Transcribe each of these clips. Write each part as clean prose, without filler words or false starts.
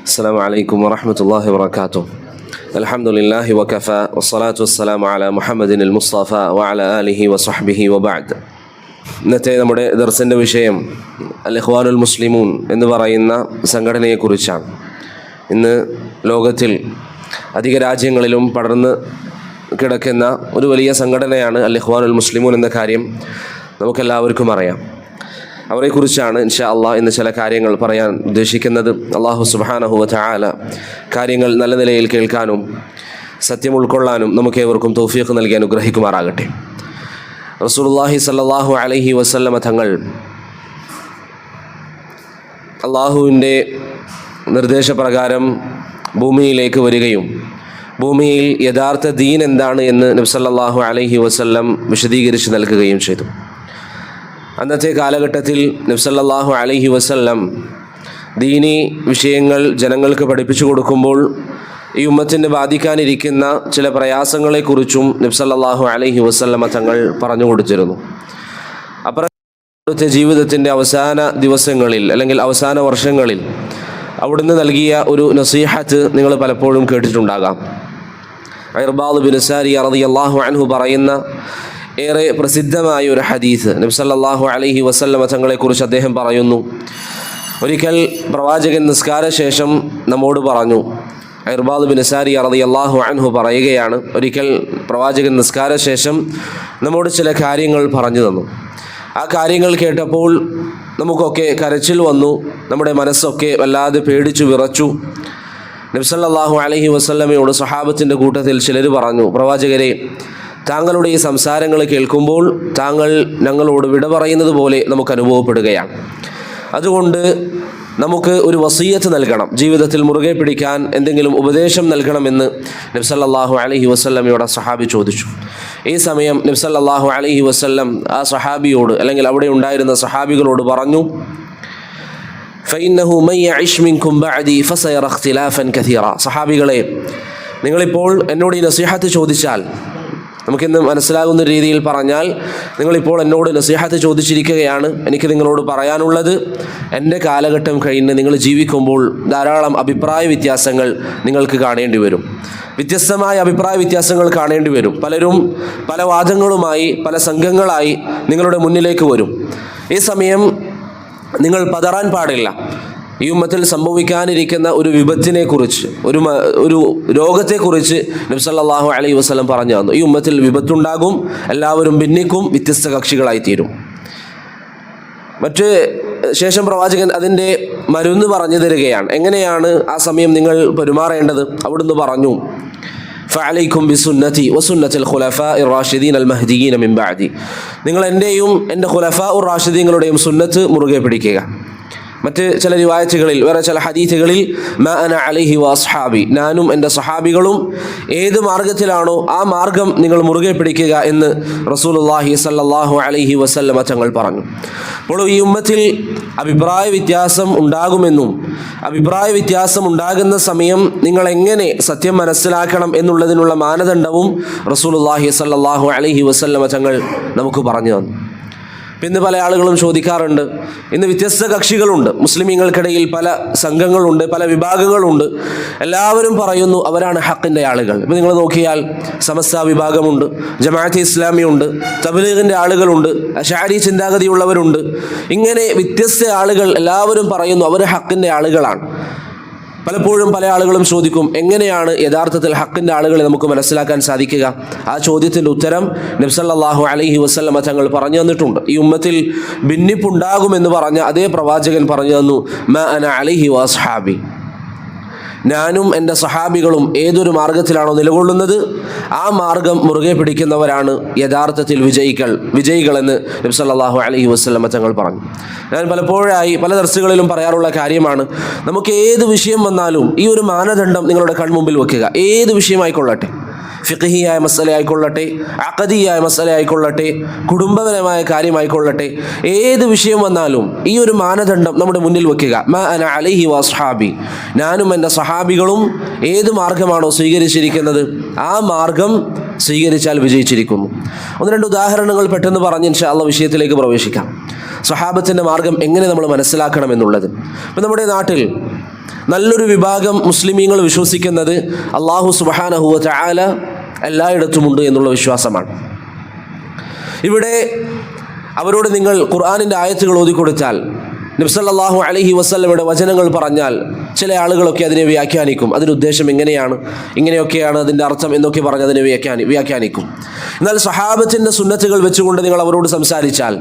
السلام عليكم ورحمة الله وبركاته. الحمد لله وكفى والصلاة والسلام على محمد المصطفى وعلى آله وصحبه وبعد. ഇന്നത്തെ നമ്മുടെ ദർസിൻ്റെ വിഷയം അൽ ഇഖ്വാനുൽ മുസ്ലിമൂൻ എന്ന് പറയുന്ന സംഘടനയെക്കുറിച്ചാണ്. ഇന്ന് ലോകത്തിൽ അധിക രാജ്യങ്ങളിലും പടർന്ന് കിടക്കുന്ന ഒരു വലിയ സംഘടനയാണ് അൽ ഇഖ്വാനുൽ മുസ്ലിമൂൻ എന്ന കാര്യം നമുക്കെല്ലാവർക്കും അറിയാം. അവരെക്കുറിച്ചാണ് ഇൻഷാ അള്ളാഹ് ഇന്ന് ചില കാര്യങ്ങൾ പറയാൻ ഉദ്ദേശിക്കുന്നത്. അള്ളാഹു സുബ്ഹാനഹു വ തആല കാര്യങ്ങൾ നല്ല നിലയിൽ കേൾക്കാനും സത്യം ഉൾക്കൊള്ളാനും നമുക്കേവർക്കും തൗഫീഖ് നൽകി അനുഗ്രഹിക്കുമാറാകട്ടെ. റസൂലുള്ളാഹി സ്വല്ലല്ലാഹു അലൈഹി വസല്ലമ തങ്ങൾ അള്ളാഹുവിൻ്റെ നിർദ്ദേശപ്രകാരം ഭൂമിയിലേക്ക് വരികയും ഭൂമിയിൽ യഥാർത്ഥ ദീൻ എന്താണ് എന്ന് നബി സല്ലല്ലാഹു അലൈഹി വസല്ലം വിശദീകരിച്ച് നൽകുകയും ചെയ്തു. അന്നത്തെ കാലഘട്ടത്തിൽ നബി സല്ലല്ലാഹു അലൈഹി വസല്ലം ദീനി വിഷയങ്ങൾ ജനങ്ങൾക്ക് പഠിപ്പിച്ചു കൊടുക്കുമ്പോൾ ഈ ഉമ്മത്തിനെ ബാധിക്കാനിരിക്കുന്ന ചില പ്രയാസങ്ങളെക്കുറിച്ചും നബി സല്ലല്ലാഹു അലൈഹി വസല്ലമ തങ്ങൾ പറഞ്ഞു കൊടുത്തിരുന്നു. അവിടുത്തെ ജീവിതത്തിൻ്റെ അവസാന ദിവസങ്ങളിൽ അല്ലെങ്കിൽ അവസാന വർഷങ്ങളിൽ അവിടുന്ന് നൽകിയ ഒരു നസീഹത്ത് നിങ്ങൾ പലപ്പോഴും കേട്ടിട്ടുണ്ടാകാം. ഇർബാദ് ബിൻ സാരിയ റളിയല്ലാഹു അൻഹു പറയുന്ന ഏറെ പ്രസിദ്ധമായ ഒരു ഹദീസ്, നബി സല്ലല്ലാഹു അലൈഹി വസല്ലമ തങ്ങളെക്കുറിച്ച് അദ്ദേഹം പറയുന്നു, ഒരിക്കൽ പ്രവാചകൻ നിസ്കാരശേഷം നമ്മോട് പറഞ്ഞു. ഇർബാദ് ബിൻ സാരിയ റളിയല്ലാഹു അൻഹു പറയുകയാണ്, ഒരിക്കൽ പ്രവാചകൻ നിസ്കാരശേഷം നമ്മോട് ചില കാര്യങ്ങൾ പറഞ്ഞു തന്നു. ആ കാര്യങ്ങൾ കേട്ടപ്പോൾ നമുക്കൊക്കെ കരച്ചിൽ വന്നു, നമ്മുടെ മനസ്സൊക്കെ വല്ലാതെ പേടിച്ചു വിറച്ചു. നബി സല്ലല്ലാഹു അലൈഹി വസല്ലമയോട് സ്വഹാബത്തിൻ്റെ കൂട്ടത്തിൽ ചിലർ പറഞ്ഞു, പ്രവാചകരെ, താങ്കളുടെ ഈ സംസാരങ്ങൾ കേൾക്കുമ്പോൾ താങ്കൾ ഞങ്ങളോട് വിട പറയുന്നത് പോലെ നമുക്ക് അനുഭവപ്പെടുകയാണ്. അതുകൊണ്ട് നമുക്ക് ഒരു വസിയ്യത്ത് നൽകണം, ജീവിതത്തിൽ മുറുകെ പിടിക്കാൻ എന്തെങ്കിലും ഉപദേശം നൽകണമെന്ന് നബി സല്ലല്ലാഹു അലൈഹി വസല്ലമയോട് സഹാബി ചോദിച്ചു. ഈ സമയം നബി സല്ലല്ലാഹു അലൈഹി വസല്ലം ആ സഹാബിയോട് അല്ലെങ്കിൽ അവിടെ ഉണ്ടായിരുന്ന സഹാബികളോട് പറഞ്ഞു, ഫഇന്നഹു മൻ യഇശ് മിൻകും ബഅദി ഫസയറ ഇഖ്തിലാഫൻ കസീറ. സഹാബികളെ, നിങ്ങളിപ്പോൾ എന്നോട് ഈ നസീഹത്ത് ചോദിച്ചാൽ, നമുക്കിന്ന് മനസ്സിലാകുന്ന രീതിയിൽ പറഞ്ഞാൽ, നിങ്ങളിപ്പോൾ എന്നോട് നസീഹത്ത് ചോദിച്ചിരിക്കുകയാണ്. എനിക്ക് നിങ്ങളോട് പറയാനുള്ളത്, എൻ്റെ കാലഘട്ടം കഴിഞ്ഞ് നിങ്ങൾ ജീവിക്കുമ്പോൾ ധാരാളം അഭിപ്രായ വ്യത്യാസങ്ങൾ നിങ്ങൾക്ക് കാണേണ്ടി വരും. വ്യത്യസ്തമായ അഭിപ്രായ വ്യത്യാസങ്ങൾ കാണേണ്ടി വരും. പലരും പല വാദങ്ങളുമായി പല സംഘങ്ങളായി നിങ്ങളുടെ മുന്നിലേക്ക് വരും. ഈ സമയം നിങ്ങൾ പതറാൻ പാടില്ല. ഈ ഉമ്മത്തിൽ സംഭവിക്കാനിരിക്കുന്ന ഒരു വിപത്തിനെക്കുറിച്ച്, ഒരു രോഗത്തെക്കുറിച്ച് നബി സല്ലല്ലാഹു അലൈഹി വസല്ലം പറഞ്ഞു തന്നു. ഈ ഉമ്മത്തിൽ വിപത്തുണ്ടാകും, എല്ലാവരും ഭിന്നിക്കും, വ്യത്യസ്ത കക്ഷികളായിത്തീരും. ശേഷം പ്രവാചകൻ അതിൻ്റെ മരുന്ന് പറഞ്ഞു തരികയാണ്. എങ്ങനെയാണ് ആ സമയം നിങ്ങൾ പെരുമാറേണ്ടത്? അവിടുന്ന് പറഞ്ഞു, ഫഅലൈക്കും ബിസുന്നതി വസുന്നത്തിൽ ഖുലഫാഇർ റാഷിദീൻ അൽ മഹ്ദിയീന മിൻ ബഅദി. നിങ്ങൾ എൻ്റെയും എൻ്റെ ഖുലഫാഉർ റാഷിദീങ്ങളുടെയും സുന്നത്ത് മുറുകെ പിടിക്കുക. മറ്റ് ചില റിവായത്തുകളിൽ, വേറെ ചില ഹദീസുകളിൽ, മാ അന അലൈഹി വഅസ്ഹാബി, ഞാനും എൻ്റെ സഹാബികളും ഏത് മാർഗത്തിലാണോ ആ മാർഗം നിങ്ങൾ മുറുകെ പിടിക്കുക എന്ന് റസൂലുള്ളാഹി സ്വല്ലല്ലാഹു അലൈഹി വസല്ലമ തങ്ങൾ പറഞ്ഞു. അപ്പോൾ ഈ ഉമ്മത്തിൽ അഭിപ്രായ വ്യത്യാസം ഉണ്ടാകുമെന്നും അഭിപ്രായ വ്യത്യാസം ഉണ്ടാകുന്ന സമയം നിങ്ങൾ എങ്ങനെ സത്യം മനസ്സിലാക്കണം എന്നുള്ളതിനുള്ള മാനദണ്ഡവും റസൂലുള്ളാഹി സ്വല്ലല്ലാഹു അലൈഹി വസല്ലമ തങ്ങൾ നമുക്ക് പറഞ്ഞു തന്നു. പിന്നെ പല ആളുകളും ചോദിക്കാറുണ്ട്, ഇന്ന് വ്യത്യസ്ത കക്ഷികളുണ്ട്, മുസ്ലിമീങ്ങൾക്കിടയിൽ പല സംഘങ്ങളുണ്ട്, പല വിഭാഗങ്ങളുണ്ട്, എല്ലാവരും പറയുന്നു അവരാണ് ഹക്കിൻ്റെ ആളുകൾ. ഇപ്പോൾ നിങ്ങൾ നോക്കിയാൽ സമസ്ത വിഭാഗമുണ്ട്, ജമാഅത്തെ ഇസ്ലാമിയുണ്ട്, തബ്ലീഗിൻ്റെ ആളുകളുണ്ട്, അശ്അരി ചിന്താഗതിയുള്ളവരുണ്ട്. ഇങ്ങനെ വ്യത്യസ്ത ആളുകൾ എല്ലാവരും പറയുന്നു അവർ ഹക്കിൻ്റെ ആളുകളാണ്. പലപ്പോഴും പല ആളുകളും ചോദിക്കും, എങ്ങനെയാണ് യഥാർത്ഥത്തിൽ ഹക്കിൻ്റെ ആളുകളെ നമുക്ക് മനസ്സിലാക്കാൻ സാധിക്കുക? ആ ചോദ്യത്തിൻ്റെ ഉത്തരം നബി സല്ലല്ലാഹു അലൈഹി വസല്ലമ തങ്ങൾ പറഞ്ഞു തന്നിട്ടുണ്ട്. ഈ ഉമ്മത്തിൽ ഭിന്നിപ്പുണ്ടാകുമെന്ന് പറഞ്ഞ അതേ പ്രവാചകൻ പറഞ്ഞു തന്നു, മാ അന അലൈഹി വഅസ്ഹാബി, ഞാനും എൻ്റെ സഹാബികളും ഏതൊരു നിലകൊള്ളുന്നത് ആ മാർഗം മുറുകെ പിടിക്കുന്നവരാണ് യഥാർത്ഥത്തിൽ വിജയികളെന്ന് നബി സല്ലല്ലാഹു അലൈഹി വസല്ലമ തങ്ങൾ പറഞ്ഞു. ഞാൻ പലപ്പോഴായി പല ദർസുകളിലും പറയാറുള്ള കാര്യമാണ്, നമുക്ക് ഏത് വിഷയം വന്നാലും ഈ ഒരു മാനദണ്ഡം നിങ്ങളുടെ കൺമുമ്പിൽ വെക്കുക. ഏത് വിഷയമായിക്കൊള്ളട്ടെ, ഫിഖ്ഹിയായ മസല ആയിക്കൊള്ളട്ടെ, അഖദിയായ മസല ആയിക്കൊള്ളട്ടെ, കുടുംബപരമായ കാര്യമായിക്കൊള്ളട്ടെ, ഏത് വിഷയം വന്നാലും ഈ ഒരു മാനദണ്ഡം നമ്മുടെ മുന്നിൽ വെക്കുക. മാ അന അലൈഹി വഅസ്ഹാബി, ഞാനും എൻ്റെ സഹാബികളും ഏത് മാർഗമാണോ സ്വീകരിച്ചിരിക്കുന്നത് ആ മാർഗം സ്വീകരിച്ചാൽ വിജയിച്ചിരിക്കുന്നു. ഒന്ന് രണ്ട് ഉദാഹരണങ്ങൾ പെട്ടെന്ന് പറഞ്ഞ് ഇൻഷാ അല്ലാഹ് വിഷയത്തിലേക്ക് പ്രവേശിക്കാം. സ്വഹാബത്തിൻ്റെ മാർഗം എങ്ങനെ നമ്മൾ മനസ്സിലാക്കണം എന്നുള്ളത്. ഇപ്പം നമ്മുടെ നാട്ടിൽ നല്ലൊരു വിഭാഗം മുസ്ലിമീങ്ങൾ വിശ്വസിക്കുന്നത് അല്ലാഹു സുബ്ഹാനഹു വ തആല എല്ലായിടത്തുമുണ്ട് എന്നുള്ള വിശ്വാസമാണ്. ഇവിടെ അവരോട് നിങ്ങൾ ഖുർആനിൻ്റെ ആയത്തുകൾ ഓതിക്കൊടുത്താൽ, നബി സല്ലല്ലാഹു അലൈഹി വസല്ലമയുടെ വചനങ്ങൾ പറഞ്ഞാൽ, ചില ആളുകളൊക്കെ അതിനെ വ്യാഖ്യാനിക്കും. അതിൻ്റെ ഉദ്ദേശം എങ്ങനെയാണ്, ഇങ്ങനെയൊക്കെയാണ് അതിൻ്റെ അർത്ഥം എന്നൊക്കെ പറഞ്ഞ് അതിനെ വ്യാഖ്യാനിക്കും. എന്നാൽ സഹാബത്തിൻ്റെ സുന്നത്തുകൾ വെച്ചുകൊണ്ട് നിങ്ങൾ അവരോട് സംസാരിച്ചാൽ,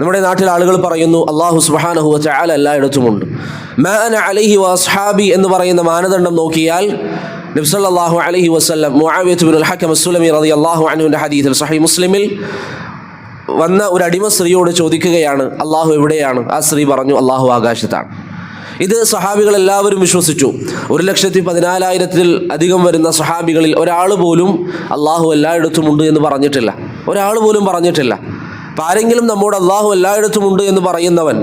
നമ്മുടെ നാട്ടിൽ ആളുകൾ പറയുന്നു അല്ലാഹു സുബ്ഹാനഹു വ തആല എല്ലായിടത്തുമുണ്ട്. മാ അന അലൈഹി വഅസ്ഹാബി എന്ന് പറയുന്ന മാനദണ്ഡം നോക്കിയാൽ നബി സല്ലല്ലാഹു അലൈഹി വസല്ലം മുആവിയത്ത് ഇബ്നുൽ ഹക്കം അസ്സുലമി റളിയല്ലാഹു അൻഹുവിൻ്റെ ഹദീസിൽ സ്വഹീഹ് മുസ്ലിമിൽ വന്ന ഒരു അടിമ സ്ത്രീയോട് ചോദിക്കുകയാണ്, അള്ളാഹു എവിടെയാണ്? ആ സ്ത്രീ പറഞ്ഞു, അള്ളാഹു ആകാശത്താണ്. ഇത് സഹാബികൾ എല്ലാവരും വിശ്വസിച്ചു. 1,14,000 അധികം വരുന്ന സഹാബികളിൽ ഒരാൾ പോലും അള്ളാഹു എല്ലായിടത്തുമുണ്ട് എന്ന് പറഞ്ഞിട്ടില്ല. ഒരാൾ പോലും പറഞ്ഞിട്ടില്ല. അപ്പം ആരെങ്കിലും നമ്മോട് അള്ളാഹു എല്ലായിടത്തുമുണ്ട് എന്ന് പറയുന്നവൻ,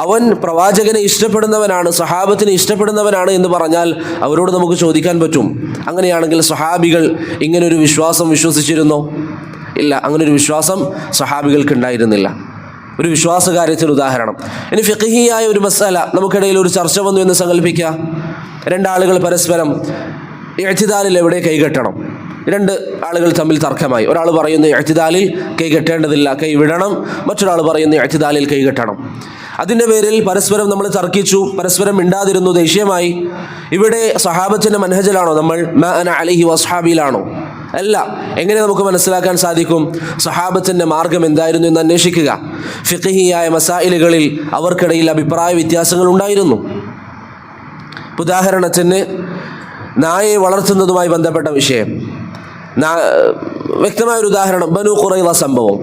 അവൻ പ്രവാചകനെ ഇഷ്ടപ്പെടുന്നവനാണ്, സഹാബത്തിനെ ഇഷ്ടപ്പെടുന്നവനാണ് എന്ന് പറഞ്ഞാൽ അവരോട് നമുക്ക് ചോദിക്കാൻ പറ്റും, അങ്ങനെയാണെങ്കിൽ സഹാബികൾ ഇങ്ങനൊരു വിശ്വാസം വിശ്വസിച്ചിരുന്നോ? ഇല്ല, അങ്ങനൊരു വിശ്വാസം സഹാബികൾക്ക് ഉണ്ടായിരുന്നില്ല. ഒരു വിശ്വാസകാര്യത്തിന് ഉദാഹരണം. ഇനി ഫിഖ്ഹിയായ ഒരു മസാല, നമുക്കിടയിൽ ഒരു ചർച്ച വന്നു എന്ന് സങ്കല്പിക്കുക. രണ്ടാളുകൾ പരസ്പരം ഇഅ്തിദാലിൽ എവിടെ കൈകെട്ടണം? രണ്ട് ആളുകൾ തമ്മിൽ തർക്കമായി. ഒരാൾ പറയുന്നു ഇഅ്തിദാലിൽ കൈ കെട്ടേണ്ടതില്ല, കൈ വിടണം. മറ്റൊരാൾ പറയുന്നു ഇഅ്തിദാലിൽ കൈ കെട്ടണം. അതിൻ്റെ പേരിൽ പരസ്പരം നമ്മൾ തർക്കിച്ചു, പരസ്പരം മിണ്ടാതിരുന്നു, ദേഷ്യമായി. ഇവിടെ സഹാബത്തിൻ്റെ മനഹജിലാണോ നമ്മൾ? മാ അന അലൈഹി വഅസ്ഹാബിയിലാണോ? അല്ല. എങ്ങനെ നമുക്ക് മനസ്സിലാക്കാൻ സാധിക്കും? സഹാബത്തിൻ്റെ മാർഗം എന്തായിരുന്നു എന്ന് അന്വേഷിക്കുക. ഫിഖ്ഹിയായ മസായിലുകളിൽ അവർക്കിടയിൽ അഭിപ്രായ വ്യത്യാസങ്ങൾ ഉണ്ടായിരുന്നു. ഉദാഹരണത്തിന് നായയെ വളർത്തുന്നതുമായി ബന്ധപ്പെട്ട വിഷയം, വ്യക്തമായൊരു ഉദാഹരണം ബനൂ ഖുറൈള സംഭവം.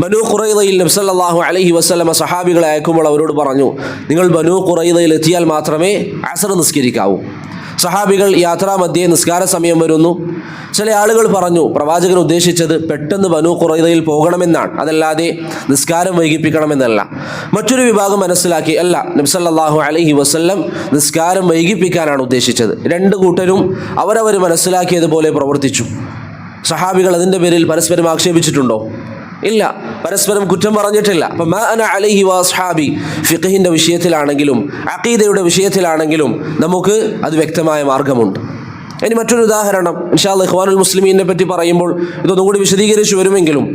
ബനൂ ഖുറൈളയിൽ നബി സല്ലല്ലാഹു അലൈഹി വസല്ലമ സഹാബികളെ അയക്കുമ്പോൾ അവരോട് പറഞ്ഞു, നിങ്ങൾ ബനൂ ഖുറൈളയിൽ എത്തിയാൽ മാത്രമേ അസ്ർ നിസ്കരിക്കാവൂ. സഹാബികൾ യാത്രാമധ്യേ നിസ്കാര സമയം വരുന്നു. ചില ആളുകൾ പറഞ്ഞു പ്രവാചകൻ ഉദ്ദേശിച്ചത് പെട്ടെന്ന് ബനൂ ഖുറൈളയിൽ പോകണമെന്നാണ്, അതല്ലാതെ നിസ്കാരം വൈകിപ്പിക്കണമെന്നല്ല. മറ്റൊരു വിഭാഗം മനസ്സിലാക്കി, അല്ല, നബി സല്ലല്ലാഹു അലൈഹി വസല്ലം നിസ്കാരം വൈകിപ്പിക്കാനാണ് ഉദ്ദേശിച്ചത്. രണ്ട് കൂട്ടരും അവരവർ മനസ്സിലാക്കിയതുപോലെ പ്രവർത്തിച്ചു. സഹാബികൾ അതിൻ്റെ പേരിൽ പരസ്പരം ആക്ഷേപിച്ചിട്ടുണ്ടോ? ഇല്ല, പരസ്പരം കുറ്റം പറഞ്ഞിട്ടില്ല. അപ്പം മാ അന അലൈഹി വഅസ്ഹാബി ഫിഖ്ഹിൻ്റെ വിഷയത്തിലാണെങ്കിലും അഖീദയുടെ വിഷയത്തിലാണെങ്കിലും നമുക്ക് അത് വ്യക്തമായ മാർഗമുണ്ട്. ഇനി മറ്റൊരു ഉദാഹരണം, ഇൻഷാ അല്ലാഹ് ഇഖ്വാനുൽ മുസ്ലിമീനെ പറ്റി പറയുമ്പോൾ ഇതൊന്നും കൂടി വിശദീകരിച്ചു വരുമെങ്കിലും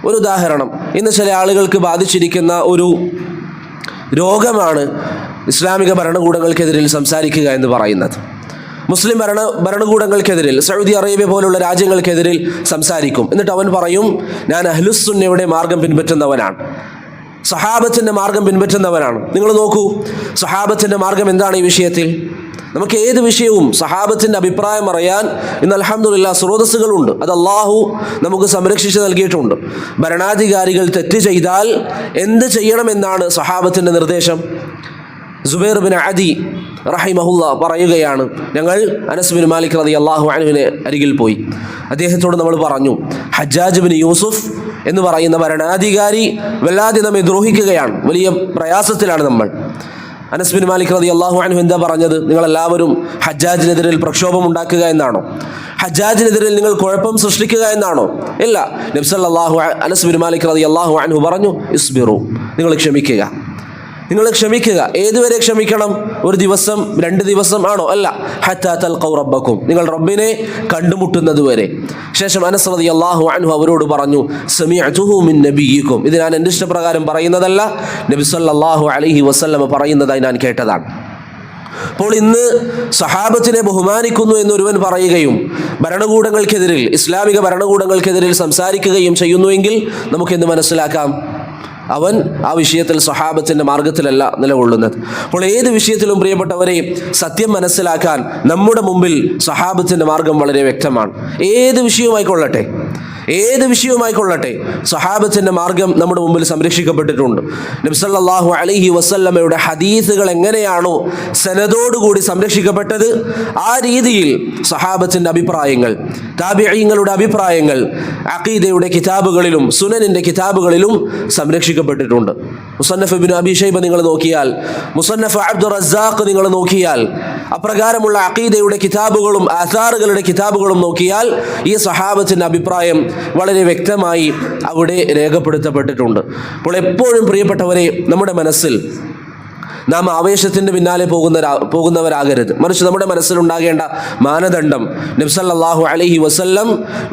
ഒരു ഉദാഹരണം. ഇന്ന് ചില ആളുകൾക്ക് ബാധിച്ചിരിക്കുന്ന ഒരു രോഗമാണ് ഇസ്ലാമിക ഭരണകൂടങ്ങൾക്കെതിരിൽ സംസാരിക്കുക എന്ന് പറയുന്നത്. മുസ്ലിം ഭരണകൂടങ്ങൾക്കെതിരിൽ, സൗദി അറേബ്യ പോലുള്ള രാജ്യങ്ങൾക്കെതിരിൽ സംസാരിക്കും. എന്നിട്ട് അവൻ പറയും, ഞാൻ അഹ്ലുസ്സുന്നയുടെ മാർഗം പിൻപറ്റുന്നവനാണ്, സഹാബത്തിൻ്റെ മാർഗം പിൻപറ്റുന്നവനാണ്. നിങ്ങൾ നോക്കൂ, സഹാബത്തിൻ്റെ മാർഗം എന്താണ് ഈ വിഷയത്തിൽ? നമുക്ക് ഏത് വിഷയവും സഹാബത്തിൻ്റെ അഭിപ്രായം അറിയാൻ ഇന്ന് അൽഹംദുലില്ലാഹ് സ്രോതസ്സുകളുണ്ട്. അത് അള്ളാഹു നമുക്ക് സംരക്ഷിച്ച് നൽകിയിട്ടുണ്ട്. ഭരണാധികാരികൾ തെറ്റ് ചെയ്താൽ എന്ത് ചെയ്യണമെന്നാണ് സഹാബത്തിൻ്റെ നിർദ്ദേശം? സുബൈർ ബിൻ അദി റഹിമഹുല്ല പറയുകയാണ്, ഞങ്ങൾ അനസ് ബിൻ മാലിക് റളിയല്ലാഹു അൻഹുവിനെ അരികിൽ പോയി. അദ്ദേഹത്തോട് നമ്മൾ പറഞ്ഞു, ഹജ്ജാജ് ബിൻ യൂസുഫ് എന്ന് പറയുന്ന ഭരണാധികാരി വല്ലാതെ നമ്മെ ദ്രോഹിക്കുകയാണ്, വലിയ പ്രയാസത്തിലാണ് നമ്മൾ. അനസ് ബിൻ മാലിക് റളിയല്ലാഹു അൻഹു എന്താ പറഞ്ഞത്? നിങ്ങളെല്ലാവരും ഹജ്ജാജിനെതിരിൽ പ്രക്ഷോഭം ഉണ്ടാക്കുക എന്നാണോ? ഹജ്ജാജിനെതിരിൽ നിങ്ങൾ കുഴപ്പം സൃഷ്ടിക്കുക എന്നാണോ? ഇല്ല. നബി സല്ലല്ലാഹു അനസ് ബിൻ മാലിക് റളിയല്ലാഹു അൻഹു പറഞ്ഞു, ഇസ്ബിറു, നിങ്ങൾ ക്ഷമിക്കുക, നിങ്ങൾ ക്ഷമിക്കുക. ഏതുവരെ ക്ഷമിക്കണം? ഒരു ദിവസം, 2 ദിവസം ആണോ? അല്ല, ഹത്താ തൽഖൗ റബ്ബക്കും, നിങ്ങൾ റബ്ബിനെ കണ്ടുമുട്ടുന്നത് വരെ. ശേഷം അനസ് റളിയല്ലാഹു അൻഹു അവരോട് പറഞ്ഞു, സമിഅതുഹു മിൻ നബിയിക്കും, ഇത് ഞാൻ എൻ്റെ ഇഷ്ടപ്രകാരം പറയുന്നതല്ല, നബി സല്ലല്ലാഹു അലൈഹി വസല്ലം പറയുന്നതായി ഞാൻ കേട്ടതാണ്. അപ്പോൾ ഇന്ന് സഹാബത്തിനെ ബഹുമാനിക്കുന്നു എന്നൊരുവൻ പറയുകയും ഭരണകൂടങ്ങൾക്കെതിരിൽ, ഇസ്ലാമിക ഭരണകൂടങ്ങൾക്കെതിരിൽ സംസാരിക്കുകയും ചെയ്യുന്നുവെങ്കിൽ നമുക്കെന്ത് മനസ്സിലാക്കാം? അവൻ ആ വിഷയത്തിൽ സഹാബത്തിൻ്റെ മാർഗത്തിലല്ല നിലകൊള്ളുന്നത്. അപ്പോൾ ഏത് വിഷയത്തിലും പ്രിയപ്പെട്ടവരെ, സത്യം മനസ്സിലാക്കാൻ നമ്മുടെ മുമ്പിൽ സഹാബത്തിൻ്റെ മാർഗം വളരെ വ്യക്തമാണ്. ഏത് വിഷയവുമായിക്കൊള്ളട്ടെ, ഏത് വിഷയവുമായിക്കൊള്ളട്ടെ, സഹാബത്തിൻ്റെ മാർഗം നമ്മുടെ മുമ്പിൽ സംരക്ഷിക്കപ്പെട്ടിട്ടുണ്ട്. നബി സല്ലല്ലാഹു അലൈഹി വസല്ലമയുടെ ഹദീസുകൾ എങ്ങനെയാണോ സനദോടുകൂടി സംരക്ഷിക്കപ്പെട്ടത്, ആ രീതിയിൽ സഹാബത്തിൻ്റെ അഭിപ്രായങ്ങൾ, താബിഈങ്ങളുടെ അഭിപ്രായങ്ങൾ അഖീദയുടെ കിതാബുകളിലും സുനനിൻ്റെ കിതാബുകളിലും സംരക്ഷിക്കപ്പെട്ടിട്ടുണ്ട്. മുസന്നഫ് ഇബ്നു അബീ ശൈബ നിങ്ങൾ നോക്കിയാൽ, മുസന്നഫ് അബ്ദുർ റസാഖ് നിങ്ങൾ നോക്കിയാൽ, അപ്രകാരമുള്ള അഖീദയുടെ കിതാബുകളും ആസാറുകളുടെ കിതാബുകളും നോക്കിയാൽ ഈ സഹാബത്തിൻ്റെ അഭിപ്രായം വളരെ വ്യക്തമായി അവിടെ രേഖപ്പെടുത്തപ്പെട്ടിട്ടുണ്ട്. അപ്പോൾ എപ്പോഴും പ്രിയപ്പെട്ടവരെ, നമ്മുടെ മനസ്സിൽ നാം ആവേശത്തിൻ്റെ പിന്നാലെ പോകുന്നവരാകരുത്. മറിച്ച് നമ്മുടെ മനസ്സിലുണ്ടാകേണ്ട മാനദണ്ഡം നബി സല്ലല്ലാഹു അലൈഹി വസല്ലം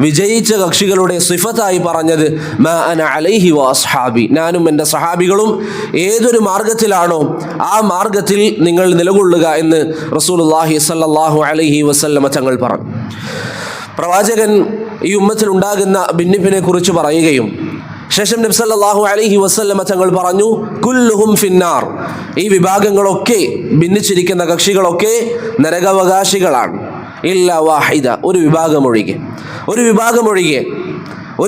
വിജയിച്ച കക്ഷികളുടെ സിഫത്തായി പറഞ്ഞത് മാ അന അലൈഹി വ അസ്ഹാബി, ഞാനും എൻ്റെ സഹാബികളും ഏതൊരു മാർഗത്തിലാണോ ആ മാർഗത്തിൽ നിങ്ങൾ നിലകൊള്ളുക എന്ന് റസൂലുള്ളാഹി സല്ലല്ലാഹു അലൈഹി വസല്ലമ തങ്ങൾ പറഞ്ഞു. പ്രവാചകൻ ഈ ഉമ്മത്തിൽ ഉണ്ടാകുന്ന ഭിന്നിപ്പിനെ കുറിച്ച് പറയുകയും ശേഷം നബി സല്ലല്ലാഹു അലൈഹി വസല്ലമ തങ്ങൾ പറഞ്ഞു, കുല്ലുഹും ഫിന്നാർ, ഈ വിഭാഗങ്ങളൊക്കെ, ഭിന്നിച്ചിരിക്കുന്ന കക്ഷികളൊക്കെ നരകാവകാശികളാണ്, ഇല്ലാ വാഹിദ, ഒരു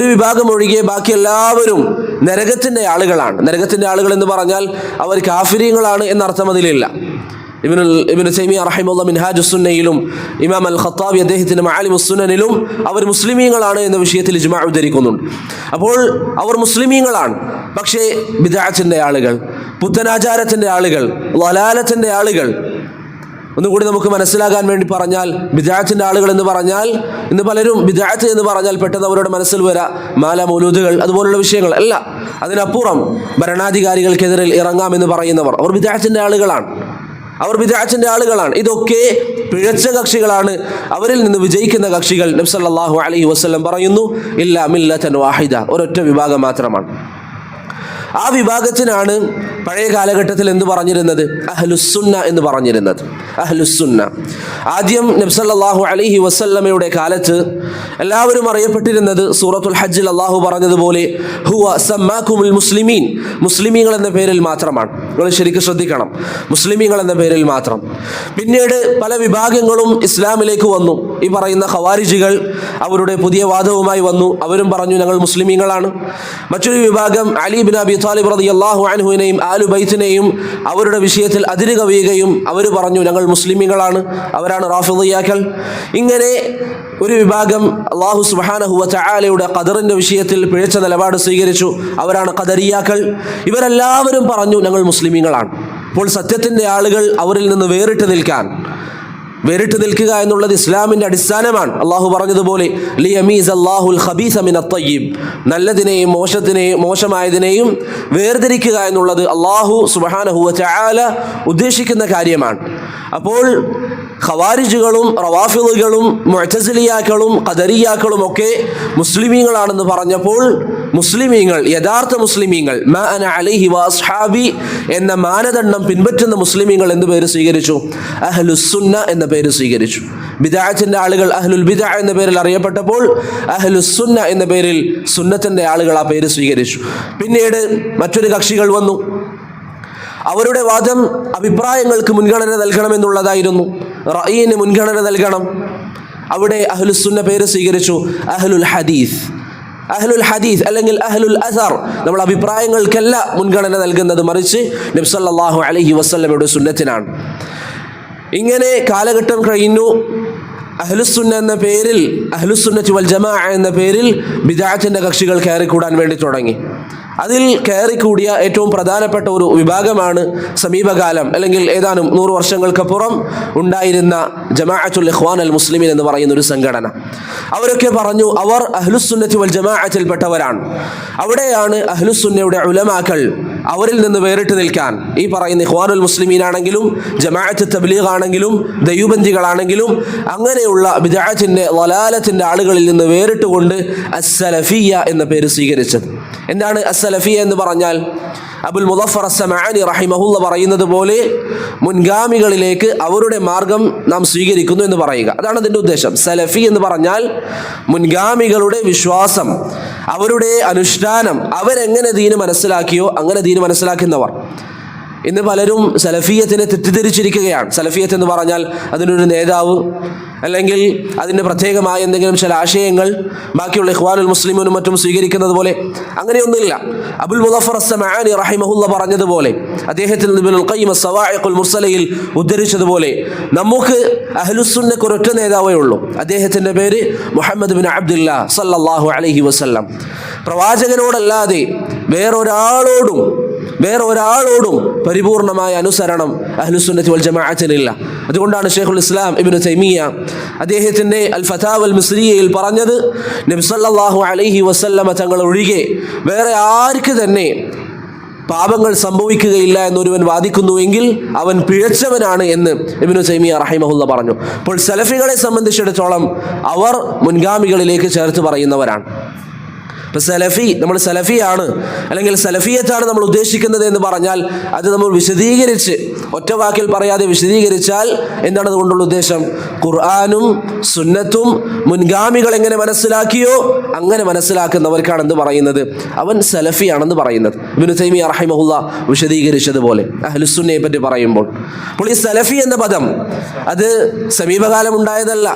വിഭാഗം ഒഴികെ ബാക്കി എല്ലാവരും നരകത്തിൻ്റെ ആളുകളാണ്. നരകത്തിൻ്റെ ആളുകൾ എന്ന് പറഞ്ഞാൽ അവർ കാഫിരീങ്ങളാണ് എന്നർത്ഥം അതിലില്ല. ഇബ്നു തൈമിയ്യ റഹിമഹുല്ലാഹ് മിൻഹാജുസ് സുന്നയിലും ഇമാം അൽ ഖത്താബി അദ്ദേഹത്തിൻ്റെ മആലിമുസ് സുനനിലും അവർ മുസ്ലിമീങ്ങളാണ് എന്ന വിഷയത്തിൽ ഇജ്മാ ഉദ്ധരിക്കുന്നുണ്ട്. അപ്പോൾ അവർ മുസ്ലിമീങ്ങളാണ്, പക്ഷേ ബിദ്അത്തിന്റെ ആളുകൾ, പുത്തനാചാരത്തിൻ്റെ ആളുകൾ, ളലാലത്തിൻ്റെ ആളുകൾ, ഒന്നുകൂടി നമുക്ക് മനസ്സിലാകാൻ വേണ്ടി പറഞ്ഞാൽ ബിദ്അത്തിന്റെ ആളുകൾ എന്ന് പറഞ്ഞാൽ ഇന്ന് പലരും ബിദ്അത്ത് എന്ന് പറഞ്ഞാൽ പെട്ടെന്ന് അവരുടെ മനസ്സിൽ വരാ മാല മൗലൂദുകൾ അതുപോലുള്ള വിഷയങ്ങൾ അല്ല. അതിനപ്പുറം ഭരണാധികാരികൾക്കെതിരെ ഇറങ്ങാമെന്ന് പറയുന്നവർ, അവർ ബിദ്അത്തിന്റെ ആളുകളാണ്. ഇതൊക്കെ പിഴച്ച കക്ഷികളാണ്. അവരിൽ നിന്ന് വിജയിക്കുന്ന കക്ഷികൾ നബി സല്ലല്ലാഹു അലൈഹി വസല്ലം പറയുന്നു, ഇല്ലാ മില്ലതൻ വാഹിദ, ഒരൊറ്റ വിഭാഗം മാത്രമാണ്. ആ വിഭാഗത്തിനാണ് പഴയ കാലഘട്ടത്തിൽ എന്ത് പറഞ്ഞിരുന്നത്? അഹ്ലുസ്സുന്ന എന്ന് പറഞ്ഞിരുന്നത്. അഹ്ലുസ്സുന്ന ആദ്യം നബി സല്ലല്ലാഹു അലൈഹി വസല്ലമയുടെ കാലത്ത് എല്ലാവരും അറിയപ്പെട്ടിരുന്നത് സൂറത്തുൽ ഹജ്ജിൽ അള്ളാഹു പറഞ്ഞതുപോലെ ഹുവ സമ്മാക്കുമുൽ മുസ്ലിമീൻ, മുസ്ലിമീങ്ങൾ എന്ന പേരിൽ മാത്രമാണ്. നിങ്ങൾ ശരിക്കും ശ്രദ്ധിക്കണം, മുസ്ലിമീങ്ങൾ എന്ന പേരിൽ മാത്രം. പിന്നീട് പല വിഭാഗങ്ങളും ഇസ്ലാമിലേക്ക് വന്നു. ഈ പറയുന്ന ഖവാരിജികൾ അവരുടെ പുതിയ വാദവുമായി വന്നു. അവരും പറഞ്ഞു ഞങ്ങൾ മുസ്ലിമീങ്ങളാണ്. മറ്റൊരു വിഭാഗം അലി ഇബ്നു അബി ത്വാലിബ് റളിയല്ലാഹു അൻഹുവിനെയും ആലു ബൈത്തിനെയും അവരുടെ വിഷയത്തിൽ അതിര് കവിയുകയും അവർ പറഞ്ഞു ഞങ്ങൾ മുസ്ലിമീങ്ങളാണ്, അവരാണ് റാഫിദിയ്യാക്കൾ. ഇങ്ങനെ ഒരു വിഭാഗം അല്ലാഹു സുബ്ഹാനഹു വ തആലയുടെ ഖദറിന്റെ വിഷയത്തിൽ പിഴച്ച നിലപാട് സ്വീകരിച്ചു, അവരാണ് ഖദരിയ്യാക്കൾ. ഇവരെല്ലാവരും പറഞ്ഞു ഞങ്ങൾ മുസ്ലിമീങ്ങളാണ്. അപ്പോൾ സത്യത്തിൻ്റെ ആളുകൾ അവരിൽ നിന്ന് വേറിട്ട് നിൽക്കുക എന്നുള്ളത് ഇസ്ലാമിൻ്റെ അടിസ്ഥാനമാണ്. അള്ളാഹു പറഞ്ഞതുപോലെ ലിയമീസ് അല്ലാഹുൽ ഖബീസ മിനത് തയ്യിബ്, നല്ലതിനെയും മോശമായതിനെയും വേർതിരിക്കുക എന്നുള്ളത് അള്ളാഹു സുബ്ഹാനഹു വ തആല ഉദ്ദേശിക്കുന്ന കാര്യമാണ്. അപ്പോൾ ഖവാരിജുകളും റവാഫിളുകളും മുഅ്തസിലിയാക്കളും ഖദരിയാക്കളും ഒക്കെ മുസ്ലിമീങ്ങളാണെന്ന് പറഞ്ഞപ്പോൾ മുസ്ലിമീങ്ങൾ, യഥാർത്ഥ മുസ്ലിമീങ്ങൾ, മാ അന അലൈഹി വ അസ്ഹാബി എന്ന മാനദണ്ഡം പിൻപറ്റുന്ന മുസ്ലിമീങ്ങൾ എന്ത് പേര് സ്വീകരിച്ചു? അഹ്ലുസ്സുന്ന എന്ന പേര് സ്വീകരിച്ചു. ബിദ്അത്തിന്റെ ആളുകൾ അഹ്ലുൽ ബിദ്അ എന്ന പേരിൽ അറിയപ്പെട്ടപ്പോൾ അഹ്ലുസ്സുന്ന എന്ന പേരിൽ സുന്നത്തിന്റെ ആളുകൾ ആ പേര് സ്വീകരിച്ചു. പിന്നീട് മറ്റൊരു കക്ഷികൾ വന്നു. അവരുടെ വാദം അഭിപ്രായങ്ങൾക്ക് മുൻഗണന നൽകണമെന്നുള്ളതായിരുന്നു. റഅയിന് മുൻഗണന നൽകണം. അവിടെ അഹ്ലുസ്സുന്ന പേര് സ്വീകരിച്ചു അഹ്ലുൽ ഹദീസ് അല്ലെങ്കിൽ അഹ്ലുൽ അസർ. നമ്മൾ അഭിപ്രായങ്ങൾക്കല്ല മുൻഗണന നൽകുന്നത്, മറിച്ച് നബി സല്ലല്ലാഹു അലൈഹി വസല്ലമയുടെ സുന്നത്തിനാണ്. ഇങ്ങനെ കാലഘട്ടം കഴിഞ്ഞു. അഹ്ലുസ്സുന്ന എന്ന പേരിൽ, അഹ്ലുസ്സുന്നത്തി വൽ ജമാഅ എന്ന പേരിൽ ബിദ്അത്തിന്റെ കക്ഷികൾ കയറിക്കൂടാൻ വേണ്ടി തുടങ്ങി. അതിൽ കയറിക്കൂടിയ ഏറ്റവും പ്രധാനപ്പെട്ട ഒരു വിഭാഗമാണ് സമീപകാലം അല്ലെങ്കിൽ ഏതാനും 100 വർഷങ്ങൾക്കപ്പുറം ഉണ്ടായിരുന്ന ജമാഅത്തുൽ ഇഖ്വാൻ അൽ മുസ്ലിമീൻ എന്ന് പറയുന്ന ഒരു സംഘടന. അവരൊക്കെ പറഞ്ഞു അവർ അഹ്ലുസ്സുന്നത്തി വൽ ജമാഅത്തിൽപ്പെട്ടവരാണ്. അവിടെയാണ് അഹ്ലുസ്സുന്നയുടെ ഉലമാക്കൾ അവരിൽ നിന്ന് വേറിട്ട് നിൽക്കാൻ, ഈ പറയുന്ന ഇഖ്വാനുൽ മുസ്ലിമീൻ ആണെങ്കിലും ജമാഅത്ത് തബ്ലീഗ് ആണെങ്കിലും ദൈവബന്ധികളാണെങ്കിലും അങ്ങനെയുള്ള ബിദ്അത്തിന്റെ ളലാലത്തിന്റെ ആളുകളിൽ നിന്ന് വേറിട്ടുകൊണ്ട് അസ്സലഫിയ്യ എന്ന പേര് സ്വീകരിച്ചത്. എന്താണ് അസ്സലഫിയ്യ എന്ന് പറഞ്ഞാൽ? അബുൽ മുദഫർ അസ്സമഅനി റഹിമഹുല്ല പറയുന്നത് പോലെ മുൻഗാമികളിലേക്ക് അവരുടെ മാർഗം നാം സ്വീകരിക്കുന്നു എന്ന് പറയുക. അതാണ് അതിൻ്റെ ഉദ്ദേശം. സലഫി എന്ന് പറഞ്ഞാൽ മുൻഗാമികളുടെ വിശ്വാസം, അവരുടെ അനുഷ്ഠാനം, അവരെങ്ങനെ ദീന് മനസ്സിലാക്കിയോ അങ്ങനെ ദീന് മനസ്സിലാക്കുന്നവർ. ഇന്ന് പലരും സലഫിയത്തിനെ തെറ്റിദ്ധരിച്ചിരിക്കുകയാണ്. സലഫിയത്ത് എന്ന് പറഞ്ഞാൽ അതിനൊരു നേതാവ് അല്ലെങ്കിൽ അതിൻ്റെ പ്രത്യേകമായ എന്തെങ്കിലും ചില ആശയങ്ങൾ ബാക്കിയുള്ള ഇഖ്വാനുൽ മുസ്ലിമീനും മറ്റും സ്വീകരിക്കുന്നത് പോലെ അങ്ങനെയൊന്നുമില്ല. അബുൽ മുദഫർ അസ്സമഅനി റഹിമഹുല്ല പറഞ്ഞതുപോലെ, അദ്ദേഹത്തിൽ ഇബ്നുൽ ഖയ്യിം അസ്സവാഇഖുൽ മുർസലയിൽ ഉദ്ധരിച്ചതുപോലെ, നമുക്ക് അഹ്ലുസ്സുന്നക്ക് ഒരൊറ്റ നേതാവേ ഉള്ളൂ. അദ്ദേഹത്തിൻ്റെ പേര് മുഹമ്മദ് ബിൻ അബ്ദുല്ലാഹ് സല്ലല്ലാഹു അലൈഹി വസല്ലം. പ്രവാചകനോടല്ലാതെ വേറൊരാളോടും പരിപൂർണമായ അനുസരണം അഹ്ലുസുന്നത്തി വൽ ജമാഅത്തിനില്ല. അതുകൊണ്ടാണ് ശൈഖുൽ ഇസ്ലാം ഇബ്നു തൈമിയ്യ അദ്ദേഹത്തിൻ്റെ അൽ ഫതാവ അൽ മിസ്രിയയിൽ പറഞ്ഞത്, നബി സല്ലല്ലാഹു അലൈഹി വസല്ലമ തങ്ങൾ ഒഴികെ വേറെ ആർക്ക് തന്നെ പാപങ്ങൾ സംഭവിക്കുകയില്ല എന്നൊരുവൻ വാദിക്കുന്നുവെങ്കിൽ അവൻ പിഴച്ചവനാണ് എന്ന് ഇബ്നു തൈമിയ്യ റഹിമഹുല്ല പറഞ്ഞു. അപ്പോൾ സലഫികളെ സംബന്ധിച്ചിടത്തോളം അവർ മുൻഗാമികളിലേക്ക് ചേർത്ത് പറയുന്നവരാണ്. ഇപ്പം സലഫി, നമ്മൾ സലഫിയാണ് അല്ലെങ്കിൽ സലഫിയത്താണ് നമ്മൾ ഉദ്ദേശിക്കുന്നത് എന്ന് പറഞ്ഞാൽ അത് നമ്മൾ വിശദീകരിച്ച് ഒറ്റ വാക്കിൽ പറയാതെ വിശദീകരിച്ചാൽ എന്താണ് അതുകൊണ്ടുള്ള ഉദ്ദേശം? ഖുർആനും സുന്നത്തും മുൻഗാമികൾ എങ്ങനെ മനസ്സിലാക്കിയോ അങ്ങനെ മനസ്സിലാക്കുന്നവർക്കാണ് എന്ത് പറയുന്നത്? അവൻ സലഫിയാണെന്ന് പറയുന്നത്. ഇബ്നു തൈമിയ്യ റഹിമഹുല്ല വിശദീകരിച്ചതുപോലെ അഹ്ലുസുന്നയെ പറ്റി പറയുമ്പോൾ. അപ്പോൾ ഈ സലഫി എന്ന പദം അത് സമീപകാലം ഉണ്ടായതല്ല,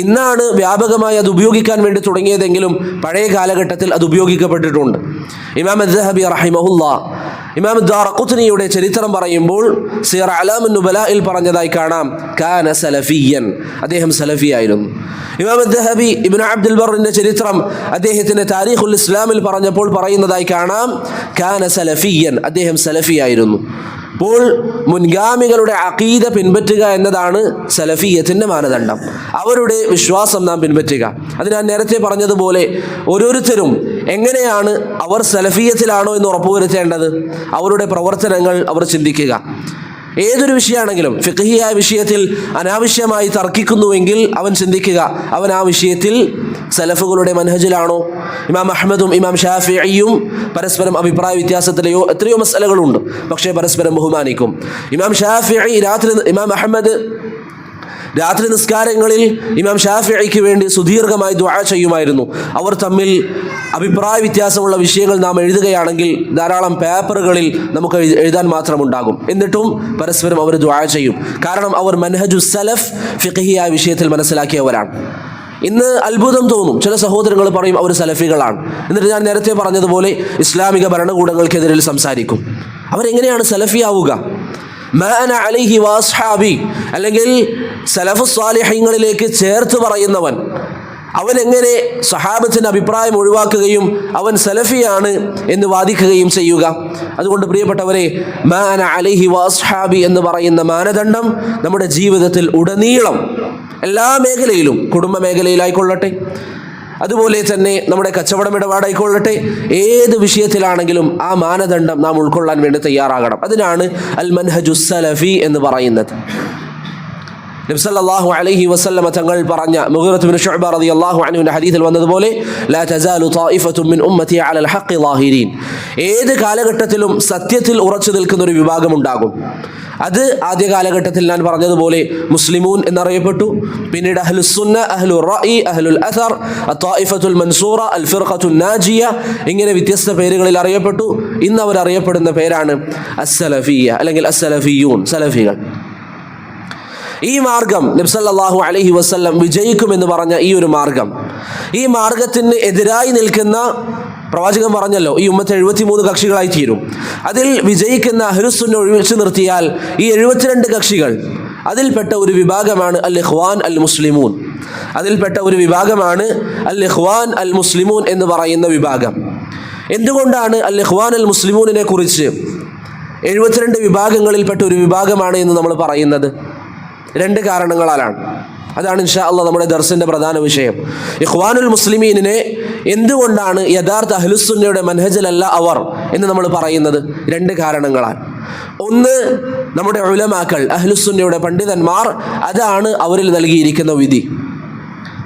ഇന്നാണ് വ്യാപകമായി അത് ഉപയോഗിക്കാൻ വേണ്ടി തുടങ്ങിയതെങ്കിലും പഴയ കാലഘട്ടത്തിൽ അത് ഉപയോഗിക്കപ്പെട്ടിട്ടുണ്ട്. ഇമാം അദ്ദഹബി റഹിമഹുല്ലാ ഇമാം ദാറഖുത്നിയുടെ ചരിത്രം പറയുമ്പോൾ സിയർ അലാമുൻ നുബലായിൽ പറഞ്ഞതായി കാണാം, കാന സലഫിയൻ, അദ്ദേഹം സലഫിയായിരുന്നു. ഇമാം അദ്ദഹബി ഇബ്നു അബ്ദുൽ ബറിന്റെ ചരിത്രം അദ്ദേഹത്തിന്റെ താരീഖുൽ ഇസ്ലാമിൽ പറഞ്ഞപ്പോൾ പറയുന്നതായി കാണാം, കാന സലഫിയൻ, അദ്ദേഹം സലഫിയായിരുന്നു. അപ്പോൾ മുൻഗാമികളുടെ അഖീദ പിൻപറ്റുക എന്നതാണ് സലഫിയത്തിൻ്റെ മാനദണ്ഡം. അവരുടെ വിശ്വാസം നാം പിൻപറ്റുക. അത് ഞാൻ നേരത്തെ പറഞ്ഞതുപോലെ ഓരോരുത്തരും എങ്ങനെയാണ് അവർ സലഫിയത്തിലാണോ എന്ന് ഉറപ്പുവരുത്തേണ്ടത്? അവരുടെ പ്രവർത്തനങ്ങൾ അവർ ചിന്തിക്കുക. ഏതൊരു വിഷയമാണെങ്കിലും ഫിഖ്ഹിയായ വിഷയത്തിൽ അനാവശ്യമായി തർക്കിക്കുന്നുവെങ്കിൽ അവൻ ചിന്തിക്കുക, അവൻ ആ വിഷയത്തിൽ സലഫുകളുടെ മനഹജിലാണോ? ഇമാം അഹ്മദും ഇമാം ഷാഫിഈയും പരസ്പരം അഭിപ്രായ വ്യത്യാസത്തിലെയോ എത്രയോ മസലകളുണ്ട്, പക്ഷേ പരസ്പരം ബഹുമാനിക്കും. ഇമാം ഷാഫിഈ ഇമാം അഹ്മദ് രാത്രി നിസ്കാരങ്ങളിൽ ഇമാം ഷാഫിഈക്ക് വേണ്ടി സുദീർഘമായി ദുആ ചെയ്യുമായിരുന്നു. അവർ തമ്മിൽ അഭിപ്രായ വ്യത്യാസമുള്ള വിഷയങ്ങൾ നാം എഴുതുകയാണെങ്കിൽ ധാരാളം പേപ്പറുകളിൽ നമുക്ക് എഴുതാൻ മാത്രമുണ്ടാകും. എന്നിട്ടും പരസ്പരം അവർ ദുആ ചെയ്യും. കാരണം അവർ മൻഹജു സലഫ് ഫിഖ്ഹിയായ വിഷയത്തിൽ മനസ്സിലാക്കിയവരാണ്. ഇന്ന് അത്ഭുതം തോന്നും, ചില സഹോദരങ്ങൾ പറയും അവർ സലഫികളാണ്, എന്നിട്ട് ഞാൻ നേരത്തെ പറഞ്ഞതുപോലെ ഇസ്ലാമിക ഭരണകൂടങ്ങൾക്കെതിരെ സംസാരിക്കും. അവരെങ്ങനെയാണ് സലഫിയാവുക? മാ അന അലൈഹി വഅസ്ഹാബി, അല്ലെങ്കിൽ സലഫു സ്വാലിഹീങ്ങളിലേക്ക് ചേർത്ത് പറയുന്നവൻ അവൻ എങ്ങനെ സഹാബത്തിന്റെ അഭിപ്രായം ഒഴിവാക്കുകയും അവൻ സലഫിയാണ് എന്ന് വാദിക്കുകയും ചെയ്യുക? അതുകൊണ്ട് പ്രിയപ്പെട്ടവരെ, മാ അന അലൈഹി വഅസ്ഹാബി എന്ന് പറയുന്ന മാനദണ്ഡം നമ്മുടെ ജീവിതത്തിൽ ഉടനീളം എല്ലാ മേഖലയിലും, കുടുംബ മേഖലയിലായിക്കൊള്ളട്ടെ, അതുപോലെ തന്നെ നമ്മുടെ കച്ചവടം ഇടപാടായിക്കൊള്ളട്ടെ, ഏത് വിഷയത്തിലാണെങ്കിലും ആ മാനദണ്ഡം നാം ഉൾക്കൊള്ളാൻ വേണ്ടി തയ്യാറാകണം. അതിനാണ് അൽ മൻഹജു സലഫി എന്ന് പറയുന്നത്. നബി സല്ലല്ലാഹു അലൈഹി വസല്ലമ തങ്ങൾ പറഞ്ഞ മുഗീറത്ത് ഇബ്നു ശുഅബ റളിയല്ലാഹു അൻഹുവിന്റെ ഹദീസിൽ വന്നതുപോലെ ലാ തസാലു ത്വായിഫത്തുൻ മിൻ ഉമ്മത്തി അലൽ ഹഖ് ളാഹിരീൻ, ഏത് കാലഘട്ടത്തിലും സത്യത്തിൽ ഉറച്ചു നിൽക്കുന്ന ഒരു വിഭാഗം ഉണ്ടാകും. അത് ആദ്യ കാലഘട്ടത്തിൽ ഞാൻ പറഞ്ഞതുപോലെ മുസ്ലിമൂൻ എന്നറിയപ്പെട്ടു. പിന്നീട് അഹ്ലുസുന്ന, അഹ്ലുർ റഅയി, അഹ്ലുൽ അഥർ, അത്വായിഫത്തുൽ മൻസൂറ, അൽ ഫിർഖത്തുൻ നാജിയ, ഇങ്ങനെ വ്യത്യസ്ത പേരുകളിൽ അറിയപ്പെട്ടു. ഇന്ന് അവർ അറിയപ്പെടുന്ന പേരാണ് അസ്സലഫിയ അല്ലെങ്കിൽ അസ്സലഫിയൂൻ, സലഫികൾ. ഈ മാർഗം നബി സല്ലല്ലാഹു അലൈഹി വസല്ലം വിജയിക്കുമെന്ന് പറഞ്ഞ ഈ ഒരു മാർഗം, ഈ മാർഗത്തിന് എതിരായി നിൽക്കുന്ന പ്രവാചകൻ പറഞ്ഞല്ലോ, ഈ ഉമ്മത്ത് 73 കക്ഷികളായി തീരും. അതിൽ വിജയിക്കുന്ന അഹ്ലുസുന്ന ഒഴിച്ചു നിർത്തിയാൽ ഈ 72 കക്ഷികൾ, അതിൽപ്പെട്ട ഒരു വിഭാഗമാണ് അൽ ഇഖ്വാൻ അൽ മുസ്ലിമൂൻ. അതിൽപ്പെട്ട ഒരു വിഭാഗമാണ് അൽ ഇഖ്വാൻ അൽ മുസ്ലിമൂൻ എന്ന് പറയുന്ന വിഭാഗം. എന്തുകൊണ്ടാണ് അൽ ഇഖ്വാൻ അൽ മുസ്ലിമൂനിനെ കുറിച്ച് 72 വിഭാഗങ്ങളിൽപ്പെട്ട ഒരു വിഭാഗമാണ് എന്ന് നമ്മൾ പറയുന്നത്? 2 കാരണങ്ങളാലാണ്. അതാണ് ഇൻഷാ അല്ലാഹ് നമ്മുടെ ദർസിന്റെ പ്രധാന വിഷയം. ഇഖ്വാനുൽ മുസ്ലിമീനിനെ എന്തുകൊണ്ടാണ് യഥാർത്ഥ അഹ്ലുസുന്നയുടെ മനഹജിലല്ല അവർ എന്ന് നമ്മൾ പറയുന്നത്? 2 കാരണങ്ങളാണ്. ഒന്ന്, നമ്മുടെ ഉലമാക്കൾ, അഹ്ലുസുന്നയുടെ പണ്ഡിതന്മാർ, അതാണ് അവരിൽ നൽകിയിരിക്കുന്ന വിധി.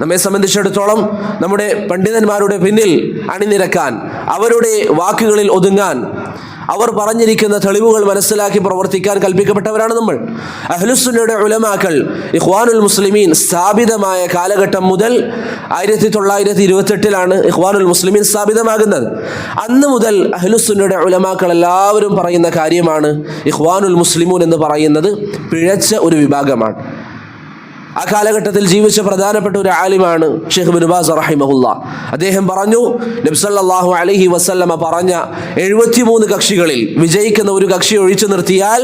നമ്മെ സംബന്ധിച്ചിടത്തോളം നമ്മുടെ പണ്ഡിതന്മാരുടെ പിന്നിൽ അണിനിരക്കാൻ, അവരുടെ വാക്കുകളിൽ ഒതുങ്ങാൻ, അവർ പറഞ്ഞിരിക്കുന്ന തെളിവുകൾ മനസ്സിലാക്കി പ്രവർത്തിക്കാൻ കൽപ്പിക്കപ്പെട്ടവരാണ് നമ്മൾ. അഹ്ലുസുന്നയുടെ ഉലമാക്കൾ, ഇഖ്വാനുൽ മുസ്ലിമീൻ സ്ഥാപിതമായ കാലഘട്ടം മുതൽ 1928 ഇഖ്വാനുൽ മുസ്ലിമീൻ സ്ഥാപിതമാകുന്നത്. അന്ന് മുതൽ അഹ്ലുസുന്നയുടെ ഉലമാക്കൾ എല്ലാവരും പറയുന്ന കാര്യമാണ്, ഇഖ്വാനുൽ മുസ്ലിമൂൻ എന്ന് പറയുന്നത് പിഴച്ച ഒരു വിഭാഗമാണ്. ആ കാലഘട്ടത്തിൽ ജീവിച്ച പ്രധാനപ്പെട്ട ഒരു ആലിമാണ് ഷെയ്ഖ് ഇബ്നു ബാസ് റഹിമഹുല്ലാ. അദ്ദേഹം പറഞ്ഞു, നബി സല്ലല്ലാഹു അലൈഹി വസല്ലമ പറഞ്ഞ 73 കക്ഷികളിൽ വിജയിക്കുന്ന ഒരു കക്ഷി ഒഴിച്ചു നിർത്തിയാൽ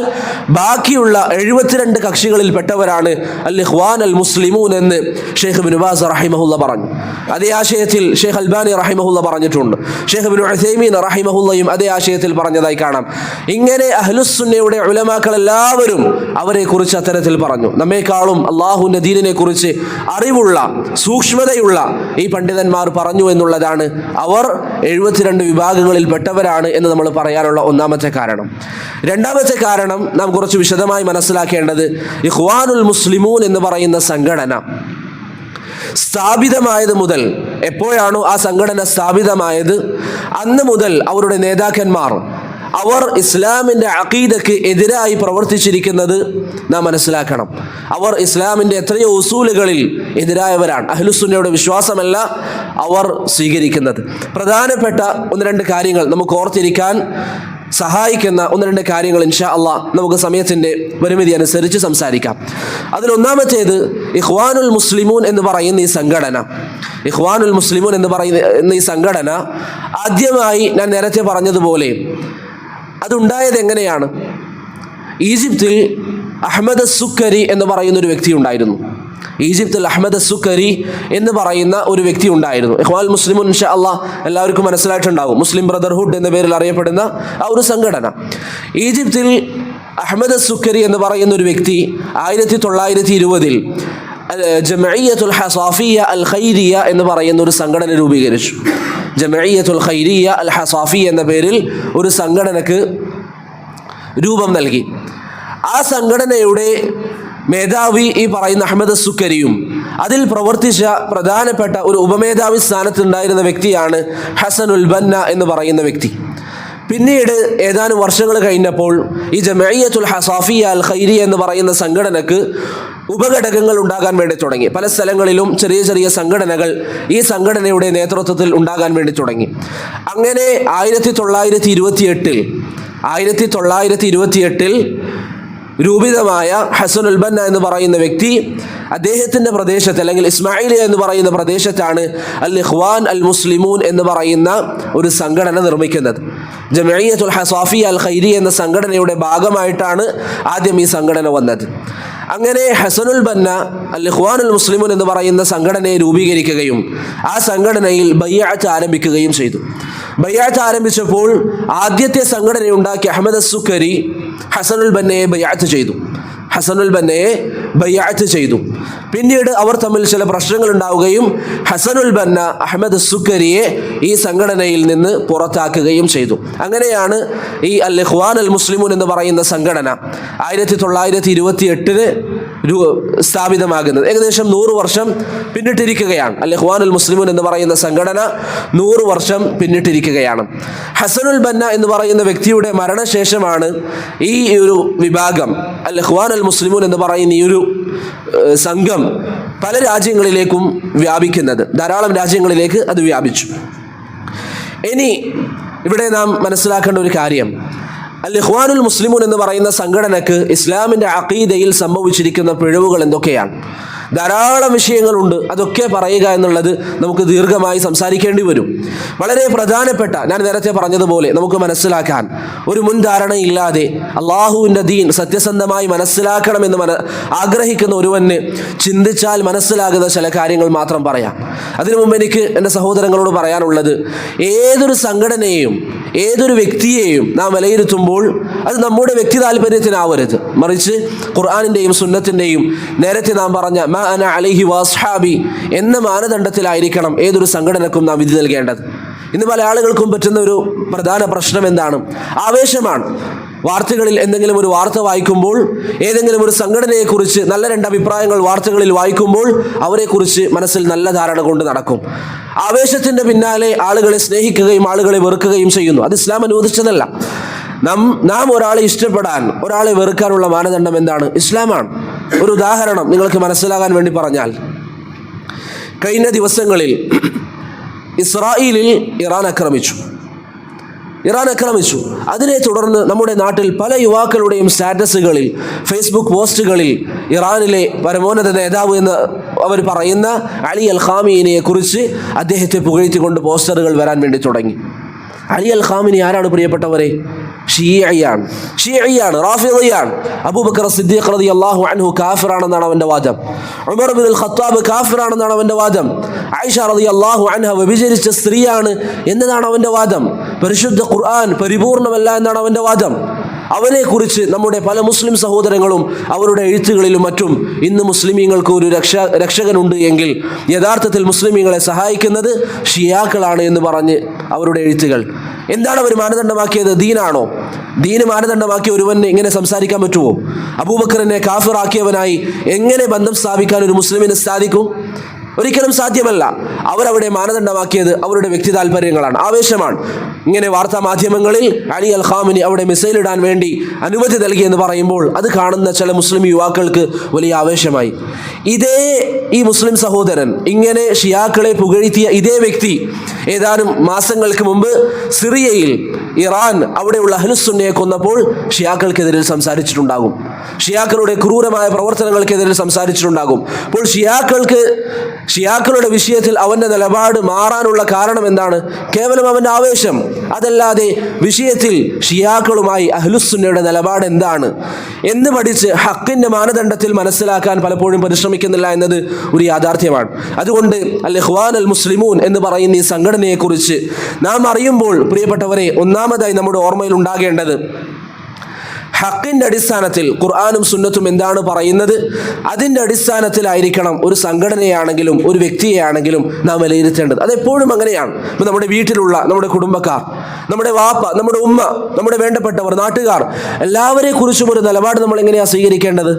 ബാക്കിയുള്ള 72 കക്ഷികളിൽ പെട്ടവരാണ് അൽ ഇഖ്വാൻ അൽ മുസ്ലിമൂൻ എന്ന് ഷെയ്ഖ് ഇബ്നു ബാസ് റഹിമഹുല്ലാ പറഞ്ഞു. അതേ ആശയത്തിൽ ഷെയ്ഖ് അൽബാനി റഹിമഹുല്ലാ പറഞ്ഞിട്ടുണ്ട്. ഷെയ്ഖ് ഇബ്നു ഉസൈമീൻ റഹിമഹുല്ലയും അതേ ആശയത്തിൽ പറഞ്ഞതായി കാണാം. ഇങ്ങനെ അഹ്ലുസുന്നയുടെ ഉലമാക്കൾ എല്ലാവരും അവരെ കുറിച്ച് അത്തരത്തിൽ പറഞ്ഞു. നമ്മേക്കാളും അള്ളാഹുവിന്റെ അള്ളാഹുവിൻ്റെ ദീനിനെ കുറിച്ച് അറിവുള്ള സൂക്ഷ്മതയുള്ള ഈ പണ്ഡിതന്മാർ പറഞ്ഞു എന്നുള്ളതാണ്. അവർ 72 വിഭാഗങ്ങളിൽ പെട്ടവരാണ് എന്ന് നമ്മൾ പറയാനുള്ള ഒന്നാമത്തെ കാരണം. രണ്ടാമത്തെ കാരണം നാം കുറച്ച് വിശദമായി മനസ്സിലാക്കേണ്ടത്, ഇഖ്വാനുൽ മുസ്ലിമൂൻ എന്ന് പറയുന്ന സംഘടന സ്ഥാപിതമായത് മുതൽ, എപ്പോഴാണോ ആ സംഘടന സ്ഥാപിതമായത് അന്ന് മുതൽ അവരുടെ നേതാക്കന്മാർ അവർ ഇസ്ലാമിൻ്റെ അഖീദക്ക് എതിരായി പ്രവർത്തിച്ചിരിക്കുന്നത് നാം മനസ്സിലാക്കണം. അവർ ഇസ്ലാമിൻ്റെ എത്രയോ ഉസൂലുകളിൽ എതിരായവരാണ്. അഹ്ലുസുന്നയുടെ വിശ്വാസമല്ല അവർ സ്വീകരിക്കുന്നത്. പ്രധാനപ്പെട്ട 1-2 കാര്യങ്ങൾ നമുക്ക് ഓർത്തിരിക്കാൻ സഹായിക്കുന്ന 1-2 കാര്യങ്ങൾ ഇൻഷാ അള്ളാഹ് നമുക്ക് സമയത്തിൻ്റെ പരിമിതി അനുസരിച്ച് സംസാരിക്കാം. അതിലൊന്നാമത്തേത്, ഇഖ്വാനുൽ മുസ്ലിമൂൻ എന്ന് പറയുന്ന ഈ സംഘടന, ഇഖ്വാനുൽ മുസ്ലിമൂൻ എന്ന് പറയുന്ന ഈ സംഘടന ആദ്യമായി ഞാൻ നേരത്തെ പറഞ്ഞതുപോലെ അതുണ്ടായത് എങ്ങനെയാണ്? ഈജിപ്തിൽ അഹ്മദ് സുക്കരി എന്ന് പറയുന്ന ഒരു വ്യക്തി ഉണ്ടായിരുന്നു. ഈജിപ്തിൽ അഹ്മദ് സുക്കരി എന്ന് പറയുന്ന ഒരു വ്യക്തി ഉണ്ടായിരുന്നു. ഇഖ്വാനുൽ മുസ്ലിമൂൻ ഇൻഷാ അള്ളാഹ് എല്ലാവർക്കും മനസ്സിലായിട്ടുണ്ടാകും. മുസ്ലിം ബ്രദർഹുഡ് എന്ന പേരിൽ അറിയപ്പെടുന്ന ആ ഒരു സംഘടന. ഈജിപ്തിൽ അഹ്മദ് സുക്കരി എന്ന് പറയുന്ന ഒരു വ്യക്തി 1920-ൽ ജമഇയ്യത്തുൽ ഹസാഫിയ്യ അൽ ഖൈരിയ എന്ന് പറയുന്ന ഒരു സംഘടന രൂപീകരിച്ചു. ജമഇയ്യത്തുൽ ഖൈരിയ അൽ ഹസാഫിയ്യ എന്ന പേരിൽ ഒരു സംഘടനക്ക് രൂപം നൽകി. ആ സംഘടനയുടെ മേധാവി ഈ പറയുന്ന അഹ്മദ് സുക്കരിയും അതിൽ പ്രവർത്തിച്ച പ്രധാനപ്പെട്ട ഒരു ഉപമേധാവി സ്ഥാനത്തുണ്ടായിരുന്ന വ്യക്തിയാണ് ഹസനുൽ ബന്ന എന്ന് പറയുന്ന വ്യക്തി. പിന്നീട് ഏതാനും വർഷങ്ങൾ കഴിഞ്ഞപ്പോൾ ഈ ജമഇയ്യത്തുൽ ഹസാഫിയ്യ അൽ ഖൈരിയ എന്ന് പറയുന്ന സംഘടനക്ക് ഉപഘടകങ്ങൾ ഉണ്ടാകാൻ വേണ്ടി തുടങ്ങി. പല സ്ഥലങ്ങളിലും ചെറിയ ചെറിയ സംഘടനകൾ ഈ സംഘടനയുടെ നേതൃത്വത്തിൽ ഉണ്ടാകാൻ വേണ്ടി തുടങ്ങി. അങ്ങനെ 1928-ൽ രൂപിതമായ ഹസനുൽ ബന്ന എന്ന് പറയുന്ന വ്യക്തി അദ്ദേഹത്തിൻ്റെ പ്രദേശത്ത്, അല്ലെങ്കിൽ ഇസ്മായിലിയ എന്ന് പറയുന്ന പ്രദേശത്താണ് അൽ ഇഖ്വാൻ അൽ മുസ്ലിമൂൻ എന്ന് പറയുന്ന ഒരു സംഘടന നിർമ്മിക്കുന്നത്. ജമഇയ്യത്തുൽ ഹസാഫിയ്യ അൽ ഖൈരി എന്ന സംഘടനയുടെ ഭാഗമായിട്ടാണ് ആദ്യം ഈ സംഘടന വന്നത്. അങ്ങനെ ഹസനുൽ ബന്ന അൽ ഇഖ്വാനുൽ മുസ്ലിമൂൻ എന്ന് പറയുന്ന സംഘടനയെ രൂപീകരിക്കുകയും ആ സംഘടനയിൽ ബൈഅത്ത് ആരംഭിക്കുകയും ചെയ്തു. ബൈഅത്ത് ആരംഭിച്ചപ്പോൾ ആദ്യത്തെ സംഘടനയുണ്ടാക്കിയ അഹ്മദ് സുക്കരി ഹസനുൽ ബന്നയെ ബൈഅത്ത് ചെയ്തു. പിന്നീട് അവർ തമ്മിൽ ചില പ്രശ്നങ്ങൾ ഉണ്ടാവുകയും ഹസനുൽ ബന്ന അഹ്മദ് സുക്കരിയെ ഈ സംഘടനയിൽ നിന്ന് പുറത്താക്കുകയും ചെയ്തു. അങ്ങനെയാണ് ഈ അൽ ഇഖ്വാൻ അൽ മുസ്ലിമൂൻ എന്ന് പറയുന്ന സംഘടന 1928-ന് സ്ഥാപിതമാകുന്നത്. ഏകദേശം 100 വർഷം പിന്നിട്ടിരിക്കുകയാണ്. അൽ ഇഖ്വാൻ അൽ മുസ്ലിമൂൻ എന്ന് പറയുന്ന സംഘടന 100 വർഷം പിന്നിട്ടിരിക്കുകയാണ്. ഹസനുൽ ബന്ന എന്ന് പറയുന്ന വ്യക്തിയുടെ മരണശേഷമാണ് ഈ ഒരു വിഭാഗം അൽ ഇഖ്വാൻ അൽ മുസ്ലിമൂൻ എന്ന് പറയുന്ന ഈ ഒരു സംഘം പല രാജ്യങ്ങളിലേക്കും വ്യാപിക്കുന്നത്. ധാരാളം രാജ്യങ്ങളിലേക്ക് അത് വ്യാപിച്ചു. ഇനി ഇവിടെ നാം മനസ്സിലാക്കേണ്ട ഒരു കാര്യം, അൽ ഇഖ്വാനുൽ മുസ്ലിമൂൻ എന്ന് പറയുന്ന സംഘടനക്ക് ഇസ്ലാമിൻ്റെ അഖീദയിൽ സംഭവിച്ചിരിക്കുന്ന പിഴവുകൾ എന്തൊക്കെയാണ്? ധാരാളം വിഷയങ്ങളുണ്ട്. അതൊക്കെ പറയുക എന്നുള്ളത് നമുക്ക് ദീർഘമായി സംസാരിക്കേണ്ടി വരും. വളരെ പ്രധാനപ്പെട്ട, ഞാൻ നേരത്തെ പറഞ്ഞതുപോലെ, നമുക്ക് മനസ്സിലാക്കാൻ ഒരു മുൻധാരണയില്ലാതെ അള്ളാഹുവിൻ്റെ ദീൻ സത്യസന്ധമായി മനസ്സിലാക്കണമെന്ന് ആഗ്രഹിക്കുന്ന ഒരുവന് ചിന്തിച്ചാൽ മനസ്സിലാകുന്ന ചില കാര്യങ്ങൾ മാത്രം പറയാം. അതിനു മുമ്പ് എനിക്ക് എൻ്റെ സഹോദരങ്ങളോട് പറയാനുള്ളത്, ഏതൊരു സംഘടനയെയും ഏതൊരു വ്യക്തിയെയും നാം വിലയിരുത്തുമ്പോൾ അത് നമ്മുടെ വ്യക്തി താല്പര്യത്തിനാവരുത്, മറിച്ച് ഖുർആനിൻ്റെയും സുന്നത്തിൻ്റെയും നേരത്തെ നാം പറഞ്ഞ മാ അന അലൈഹി വസ്ഹാബി എന്ന മാനദണ്ഡത്തിലായിരിക്കണം ഏതൊരു സംഘടനക്കും നാം വിധി നൽകേണ്ടത്. ഇന്ന് പല ആളുകൾക്കും പറ്റുന്ന ഒരു പ്രധാന പ്രശ്നം എന്താണ്? ആവേശമാണ്. വാർത്തകളിൽ എന്തെങ്കിലും ഒരു വാർത്ത വായിക്കുമ്പോൾ, ഏതെങ്കിലും ഒരു സംഘടനയെക്കുറിച്ച് നല്ല 2 അഭിപ്രായങ്ങൾ വാർത്തകളിൽ വായിക്കുമ്പോൾ അവരെക്കുറിച്ച് മനസ്സിൽ നല്ല ധാരണ കൊണ്ട് നടക്കും. ആവേശത്തിൻ്റെ പിന്നാലെ ആളുകളെ സ്നേഹിക്കുകയും ആളുകളെ വെറുക്കുകയും ചെയ്യുന്നു. അത് ഇസ്ലാം അനുവദിച്ചതല്ല. നാം ഒരാളെ ഇഷ്ടപ്പെടാൻ, ഒരാളെ വെറുക്കാനുള്ള മാനദണ്ഡം എന്താണ്? ഇസ്ലാമാണ്. ഒരു ഉദാഹരണം നിങ്ങൾക്ക് മനസ്സിലാകാൻ വേണ്ടി പറഞ്ഞാൽ, കഴിഞ്ഞ ദിവസങ്ങളിൽ ഇസ്രായേലിൽ ഇറാൻ ആക്രമിച്ചു. അതിനെ തുടർന്ന് നമ്മുടെ നാട്ടിൽ പല യുവാക്കളുടെയും സ്റ്റാറ്റസുകളിൽ, ഫേസ്ബുക്ക് പോസ്റ്റുകളിൽ ഇറാനിലെ പരമോന്നത നേതാവ് എന്ന് അവർ പറയുന്ന അലി അൽ ഖാമിനിയെ കുറിച്ച് അദ്ദേഹത്തെ പുകഴ്ത്തിക്കൊണ്ട് പോസ്റ്ററുകൾ വരാൻ വേണ്ടി തുടങ്ങി. അലി അൽ ഖാമിനി ആരാണ് പ്രിയപ്പെട്ടവരെ? ഷിയയാണ്, റാഫിദിയാണ്. അബൂബക്കർ സിദ്ദീഖ് റളിയല്ലാഹു അൻഹു കാഫിറാണെന്നാണ് അവൻ്റെ വാദം. ഉമർ ഇബ്നുൽ ഖത്താബ് കാഫിറാണെന്നാണ് അവൻ്റെ വാദം. ആയിഷ റളിയല്ലാഹു അൻഹ വ്യഭിചരിച്ച സ്ത്രീയാണ് എന്നതാണ് അവൻ്റെ വാദം. പരിശുദ്ധ ഖുർആൻ പരിപൂർണമല്ല എന്നാണ് അവൻ്റെ വാദം. അവനെക്കുറിച്ച് നമ്മുടെ പല മുസ്ലിം സഹോദരങ്ങളും അവരുടെ എഴുത്തുകളിലും മറ്റും ഇന്ന് മുസ്ലിമീങ്ങൾക്ക് ഒരു രക്ഷകനുണ്ട് എങ്കിൽ യഥാർത്ഥത്തിൽ മുസ്ലിമീങ്ങളെ സഹായിക്കുന്നത് ഷിയാക്കളാണ് എന്ന് പറഞ്ഞ് അവരുടെ എഴുത്തുകൾ. എന്താണ് അവർ മാനദണ്ഡമാക്കിയത്? ദീനാണോ? ദീന് മാനദണ്ഡമാക്കിയ ഒരുവന് ഇങ്ങനെ സംസാരിക്കാൻ പറ്റുമോ? അബൂബക്കറിനെ കാഫിറാക്കിയവനായി എങ്ങനെ ബന്ധം സ്ഥാപിക്കാൻ ഒരു മുസ്ലിമിന് സാധിക്കും? ഒരിക്കലും സാധ്യമല്ല. അവരവിടെ മാനദണ്ഡമാക്കിയത് അവരുടെ വ്യക്തി താല്പര്യങ്ങളാണ്, ആവേശമാണ്. ഇങ്ങനെ വാർത്താ മാധ്യമങ്ങളിൽ അലി അൽ ഖാമിനി അവിടെ മിസൈൽ ഇടാൻ വേണ്ടി അനുമതി നൽകിയെന്ന് പറയുമ്പോൾ അത് കാണുന്ന ചില മുസ്ലിം യുവാക്കൾക്ക് വലിയ ആവേശമായി. ഈ മുസ്ലിം സഹോദരൻ ഇങ്ങനെ ഷിയാക്കളെ പുകഴ്ത്തിയ ഇതേ വ്യക്തി ഏതാനും മാസങ്ങൾക്ക് മുമ്പ് സിറിയയിൽ ഇറാൻ അവിടെയുള്ള അഹ്ലുസുന്നയെ കൊന്നപ്പോൾ ഷിയാക്കൾക്കെതിരെ സംസാരിച്ചിട്ടുണ്ടാകും, ഷിയാക്കളുടെ ക്രൂരമായ പ്രവർത്തനങ്ങൾക്കെതിരെ സംസാരിച്ചിട്ടുണ്ടാകും. അപ്പോൾ ഷിയാക്കളുടെ വിഷയത്തിൽ അവൻ്റെ നിലപാട് മാറാനുള്ള കാരണം എന്താണ്? കേവലം അവൻ്റെ ആവേശം. അതല്ലാതെ വിഷയത്തിൽ ഷിയാക്കളുമായി അഹ്ലുസുന്നയുടെ നിലപാട് എന്താണ് എന്ന് പഠിച്ച് ഹക്കിൻ്റെ മാനദണ്ഡത്തിൽ മനസ്സിലാക്കാൻ പലപ്പോഴും പരിശ്രമിക്കുന്നില്ല എന്നത് ഒരു യാഥാർത്ഥ്യമാണ്. അതുകൊണ്ട് അൽ ഇഖ്വാൻ അൽ മുസ്ലിമൂൻ എന്ന് പറയുന്ന ഈ സംഘടനയെക്കുറിച്ച് നാം അറിയുമ്പോൾ പ്രിയപ്പെട്ടവരെ, ഒന്നാമതായി നമ്മുടെ ഓർമ്മയിൽ ഉണ്ടാകേണ്ടത് ഹക്കിൻ്റെ അടിസ്ഥാനത്തിൽ ഖുർആനും സുന്നത്തും എന്താണ് പറയുന്നത് അതിൻ്റെ അടിസ്ഥാനത്തിലായിരിക്കണം ഒരു സംഘടനയാണെങ്കിലും ഒരു വ്യക്തിയെയാണെങ്കിലും നാം വിലയിരുത്തേണ്ടത്. അതെപ്പോഴും അങ്ങനെയാണ്. ഇപ്പം നമ്മുടെ വീട്ടിലുള്ള നമ്മുടെ കുടുംബക്കാർ, നമ്മുടെ വാപ്പ, നമ്മുടെ ഉമ്മ, നമ്മുടെ വേണ്ടപ്പെട്ടവർ, നാട്ടുകാർ, എല്ലാവരെ കുറിച്ചും ഒരു നിലപാട് നമ്മൾ എങ്ങനെയാണ് സ്വീകരിക്കേണ്ടത്?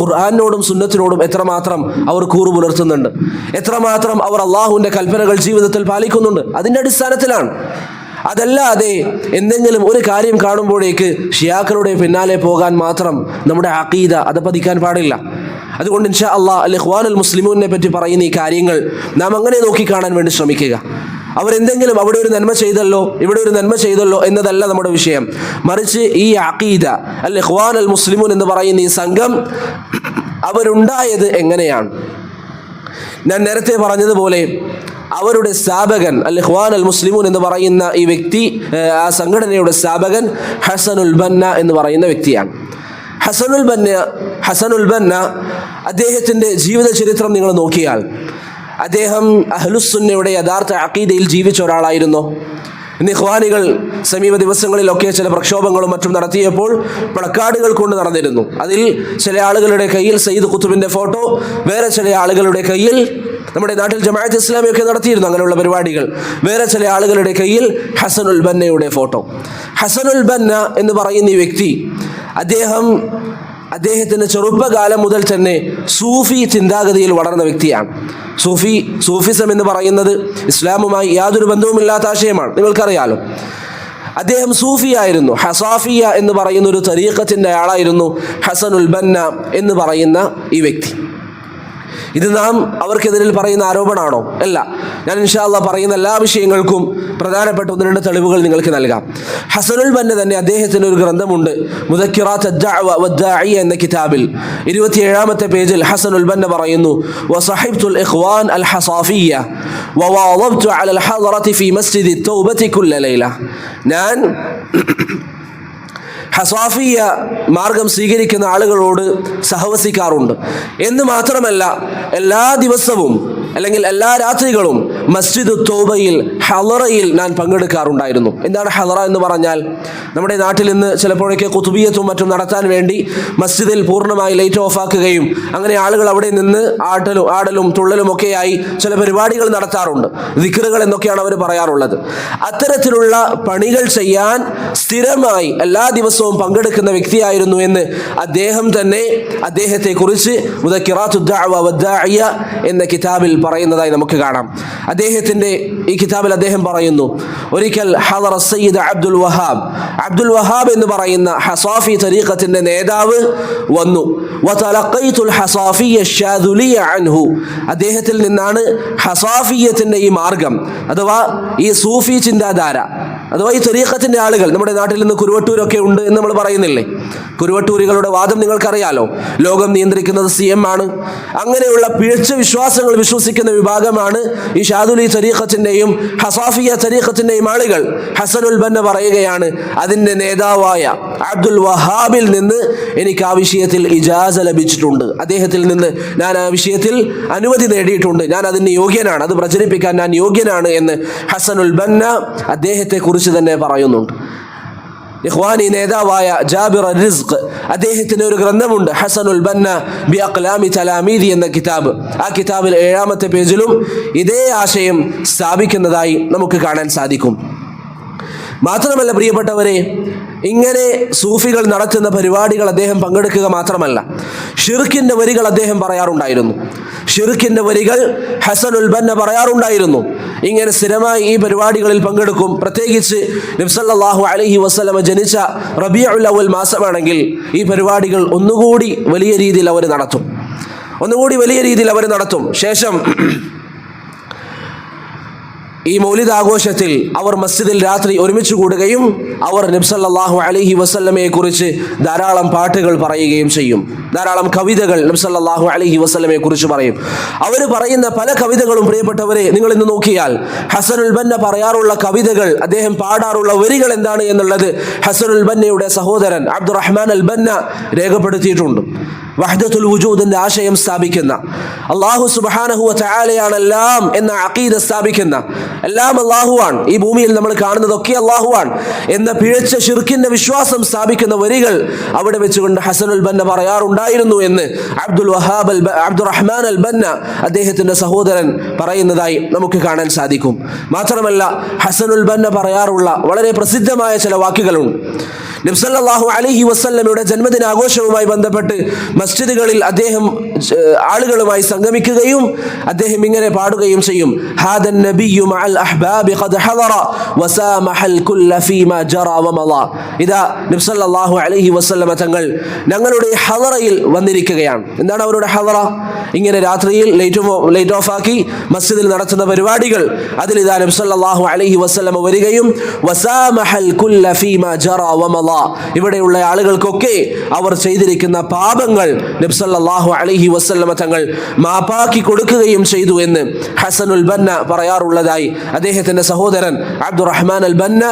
ഖുർആനോടും സുന്നത്തിനോടും എത്രമാത്രം അവർ കൂറു പുലർത്തുന്നുണ്ട്, എത്രമാത്രം അവർ അള്ളാഹുവിൻ്റെ കൽപ്പനകൾ ജീവിതത്തിൽ പാലിക്കുന്നുണ്ട്, അതിൻ്റെ അടിസ്ഥാനത്തിലാണ്. അതല്ലാതെ എന്തെങ്കിലും ഒരു കാര്യം കാണുമ്പോഴേക്ക് ഷിയാക്കളുടെ പിന്നാലെ പോകാൻ മാത്രം നമ്മുടെ അഖീദ അധപ്പതിക്കാൻ പാടില്ല. അതുകൊണ്ട് ഇൻഷാ അല്ലാഹ് അൽ ഇഖ്വാൻ അൽ മുസ്ലിമൂനെ പറ്റി പറയുന്ന ഈ കാര്യങ്ങൾ നാം അങ്ങനെ നോക്കിക്കാണാൻ വേണ്ടി ശ്രമിക്കുക. അവരെന്തെങ്കിലും അവിടെ ഒരു നന്മ ചെയ്തല്ലോ ഇവിടെ ഒരു നന്മ ചെയ്തല്ലോ എന്നതല്ല നമ്മുടെ വിഷയം. മറിച്ച് ഈ അഖീദ അൽ ഇഖ്വാൻ അൽ മുസ്ലിമൂൻ എന്ന് പറയുന്ന ഈ സംഘം അവരുണ്ടായത് എങ്ങനെയാണ്? ഞാൻ നേരത്തെ പറഞ്ഞതുപോലെ അവരുടെ സ്ഥാപകൻ അൽ ഇഖ്വാൻ അൽ മുസ്ലിമൂൻ എന്ന് പറയുന്ന ഈ വ്യക്തി, ആ സംഘടനയുടെ സ്ഥാപകൻ ഹസനുൽ ബന്ന എന്ന് പറയുന്ന വ്യക്തിയാണ്. ഹസനുൽ ബന്ന അദ്ദേഹത്തിൻ്റെ ജീവിത ചരിത്രം നിങ്ങൾ നോക്കിയാൽ അദ്ദേഹം അഹ്ലുസുന്നയുടെ യഥാർത്ഥ അഖീദയിൽ ജീവിച്ച ഒരാളായിരുന്നു. ഇന്ന് ഇഖ്വാനികൾ സമീപ ദിവസങ്ങളിലൊക്കെ ചില പ്രക്ഷോഭങ്ങളും മറ്റും നടത്തിയപ്പോൾ പ്ലക്കാർഡുകൾ കൊണ്ട് നടന്നിരുന്നു. അതിൽ ചില ആളുകളുടെ കയ്യിൽ സയ്യിദ് ഖുത്ബിൻ്റെ ഫോട്ടോ, വേറെ ചില ആളുകളുടെ കയ്യിൽ, നമ്മുടെ നാട്ടിൽ ജമാഅത്ത് ഇസ്ലാമിയൊക്കെ നടത്തിയിരുന്നു അങ്ങനെയുള്ള പരിപാടികൾ, വേറെ ചില ആളുകളുടെ കയ്യിൽ ഹസനുൽ ബന്നയുടെ ഫോട്ടോ. ഹസനുൽ ബന്ന എന്ന് പറയുന്ന ഈ വ്യക്തി അദ്ദേഹത്തിൻ്റെ ചെറുപ്പകാലം മുതൽ തന്നെ സൂഫി ചിന്താഗതിയിൽ വളർന്ന വ്യക്തിയാണ്. സൂഫിസം എന്ന് പറയുന്നത് ഇസ്ലാമുമായി യാതൊരു ബന്ധവുമില്ലാത്ത ആശയമാണ്, നിങ്ങൾക്കറിയാലോ. അദ്ദേഹം സൂഫിയായിരുന്നു. ഹസാഫിയ എന്ന് പറയുന്ന ഒരു തരീഖത്തിൻ്റെ ആളായിരുന്നു ഹസനുൽ ബന്ന എന്ന് പറയുന്ന ഈ വ്യക്തി. ഇത് നാം അവർക്കെതിരിൽ പറയുന്ന ആരോപണമാണോ? അല്ല. ഞാൻ ഇൻഷാ അല്ലാഹ് പറയുന്ന എല്ലാ വിഷയങ്ങൾക്കും പ്രധാനപ്പെട്ട 1-2 തെളിവുകൾ നിങ്ങൾക്ക് നൽകാം. ഹസനുൽ ബന്ന തന്നെ അദ്ദേഹത്തിന് ഒരു ഗ്രന്ഥമുണ്ട്, മുദക്കിറാത്ത് അദ്ദഅവ വദ്ദാഇയ എന്ന കിതാബിൽ 27-ാമത്തെ പേജിൽ ഹസനുൽ ബന്ന പറയുന്നു, വസഹിബ്തുൽ ഇഖ്വാൻ അൽ ഹസാഫിയ വവാദബ്തു അലൽ ഹദറതി ഫീ മസ്ജിദി തൗബതി കുല്ല ലൈല. ഞാൻ ഹസാഫിയ മാർഗം സ്വീകരിക്കുന്ന ആളുകളോട് സഹവസിക്കാറുണ്ട് എന്ന് മാത്രമല്ല എല്ലാ ദിവസവും അല്ലെങ്കിൽ എല്ലാ രാത്രികളും മസ്ജിദ് തൗബയിൽ ഹളറയിൽ ഞാൻ പങ്കെടുക്കാറുണ്ടായിരുന്നു. എന്താണ് ഹളറ എന്ന് പറഞ്ഞാൽ? നമ്മുടെ നാട്ടിൽ നിന്ന് ചിലപ്പോഴൊക്കെ ഖുതുബിയത്തും മറ്റും നടത്താൻ വേണ്ടി മസ്ജിദിൽ പൂർണ്ണമായി ലൈറ്റ് ഓഫാക്കുകയും അങ്ങനെ ആളുകൾ അവിടെ നിന്ന് ആടലും തുള്ളലും ഒക്കെയായി ചില പരിപാടികൾ നടത്താറുണ്ട്. ദിക്റുകൾ എന്നൊക്കെയാണ് അവർ പറയാറുള്ളത്. അത്തരത്തിലുള്ള പണികൾ ചെയ്യാൻ സ്ഥിരമായി എല്ലാ ദിവസവും പങ്കെടുക്കുന്ന വ്യക്തിയായിരുന്നു എന്ന് അദ്ദേഹം തന്നെ അദ്ദേഹത്തെക്കുറിച്ച് മുദക്കിറാത്തു അദ്ദഅവ വദ്ദാഇയ എന്ന കിതാബിൽ പറയുന്നതായി നമുക്ക് കാണാം. അദ്ദേഹത്തിൻ്റെ ഈ കിതാബിൽ അദ്ദേഹം പറയുന്നു, ഒരിക്കൽ ഹദറ സയ്യിദ് അബ്ദുൽ വഹാബ് എന്ന് പറയുന്ന ഹസാഫി തരീഖത്തിൻ്റെ നേതാവ് വന്നു. വതലഖൈതുൽ ഹസാഫിയ്യ അശ്ശാദുലിയ അൻഹു. അദ്ദേഹത്തിൽ നിന്നാണ് ഹസാഫിയ്യത്തിൻ്റെ ഈ മാർഗം അഥവാ ഈ സൂഫി ചിന്താധാര അഥവാ ഈ തരീഖത്തിൻ്റെ ആളുകൾ, നമ്മുടെ നാട്ടിൽ നിന്ന് കുരുവട്ടൂരൊക്കെ ഉണ്ട് എന്ന് നമ്മൾ പറയുന്നില്ലേ? കുരുവട്ടൂരികളുടെ വാദം നിങ്ങൾക്കറിയാലോ. ലോകം നിയന്ത്രിക്കുന്നത് CM ആണ്. അങ്ങനെയുള്ള പിഴച്ച വിശ്വാസങ്ങൾ വിശ്വസിക്കുന്ന വിഭാഗമാണ് ഈ ഷാദുലി തരീഖത്തിൻ്റെയും ഹസാഫിയ തരീഖത്തിൻ്റെയും ആളുകൾ. ഹസനുൽ ബന്ന പറയുകയാണ്, അതിൻ്റെ നേതാവായ അബ്ദുൽ വഹാബിൽ നിന്ന് എനിക്ക് ആ വിഷയത്തിൽ ഇജാസ ലഭിച്ചിട്ടുണ്ട്. അദ്ദേഹത്തിൽ നിന്ന് ഞാൻ ആ വിഷയത്തിൽ അനുമതി നേടിയിട്ടുണ്ട്. ഞാൻ അതിന് യോഗ്യനാണ്, അത് പ്രചരിപ്പിക്കാൻ ഞാൻ യോഗ്യനാണ് എന്ന് ഹസനുൽ ബന്ന അദ്ദേഹത്തെക്കുറിച്ച് തന്നെ പറയുന്നുണ്ട്. ഇഖ്വാനി നേതാവായ ജാബിർ റിസ്ഖ് അദ്ദേഹത്തിന് ഒരു ഗ്രന്ഥമുണ്ട്, ഹസനുൽ ബന്ന ബി അഖ്ലാമി തലാമീദി എന്ന കിതാബ്. ആ കിതാബിൽ 7-ാമത്തെ പേജിലും ഇതേ ആശയം സ്ഥാപിക്കുന്നതായി നമുക്ക് കാണാൻ സാധിക്കും. മാത്രമല്ല പ്രിയപ്പെട്ടവരെ, ഇങ്ങനെ സൂഫികൾ നടത്തുന്ന പരിപാടികൾ അദ്ദേഹം പങ്കെടുക്കുക മാത്രമല്ല, ഷിർക്കിൻ്റെ വരികൾ അദ്ദേഹം പറയാറുണ്ടായിരുന്നു. ഷിർക്കിൻ്റെ വരികൾ ഹസനുൽ ബന്ന പറയാറുണ്ടായിരുന്നു. ഇങ്ങനെ സ്ഥിരമായി ഈ പരിപാടികളിൽ പങ്കെടുക്കും. പ്രത്യേകിച്ച് നബി സല്ലല്ലാഹു അലൈഹി വസല്ലമ ജനിച്ച റബീഉൽ അവ്വൽ മാസമാണെങ്കിൽ ഈ പരിപാടികൾ ഒന്നുകൂടി വലിയ രീതിയിൽ അവർ നടത്തും. ശേഷം ഈ മൗലിദ് ആഘോഷത്തിൽ അവർ മസ്ജിദിൽ രാത്രി ഒരുമിച്ച് കൂടുകയും അവർ നബി സല്ലല്ലാഹു അലൈഹി വസല്ലമയെ കുറിച്ച് ധാരാളം പാട്ടുകൾ പറയുകയും ചെയ്യും. ധാരാളം കവിതകൾ നബി സല്ലല്ലാഹു അലൈഹി വസല്ലമയെ കുറിച്ച് പറയും. അവർ പറയുന്ന പല കവിതകളും പ്രിയപ്പെട്ടവരെ നിങ്ങൾ ഇന്ന് നോക്കിയാൽ ഹസനുൽ ബന്ന പറയാറുള്ള കവിതകൾ, അദ്ദേഹം പാടാറുള്ള വരികൾ എന്താണ് എന്നുള്ളത് ഹസനുൽ ബന്നയുടെ സഹോദരൻ അബ്ദുറഹ്മാൻ അൽ ബന്ന രേഖപ്പെടുത്തിയിട്ടുണ്ട്. വഹ്ദത്തുൽ വുജൂദിന്റെ ആശയം സ്ഥാപിക്കുന്ന, അല്ലാഹു സുബ്ഹാനഹു വ തആലയാണ് എല്ലാം എന്ന അഖീദ സ്ഥാപിക്കുന്ന, എല്ലാം അല്ലാഹുവാണ്, ഈ ഭൂമിയിൽ നമ്മൾ കാണുന്നതൊക്കെ അല്ലാഹുവാണ് എന്ന പിഴച്ച ശിർക്കിന്റെ വിശ്വാസം സ്ഥാപിക്കുന്ന വരികൾ അവിടെ വെച്ചുകൊണ്ട് ഹസനുൽ ബന്ന പറയാറുണ്ടായിരുന്നു എന്ന് അബ്ദുറഹ്മാൻ അൽ ബന്ന അദ്ദേഹത്തിന്റെ സഹോദരൻ പറയുന്നതായി നമുക്ക് കാണാൻ സാധിക്കും. മാത്രമല്ല ഹസനുൽ ബന്ന പറയാറുള്ള വളരെ പ്രസിദ്ധമായ ചില വാക്കുകളുണ്ട്. നബി സല്ലല്ലാഹു അലൈഹി വസല്ലമയുടെ ജന്മദിനാഘോഷവുമായി ബന്ധപ്പെട്ട് മസ്ജിദുകളിൽ അദ്ദേഹം ആളുകളുമായി സംഗമിക്കുകയും അദ്ദേഹം ഇങ്ങനെ പാടുകയും ചെയ്യും. ഹാദൻ നബിയ്യു മഅൽ അഹ്ബാബി ഖദ് ഹദറ വസാമഹൽ കുല്ല ഫീമാ ജറ വമള. ഇദാ നബി സല്ലല്ലാഹു അലൈഹി വസല്ലമ തങ്ങൾ ഞങ്ങളുടെ ഹദറയിൽ വന്നിരിക്കുകയാണ്. എന്താണ് അവരുടെ ഹദറ? ഇങ്ങനെ രാത്രിയിൽ ലൈറ്റ് ഓഫ് ആക്കി മസ്ജിദിൽ നടത്തുന്ന പരിപാടികൾ, അതിൽ ഇദാ നബി സല്ലല്ലാഹു അലൈഹി വസല്ലമ വരികയും വസാമഹൽ കുല്ല ഫീമാ ജറ വമള, ഇവിടെയുള്ള ആളുകൾക്കൊക്കെ അവർ ചെയ്തിരിക്കുന്ന പാപങ്ങൾ നബി സല്ലല്ലാഹു അലൈഹി വസല്ലമ തങ്ങൾ മാപ്പാക്കി കൊടുക്കുകയും ചെയ്തു എന്ന് ഹസനുൽ ബന്ന പറയാറുള്ളതായി അദ്ദേഹത്തിന്റെ സഹോദരൻ അബ്ദുറഹ്മാൻ അൽ ബന്ന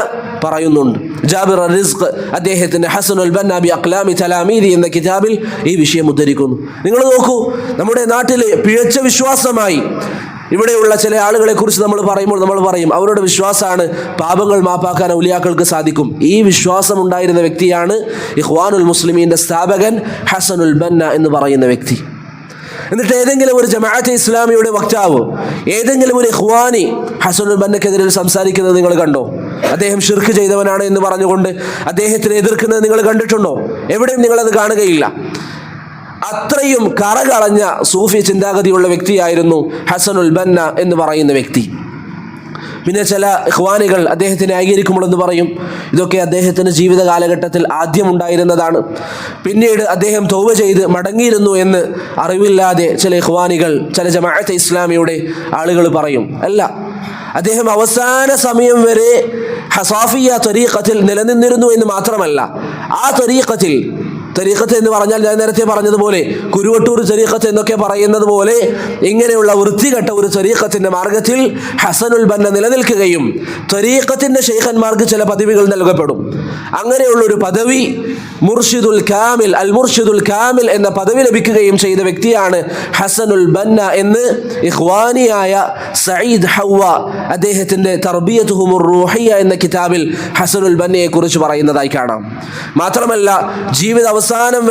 പറയുന്നുണ്ട്. ജാബിർ റിസ്ഖ് അദ്ദേഹത്തിന്റെ ഹസനുൽ ബന്ന ബി അഖ്ലാമി തലാമീദി എന്ന കിതാബിൽ ഈ വിഷയം ഉദ്ധരിക്കുന്നു. നിങ്ങൾ നോക്കൂ, നമ്മുടെ നാട്ടിലെ പിഴച്ച വിശ്വാസമായി ഇവിടെയുള്ള ചില ആളുകളെ കുറിച്ച് നമ്മൾ പറയുമ്പോൾ നമ്മൾ പറയും അവരുടെ വിശ്വാസമാണ് പാപങ്ങൾ മാപ്പാക്കാൻ ഔലിയാക്കൾക്ക് സാധിക്കും. ഈ വിശ്വാസം ഉണ്ടായിരുന്ന വ്യക്തിയാണ് ഇഖ്വാനുൽ മുസ്ലിമീന്റെ സ്ഥാപകൻ ഹസനുൽ ബന്ന എന്ന് പറയുന്ന വ്യക്തി. എന്നിട്ട് ഏതെങ്കിലും ഒരു ജമാഅത്തെ ഇസ്ലാമിയുടെ വക്താവ്, ഏതെങ്കിലും ഒരു ഇഖ്വാനി ഹസനുൽ ബന്നക്കെതിരെ സംസാരിക്കുന്നത് നിങ്ങൾ കണ്ടോ? അദ്ദേഹം ഷിർക്ക് ചെയ്തവനാണ് എന്ന് പറഞ്ഞുകൊണ്ട് അദ്ദേഹത്തിനെ എതിർക്കുന്നത് നിങ്ങൾ കണ്ടിട്ടുണ്ടോ? എവിടെയും നിങ്ങളത് കാണുകയില്ല. അത്രയും കറകളഞ്ഞ സൂഫി ചിന്താഗതിയുള്ള വ്യക്തിയായിരുന്നു ഹസനുൽ ബന്ന എന്ന് പറയുന്ന വ്യക്തി. പിന്നെ ചില ഇഖ്വാനികൾ അദ്ദേഹത്തിനെ ന്യായീകരിക്കുമ്പോഴെന്ന് പറയും ഇതൊക്കെ അദ്ദേഹത്തിൻ്റെ ജീവിത കാലഘട്ടത്തിൽ ആദ്യം ഉണ്ടായിരുന്നതാണ്, പിന്നീട് അദ്ദേഹം തൗബ ചെയ്ത് മടങ്ങിയിരുന്നു എന്ന് അറിവില്ലാതെ ചില ഇഖ്വാനികൾ, ചില ജമാഅത്തെ ഇസ്ലാമിയുടെ ആളുകൾ പറയും. അല്ല, അദ്ദേഹം അവസാന സമയം വരെ ഹസാഫിയ തരീഖത്തിൽ നിലനിന്നിരുന്നു എന്ന് മാത്രമല്ല, ആ തരീഖത്ത് എന്ന് പറഞ്ഞാൽ ഞാൻ നേരത്തെ പറഞ്ഞതുപോലെ കുരുവട്ടൂർ തരീഖത്ത് എന്നൊക്കെ പറയുന്നത് പോലെ ഇങ്ങനെയുള്ള വൃത്തികെട്ട ഒരു തരീഖത്തിന്റെ മാർഗത്തിൽ ഹസനുൽ ബന്ന നിലനിൽക്കുകയും തരീഖത്തിന്റെ ശൈഖന്മാർക്ക് ചില പദവികൾ നൽകപ്പെടും. അങ്ങനെയുള്ള ഒരു പദവി മുർഷിദുൽ കാമിൽ, അൽ മുർഷിദുൽ കാമിൽ എന്ന പദവി ലഭിക്കുകയും ചെയ്ത വ്യക്തിയാണ് ഹസനുൽ ബന്ന എന്ന് ഇഖ്വാനിയായ സഈദ് ഹവ്വ അദ്ദേഹത്തിന്റെ തർബിയത്തുഹുമുർ റൂഹിയ എന്ന കിതാബിൽ ഹസനുൽ ബന്നയെ കുറിച്ച് പറയുന്നതായി കാണാം. മാത്രമല്ല ജീവിത അവസാനം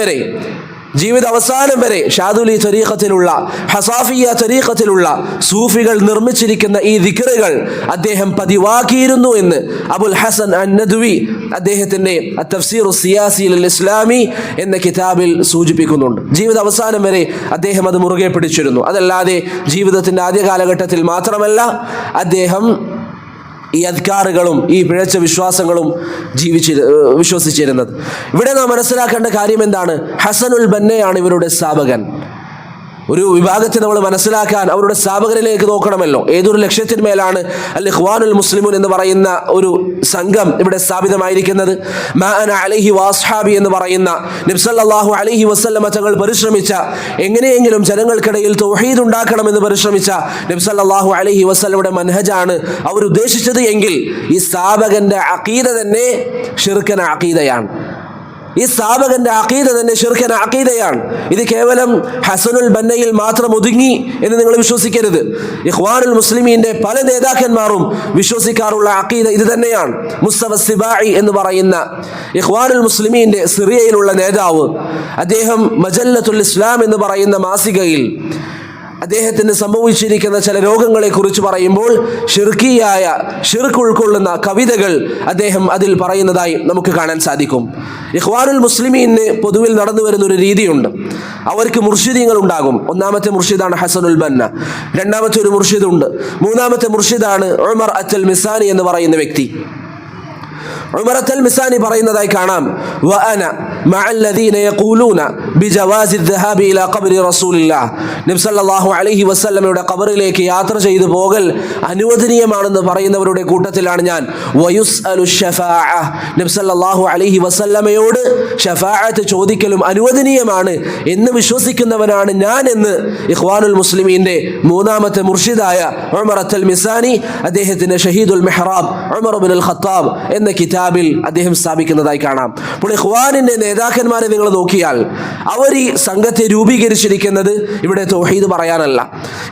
വരെ ഷാദുലി തരീഖത്തിലുള്ള, ഹസാഫിയ തരീഖത്തിലുള്ള സൂഫികൾ നിർമ്മിച്ചിരിക്കുന്ന ഈ ദിക്റുകൾ അദ്ദേഹം പതിവാക്കിയിരുന്നു എന്ന് അബുൽ ഹസൻ അൻ-നദ്വി അദ്ദേഹത്തിന്റെ തഫ്സീർ സിയാസി ലിൽ ഇസ്ലാമി എന്ന കിതാബിൽ സൂചിപ്പിക്കുന്നുണ്ട്. ജീവിത അവസാനം വരെ അദ്ദേഹം അത് മുറുകെ പിടിച്ചിരുന്നു. അതല്ലാതെ ജീവിതത്തിന്റെ ആദ്യ കാലഘട്ടത്തിൽ മാത്രമല്ല അദ്ദേഹം ഈ അദ്കാറുകളും ഈ പിഴച്ച വിശ്വാസങ്ങളും വിശ്വസിച്ചിരുന്നത്. ഇവിടെ നാം മനസ്സിലാക്കേണ്ട കാര്യം എന്താണ്? ഹസനുൽ ബന്നയാണ് ഇവരുടെ സ്ഥാപകൻ. ഒരു വിഭാഗത്തെ നമ്മൾ മനസ്സിലാക്കാൻ അവരുടെ സ്ഥാപകരിലേക്ക് നോക്കണമല്ലോ. ഏതൊരു ലക്ഷ്യത്തിന്മേലാണ് അൽ ഇഖ്വാനുൽ മുസ്ലിമൂൻ എന്ന് പറയുന്ന ഒരു സംഘം ഇവിടെ സ്ഥാപിതമായിരിക്കുന്നത്? മാ അന അലൈഹി വഅസ്ഹാബി എന്ന് പറയുന്ന നബി സല്ലല്ലാഹു അലൈഹി വസല്ലമ തങ്ങൾ പരിശ്രമിച്ച, എങ്ങനെയെങ്കിലും ജനങ്ങൾക്കിടയിൽ തൗഹീദ് ഉണ്ടാക്കണമെന്ന് പരിശ്രമിച്ച നബി സല്ലല്ലാഹു അലൈഹി വസല്ലമയുടെ മൻഹജാണ് അവർ ഉദ്ദേശിച്ചത് എങ്കിൽ ഈ സ്ഥാപകന്റെ അഖീദ തന്നെ ശിർക്കന അഖീദയാണ്. ഈ സ്ഥാപകന്റെ അഖീദ തന്നെ ശിർക്കൻ അഖീദയാണ്. ഇത് കേവലം ഹസനുൽ ബന്നയിൽ മാത്രം ഒതുങ്ങി എന്ന് നിങ്ങൾ വിശ്വസിക്കരുത്. ഇഖ്വാനുൽ മുസ്ലിമീന്റെ പല നേതാക്കന്മാരും വിശ്വസിക്കാറുള്ള അഖീദ ഇത് തന്നെയാണ്. മുസ്തഫ സിബാഇ എന്ന് പറയുന്ന ഇഖ്വാനുൽ മുസ്ലിമീന്റെ സിറിയയിലുള്ള നേതാവ്, അദ്ദേഹം മജല്ലത്തുൽ ഇസ്ലാം എന്ന് പറയുന്ന മാസികയിൽ അദ്ദേഹത്തിന് സംഭവിച്ചിരിക്കുന്ന ചില രോഗങ്ങളെ കുറിച്ച് പറയുമ്പോൾ ഷിർക്ക് ഉൾക്കൊള്ളുന്ന കവിതകൾ അദ്ദേഹം അതിൽ പറയുന്നതായി നമുക്ക് കാണാൻ സാധിക്കും. ഇഖ്വാനുൽ മുസ്ലിമീന് പൊതുവിൽ നടന്നു വരുന്ന ഒരു രീതിയുണ്ട്. അവർക്ക് മുർഷിദീങ്ങൾ ഉണ്ടാകും. ഒന്നാമത്തെ മുർഷിദാണ് ഹസനുൽ ബന്ന, രണ്ടാമത്തെ ഒരു മുർഷിദുണ്ട്, മൂന്നാമത്തെ മുർഷിദാണ് ഉമർ അൽ മിസാനി എന്ന് പറയുന്ന വ്യക്തി. ഉമർ അൽ മിസാനി പറയുന്നതായി കാണാം, വഅന മഅല്ലദീന യഖൂലൂന ബിജവാസി الذهاب ഇലാ ഖബ്രി റസൂലില്ലാഹ്, നബി സല്ലല്ലാഹു അലൈഹി വസല്ലമയുടെ ഖബറിലേക്ക് യാത്ര ചെയ്തു പോകൽ അനുവദനീയമാണെന്ന് പറയുന്നവരുടെ കൂട്ടത്തിലാണ് ഞാൻ. വയുസ്അലു ശഫാഅ, നബി സല്ലല്ലാഹു അലൈഹി വസല്ലമയോട് ശഫാഅത്ത് ചോദിക്കലും അനുവദനീയമാണ് എന്ന് വിശ്വസിക്കുന്നവനാണ് ഞാൻ എന്ന് ഇഖ്വാനുൽ മുസ്ലിമീന്റെ മൂന്നാമത്തെ മുർഷിദായ ഉമർ അൽ മിസാനി അദ്ദേഹത്തിന്റെ ഷഹീദുൽ മിഹ്റാബ് ഉമർ ഇബ്നുൽ ഖത്താബ് എന്ന കിതാബിൽ അദ്ദേഹം സ്ഥാപിക്കുന്നതായി കാണാം. അപ്പോൾ ഇഖ്വാനിന്റെ നേതാക്കന്മാരെ നിങ്ങൾ നോക്കിയാൽ അവർ ഈ സംഘത്തെ രൂപീകരിച്ചിരിക്കുന്നത് ഇവിടെ തൗഹീദ് പറയാനല്ല,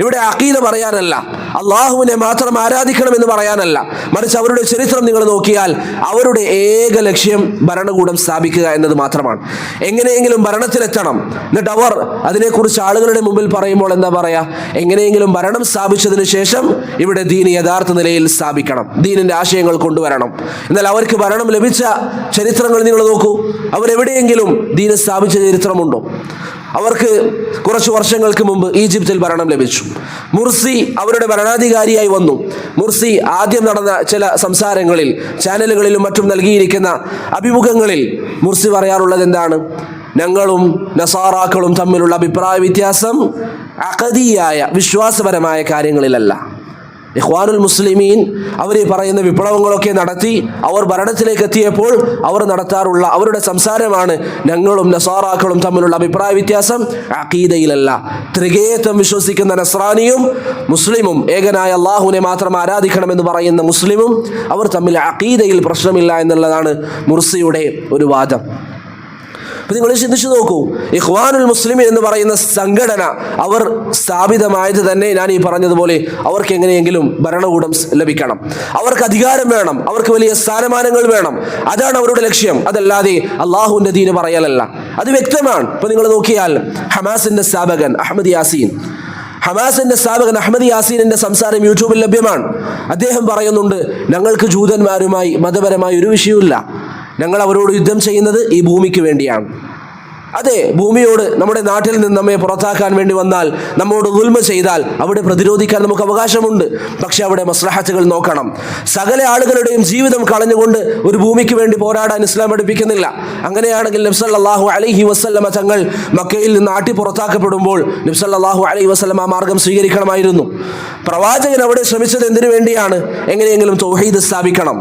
ഇവിടെ അഖീദ പറയാനല്ല, അള്ളാഹുവിനെ മാത്രം ആരാധിക്കണമെന്ന് പറയാനല്ല, മറിച്ച് അവരുടെ ചരിത്രം നിങ്ങൾ നോക്കിയാൽ അവരുടെ ഏക ലക്ഷ്യം ഭരണകൂടം സ്ഥാപിക്കുക എന്നത് മാത്രമാണ്. എങ്ങനെയെങ്കിലും ഭരണത്തിലെത്തണം. എന്നിട്ട് അവർ അതിനെക്കുറിച്ച് ആളുകളുടെ മുമ്പിൽ പറയുമ്പോൾ എന്താ പറയാ, എങ്ങനെയെങ്കിലും ഭരണം സ്ഥാപിച്ചതിന് ശേഷം ഇവിടെ ദീൻ യഥാർത്ഥ നിലയിൽ സ്ഥാപിക്കണം, ദീനിന്റെ ആശയങ്ങൾ കൊണ്ടുവരണം. എന്നാൽ അവർക്ക് ഭരണം ലഭിച്ച ചരിത്രങ്ങൾ നിങ്ങൾ നോക്കൂ. അവരെവിടെയെങ്കിലും ദീൻ സ്ഥാപിച്ച ചരിത്രമുണ്ടോ? അവർക്ക് കുറച്ച് വർഷങ്ങൾക്ക് മുമ്പ് ഈജിപ്തിൽ ഭരണം ലഭിച്ചു. മുർസി അവരുടെ ഭരണാധികാരിയായി വന്നു. മുർസി ആദ്യം നടന്ന ചില സംസാരങ്ങളിൽ, ചാനലുകളിലും മറ്റും നൽകിയിരിക്കുന്ന അഭിമുഖങ്ങളിൽ മുർസി പറയാറുള്ളത് എന്താണ്? ഞങ്ങളും നസാറാക്കളും തമ്മിലുള്ള അഭിപ്രായ വ്യത്യാസം അഖദിയായ വിശ്വാസപരമായ കാര്യങ്ങളിലല്ല. ഇഖ്വാനുൽ മുസ്ലിമീൻ അവർ പറയുന്ന വിപ്ലവങ്ങളൊക്കെ നടത്തി അവർ ഭരണത്തിലേക്ക് എത്തിയപ്പോൾ അവർ നടത്താറുള്ള അവരുടെ സംസാരമാണ് ഞങ്ങളും നസാറാക്കളും തമ്മിലുള്ള അഭിപ്രായ വ്യത്യാസം അഖീദയിലല്ല. ത്രികേയത്വം വിശ്വസിക്കുന്ന നസ്രാനിയും മുസ്ലിമും, ഏകനായ അള്ളാഹുവിനെ മാത്രം ആരാധിക്കണമെന്ന് പറയുന്ന മുസ്ലിമും, അവർ തമ്മിൽ അഖീദയിൽ പ്രശ്നമില്ല എന്നുള്ളതാണ് മുർസിയുടെ ഒരു വാദം. നിങ്ങൾ ചിന്തിച്ചു നോക്കൂ, ഇഖ്വാനുൽ മുസ്ലിമീൻ എന്ന് പറയുന്ന സംഘടന അവർ സ്ഥാപിതമായത് തന്നെ ഞാൻ ഈ പറഞ്ഞതുപോലെ അവർക്ക് എങ്ങനെയെങ്കിലും ഭരണകൂടം ലഭിക്കണം, അവർക്ക് അധികാരം വേണം, അവർക്ക് വലിയ സ്ഥാനമാനങ്ങൾ വേണം, അതാണ് അവരുടെ ലക്ഷ്യം. അതല്ലാതെ അള്ളാഹുവിൻ്റെ ദീന് പറയലല്ല. അത് വ്യക്തമാണ്. ഇപ്പൊ നിങ്ങൾ നോക്കിയാൽ ഹമാസിന്റെ സ്ഥാപകൻ അഹമ്മദ് യാസീനിന്റെ സംസാരം യൂട്യൂബിൽ ലഭ്യമാണ്. അദ്ദേഹം പറയുന്നുണ്ട്, ഞങ്ങൾക്ക് ജൂതന്മാരുമായി മതപരമായി ഒരു വിഷയവുമില്ല, ഞങ്ങൾ അവരോട് യുദ്ധം ചെയ്യുന്നത് ഈ ഭൂമിക്ക് വേണ്ടിയാണ്. അതെ, ഭൂമിയോട് നമ്മുടെ നാട്ടിൽ നിന്ന് നമ്മെ പുറത്താക്കാൻ വേണ്ടി വന്നാൽ, നമ്മോട് ദുൽമ ചെയ്താൽ അവിടെ പ്രതിരോധിക്കാൻ നമുക്ക് അവകാശമുണ്ട്. പക്ഷെ അവിടെ മസ്ലഹത്തുകൾ നോക്കണം. സകല ആളുകളുടെയും ജീവിതം കളഞ്ഞുകൊണ്ട് ഒരു ഭൂമിക്ക് വേണ്ടി പോരാടാൻ ഇസ്ലാം പഠിപ്പിക്കുന്നില്ല. അങ്ങനെയാണെങ്കിൽ നബി സല്ലല്ലാഹു അലൈഹി വസല്ലമ തങ്ങൾ മക്കയിൽ നിന്ന് നാട്ടി പുറത്താക്കപ്പെടുമ്പോൾ നബി സല്ലല്ലാഹു അലൈഹി വസല്ലമ ആ മാർഗം സ്വീകരിക്കണമായിരുന്നു. പ്രവാചകൻ അവിടെ ശ്രമിച്ചത് എന്തിനു വേണ്ടിയാണ്? എങ്ങനെയെങ്കിലും തൗഹീദ് സ്ഥാപിക്കണം.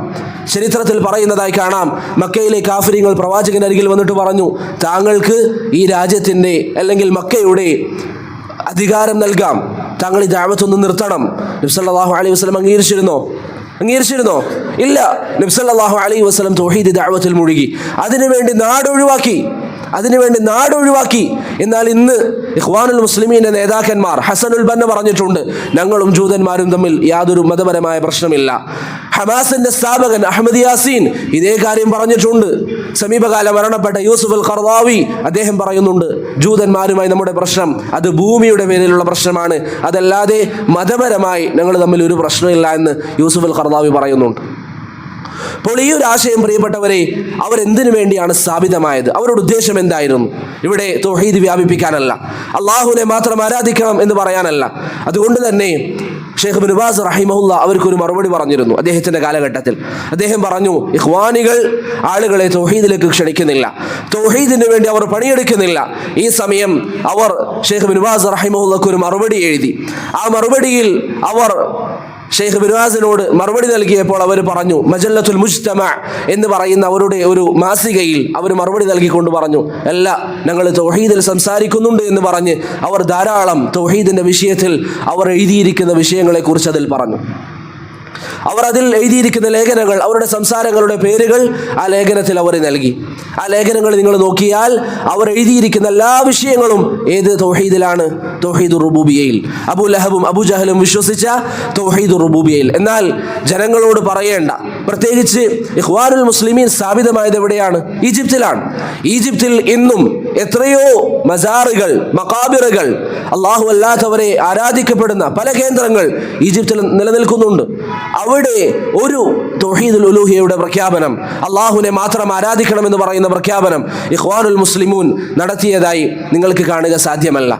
ചരിത്രത്തിൽ പറയുന്നതായി കാണാം, മക്കയിലെ കാഫിരികൾ പ്രവാചകൻ അരികിൽ വന്നിട്ട് പറഞ്ഞു, താങ്കൾക്ക് ഈ രാജ്യത്തിൻ്റെ അല്ലെങ്കിൽ മക്കയുടെ അധികാരം നൽകാം, താങ്കൾ ഈ ദഅവത്തൊന്ന് നിർത്തണം. നബി സല്ലല്ലാഹു അലൈഹി വസല്ലം അംഗീകരിച്ചിരുന്നോ? ഇല്ല. നബി സല്ലല്ലാഹു അലൈഹി വസല്ലം തൗഹീദ് ദഅവത്തിൽ മുഴുകി, അതിനുവേണ്ടി നാടൊഴിവാക്കി. എന്നാൽ ഇന്ന് ഇഖ്വാനുൽ മുസ്ലിമീന്റെ നേതാക്കന്മാർ ഹസനുൽ ബന്ന പറഞ്ഞിട്ടുണ്ട്, ഞങ്ങളും ജൂതന്മാരും തമ്മിൽ യാതൊരു മതപരമായ പ്രശ്നമില്ല. ഹമാസിന്റെ സ്ഥാപകൻ അഹമ്മദ് യാസീൻ ഇതേ കാര്യം പറഞ്ഞിട്ടുണ്ട്. സമീപകാലം മരണപ്പെട്ട യൂസുഫ് അൽ ഖർദാവി അദ്ദേഹം പറയുന്നുണ്ട്, ജൂതന്മാരുമായി നമ്മുടെ പ്രശ്നം അത് ഭൂമിയുടെ പേരിലുള്ള പ്രശ്നമാണ്, അതല്ലാതെ മതപരമായി ഞങ്ങൾ തമ്മിൽ ഒരു പ്രശ്നമില്ല എന്ന് യൂസുഫ് അൽ ഖർദാവി പറയുന്നുണ്ട്. അപ്പോൾ ഈ ഒരു ആശയം പ്രിയപ്പെട്ടവരെ അവരെന്തിനു വേണ്ടിയാണ് സ്ഥാപിതമായത്? അവരുടെ ഉദ്ദേശം എന്തായിരുന്നു? ഇവിടെ തൗഹീദ് വ്യാപിപ്പിക്കാനല്ല, അള്ളാഹുവിനെ മാത്രം ആരാധിക്കണം എന്ന് പറയാനല്ല. അതുകൊണ്ട് തന്നെ ഷെയ്ഖ് ഇബ്നു ബാസ് റഹിമഹുല്ലാ അവർക്കൊരു മറുപടി പറഞ്ഞിരുന്നു. അദ്ദേഹത്തിന്റെ കാലഘട്ടത്തിൽ അദ്ദേഹം പറഞ്ഞു, ഇഖ്വാനികൾ ആളുകളെ തൗഹീദിലേക്ക് ക്ഷണിക്കുന്നില്ല, തൗഹീദിന് വേണ്ടി അവർ പണിയെടുക്കുന്നില്ല. ഈ സമയം അവർ ഷെയ്ഖ് ഇബ്നു ബാസ് റഹിമഹുല്ലാക്ക് ഒരു മറുപടി എഴുതി. ആ മറുപടിയിൽ അവർ ഷെയ്ഖ് ഇബ്നു ബാസിനോട് മറുപടി നൽകിയപ്പോൾ അവർ പറഞ്ഞു, മജല്ലത്തുൽ മുജ്തമ എന്ന് പറയുന്ന അവരുടെ ഒരു മാസികയിൽ അവർ മറുപടി നൽകിക്കൊണ്ട് പറഞ്ഞു, അല്ല, ഞങ്ങൾ തൗഹീദിൽ സംസാരിക്കുന്നുണ്ട് എന്ന് പറഞ്ഞ് അവർ ധാരാളം തൗഹീദിന്റെ വിഷയത്തിൽ അവർ എഴുതിയിരിക്കുന്ന വിഷയങ്ങളെക്കുറിച്ച് അതിൽ പറഞ്ഞു. അവർ അതിൽ എഴുതിയിരിക്കുന്ന ലേഖനങ്ങൾ, അവരുടെ സംസാരങ്ങളുടെ പേരുകൾ ആ ലേഖനത്തിൽ അവർ നൽകി. ആ ലേഖനങ്ങൾ നിങ്ങൾ നോക്കിയാൽ അവർ എഴുതിയിരിക്കുന്ന എല്ലാ വിഷയങ്ങളും ഏത് തൗഹീദിലാണ്? തൗഹീദുർ റുബൂബിയ്യയിൽ, അബൂ ലഹബും അബൂ ജഹലും വിശ്വസിച്ച തൗഹീദുർ റുബൂബിയ്യയിൽ. എന്നാൽ ജനങ്ങളോട് പറയേണ്ട, പ്രത്യേകിച്ച് ഇഖ്വാനുൽ മുസ്ലിമീൻ സ്ഥാപിതമായത് എവിടെയാണ്? ഈജിപ്തിലാണ്. ഈജിപ്തിൽ ഇന്നും എത്രയോ മസാറുകൾ, മഖാബിറുകൾ, അള്ളാഹു അല്ലാത്തവരെ ആരാധിക്കപ്പെടുന്ന പല കേന്ദ്രങ്ങൾ ഈജിപ്തിൽ നിലനിൽക്കുന്നുണ്ട്. അവിടെ ഒരു തൗഹീദുൽ ഉലൂഹിയയുടെ പ്രഖ്യാപനം, അള്ളാഹുവിനെ മാത്രം ആരാധിക്കണമെന്ന് പറയുന്ന പ്രഖ്യാപനം ഇഖ്വാനുൽ മുസ്ലിമൂൻ നടത്തിയതായി നിങ്ങൾക്ക് കാണുക സാധ്യമല്ല.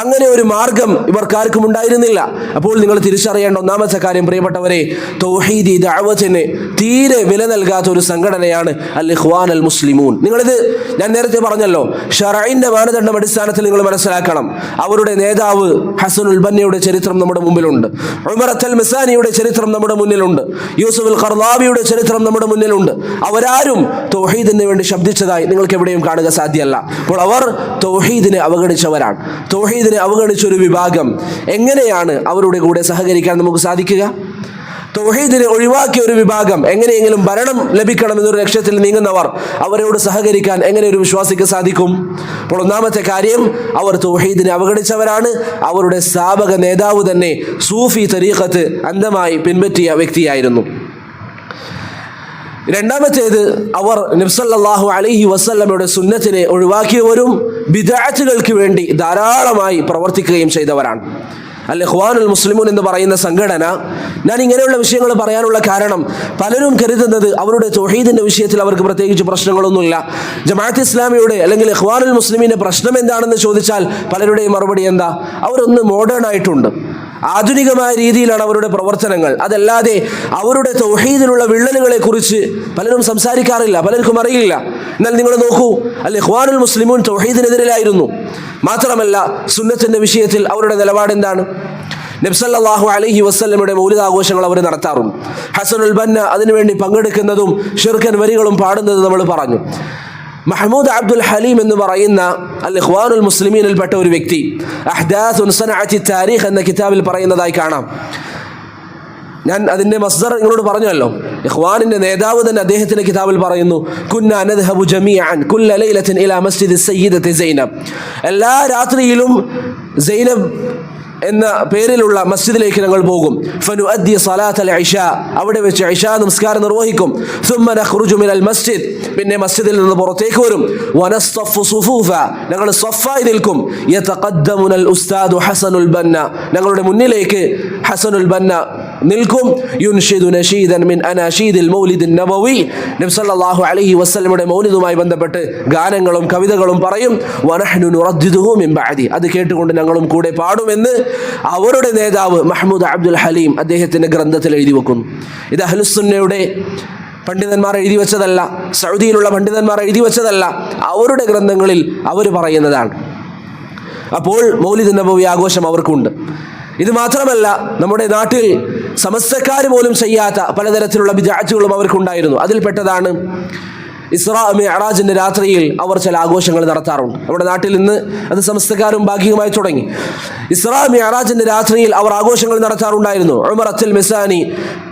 അങ്ങനെ ഒരു മാർഗം ഇവർക്കാർക്കും ഉണ്ടായിരുന്നില്ല. അപ്പോൾ നിങ്ങൾ തിരിച്ചറിയേണ്ട ഒന്നാമത്തെ കാര്യം, പ്രിയപ്പെട്ടവരെ, തൗഹീദി ദഅവത്തിന് തീരെ വില നൽകാത്ത ഒരു സംഘടനയാണ് അൽ ഇഖ്വാൻ അൽ മുസ്ലിമൂൻ. നിങ്ങളിത് ഞാൻ നേരത്തെ പറഞ്ഞല്ലോ, ശർഈന്റെ മാനദണ്ഡം അടിസ്ഥാനത്തിൽ നിങ്ങൾ മനസ്സിലാക്കണം. അവരുടെ നേതാവ് ഹസനുൽ ബന്നയുടെ ചരിത്രം നമ്മുടെ മുമ്പിലുണ്ട്, ഉമർ അൽ മസാനിയുടെ ചരിത്രം നമ്മുടെ മുന്നിലുണ്ട്, യൂസുഫ് അൽ ഖർദാവിയുടെ ചരിത്രം നമ്മുടെ മുന്നിലുണ്ട്. അവരാരും തൗഹീദിന് വേണ്ടി ശബ്ദിച്ചതായി നിങ്ങൾക്ക് എവിടെയും കാണുക സാധ്യമല്ല. അപ്പോൾ അവർ തൗഹീദിനെ അവഗണിച്ചവരാണ്. തൗഹീദിനെ അവഗണിച്ച ഒരു വിഭാഗം എങ്ങനെയാണ് അവരുടെ കൂടെ സഹകരിക്കാൻ നമുക്ക് സാധിക്കുക? തൗഹീദിനെ ഒഴിവാക്കിയ ഒരു വിഭാഗം, എങ്ങനെയെങ്കിലും ഭരണം ലഭിക്കണം എന്നൊരു ലക്ഷ്യത്തിൽ നീങ്ങുന്നവർ, അവരോട് സഹകരിക്കാൻ എങ്ങനെ ഒരു വിശ്വാസിക്ക് സാധിക്കും? അപ്പോൾ ഒന്നാമത്തെ കാര്യം, അവർ തൗഹീദിനെ അവഗണിച്ചവരാണ്. അവരുടെ സ്ഥാപക നേതാവ് തന്നെ സൂഫി തരീഖത്ത് അന്ധമായി പിൻപറ്റിയ വ്യക്തിയായിരുന്നു. രണ്ടാമത്തേത്, അവർ നബി സല്ലല്ലാഹു അലൈഹി വസല്ലമയുടെ സുന്നത്തിനെ ഒഴിവാക്കിയവരും ബിദ്അത്തുകൾക്ക് വേണ്ടി ധാരാളമായി പ്രവർത്തിക്കുകയും ചെയ്തവരാണ്. അൽ ഇഖ്വാനുൽ മുസ്ലിമൂൻ എന്ന് പറയുന്ന സംഘടന, ഞാൻ ഇങ്ങനെയുള്ള വിഷയങ്ങൾ പറയാനുള്ള കാരണം, പലരും കരുതുന്നത് അവരുടെ തൗഹീദിന്റെ വിഷയത്തിൽ അവർക്ക് പ്രത്യേകിച്ച് പ്രശ്നങ്ങളൊന്നുമില്ല. ജമാഅത്ത് ഇസ്ലാമിയുടെ അല്ലെങ്കിൽ ഇഖ്വാനുൽ മുസ്ലിമീന്റെ പ്രശ്നം എന്താണെന്ന് ചോദിച്ചാൽ പലരുടെയും മറുപടി എന്താ? അവരൊന്ന് മോഡേൺ ആയിട്ടുണ്ട്, ആധുനികമായ രീതിയിലാണ് അവരുടെ പ്രവർത്തനങ്ങൾ. അതല്ലാതെ അവരുടെ തൗഹീദിലുള്ള വിള്ളലുകളെ കുറിച്ച് പലരും സംസാരിക്കാറില്ല, പലർക്കും അറിയില്ല. എന്നാൽ നിങ്ങൾ നോക്കൂ, അൽ ഇഖ്വാനുൽ മുസ്ലിമൂൻ തൗഹീദിനെതിരായിരുന്നു. മാത്രമല്ല, സുന്നത്തിന്റെ വിഷയത്തിൽ അവരുടെ നിലപാട് എന്താണ്? നബി സല്ലല്ലാഹു അലൈഹി വസല്ലമയുടെ മൗലിദ് ആഘോഷങ്ങൾ അവർ നടത്താറുണ്ട്. ഹസനുൽ ബന്ന അതിനുവേണ്ടി പങ്കെടുക്കുന്നതും ഷിർക്കൻ വരികളും പാടുന്നതും നമ്മൾ പറഞ്ഞു. മഹ്മൂദ് അബ്ദുൽ ഹലീം എന്ന് പറയുന്ന അൽ ഇഖ്വാനുൽ മുസ്ലിമീനിൽപ്പെട്ട ഒരു വ്യക്തി അഹ്ദാസുൻ സനഅത്തി താരീഖ് എന്ന കിതാബിൽ പറയുന്നതായി കാണാം. ഞാൻ അതിൻ്റെ മസ്ദർ നിങ്ങളോട് പറഞ്ഞല്ലോ. ഇഖ്വാനിന്റെ നേതാവ് തന്നെ അദ്ദേഹത്തിന്റെ കിതാബിൽ പറയുന്നു, കുന്നാ നദ്ഹബു ജമീഅൻ കുല്ല ലൈലത്തിൻ ഇലാ മസ്ജിദി സയ്യിദത്തി സൈനബ്. എല്ലാ രാത്രിയിലും സൈനബ് എന്ന പേരിലുള്ള മസ്ജിദിലേക്ക് ഞങ്ങൾ പോകും. ഫനുഅദ്ദി സലാത്തൽ ഇശാ, അവിടെ വെച്ച് ഇശാ നമസ്കാരം നിർവഹിക്കും. സുമ്മ നഖ്റുജു മിനൽ മസ്ജിദ്, പിന്നെ മസ്ജിദിൽ നിന്ന് പുറത്തേക്ക് വരും. വനസ്തഫു സുഫൂഫ, ഞങ്ങൾ സഫായി നിൽക്കും. യതഖദ്ദമുനൽ ഉസ്താദു ഹസനുൽ ബന്ന, ഞങ്ങളുടെ മുന്നിലേക്ക് ഹസനുൽ ബന്ന നിൽക്കും. യുൻഷിദു നശീദൻ മിൻ അനാശീദിൽ മൗലിദിൻ നബവി, നബി സല്ലല്ലാഹു അലൈഹി വസല്ലമയുടെ മൗലിദുമായി ബന്ധപ്പെട്ട് ഗാനങ്ങളും കവിതകളും പറയും. വനഹ്നു നുറദ്ദിദുഹു മിൻ ബഅദി, അത് കേട്ടുകൊണ്ട് ഞങ്ങളും കൂടെ പാടുമെന്ന് അവരുടെ നേതാവ് മഹ്മൂദ് അബ്ദുൽ ഹലീം അദ്ദേഹത്തിന്റെ ഗ്രന്ഥത്തിൽ എഴുതി വെക്കുന്നു. ഇത് അഹ്ലുസുന്നയുടെ പണ്ഡിതന്മാർ എഴുതി വെച്ചതല്ല, സൗദിയിലുള്ള പണ്ഡിതന്മാർ എഴുതി വെച്ചതല്ല, അവരുടെ ഗ്രന്ഥങ്ങളിൽ അവർ പറയുന്നതാണ്. അപ്പോൾ മൗലിദ് നബവി ആഘോഷം അവർക്കുണ്ട്. ഇത് മാത്രമല്ല, നമ്മുടെ നാട്ടിൽ സമസ്തക്കാർ പോലും ചെയ്യാത്ത പലതരത്തിലുള്ള ബിദ്അത്തുകളും അവർക്കുണ്ടായിരുന്നു. അതിൽപ്പെട്ടതാണ് ഇസ്രാ മിഅ്റാജിന്റെ രാത്രിയിൽ അവർ ചില ആഘോഷങ്ങൾ നടത്താറുണ്ട്. നമ്മുടെ നാട്ടിൽ ഇന്ന് അത് സമസ്തക്കാരും ഭാഗികമായി തുടങ്ങി. ഇസ്രാ മിഅ്റാജിന്റെ രാത്രിയിൽ അവർ ആഘോഷങ്ങൾ നടത്താറുണ്ടായിരുന്നു. ഉമർ അൽ മസാനി,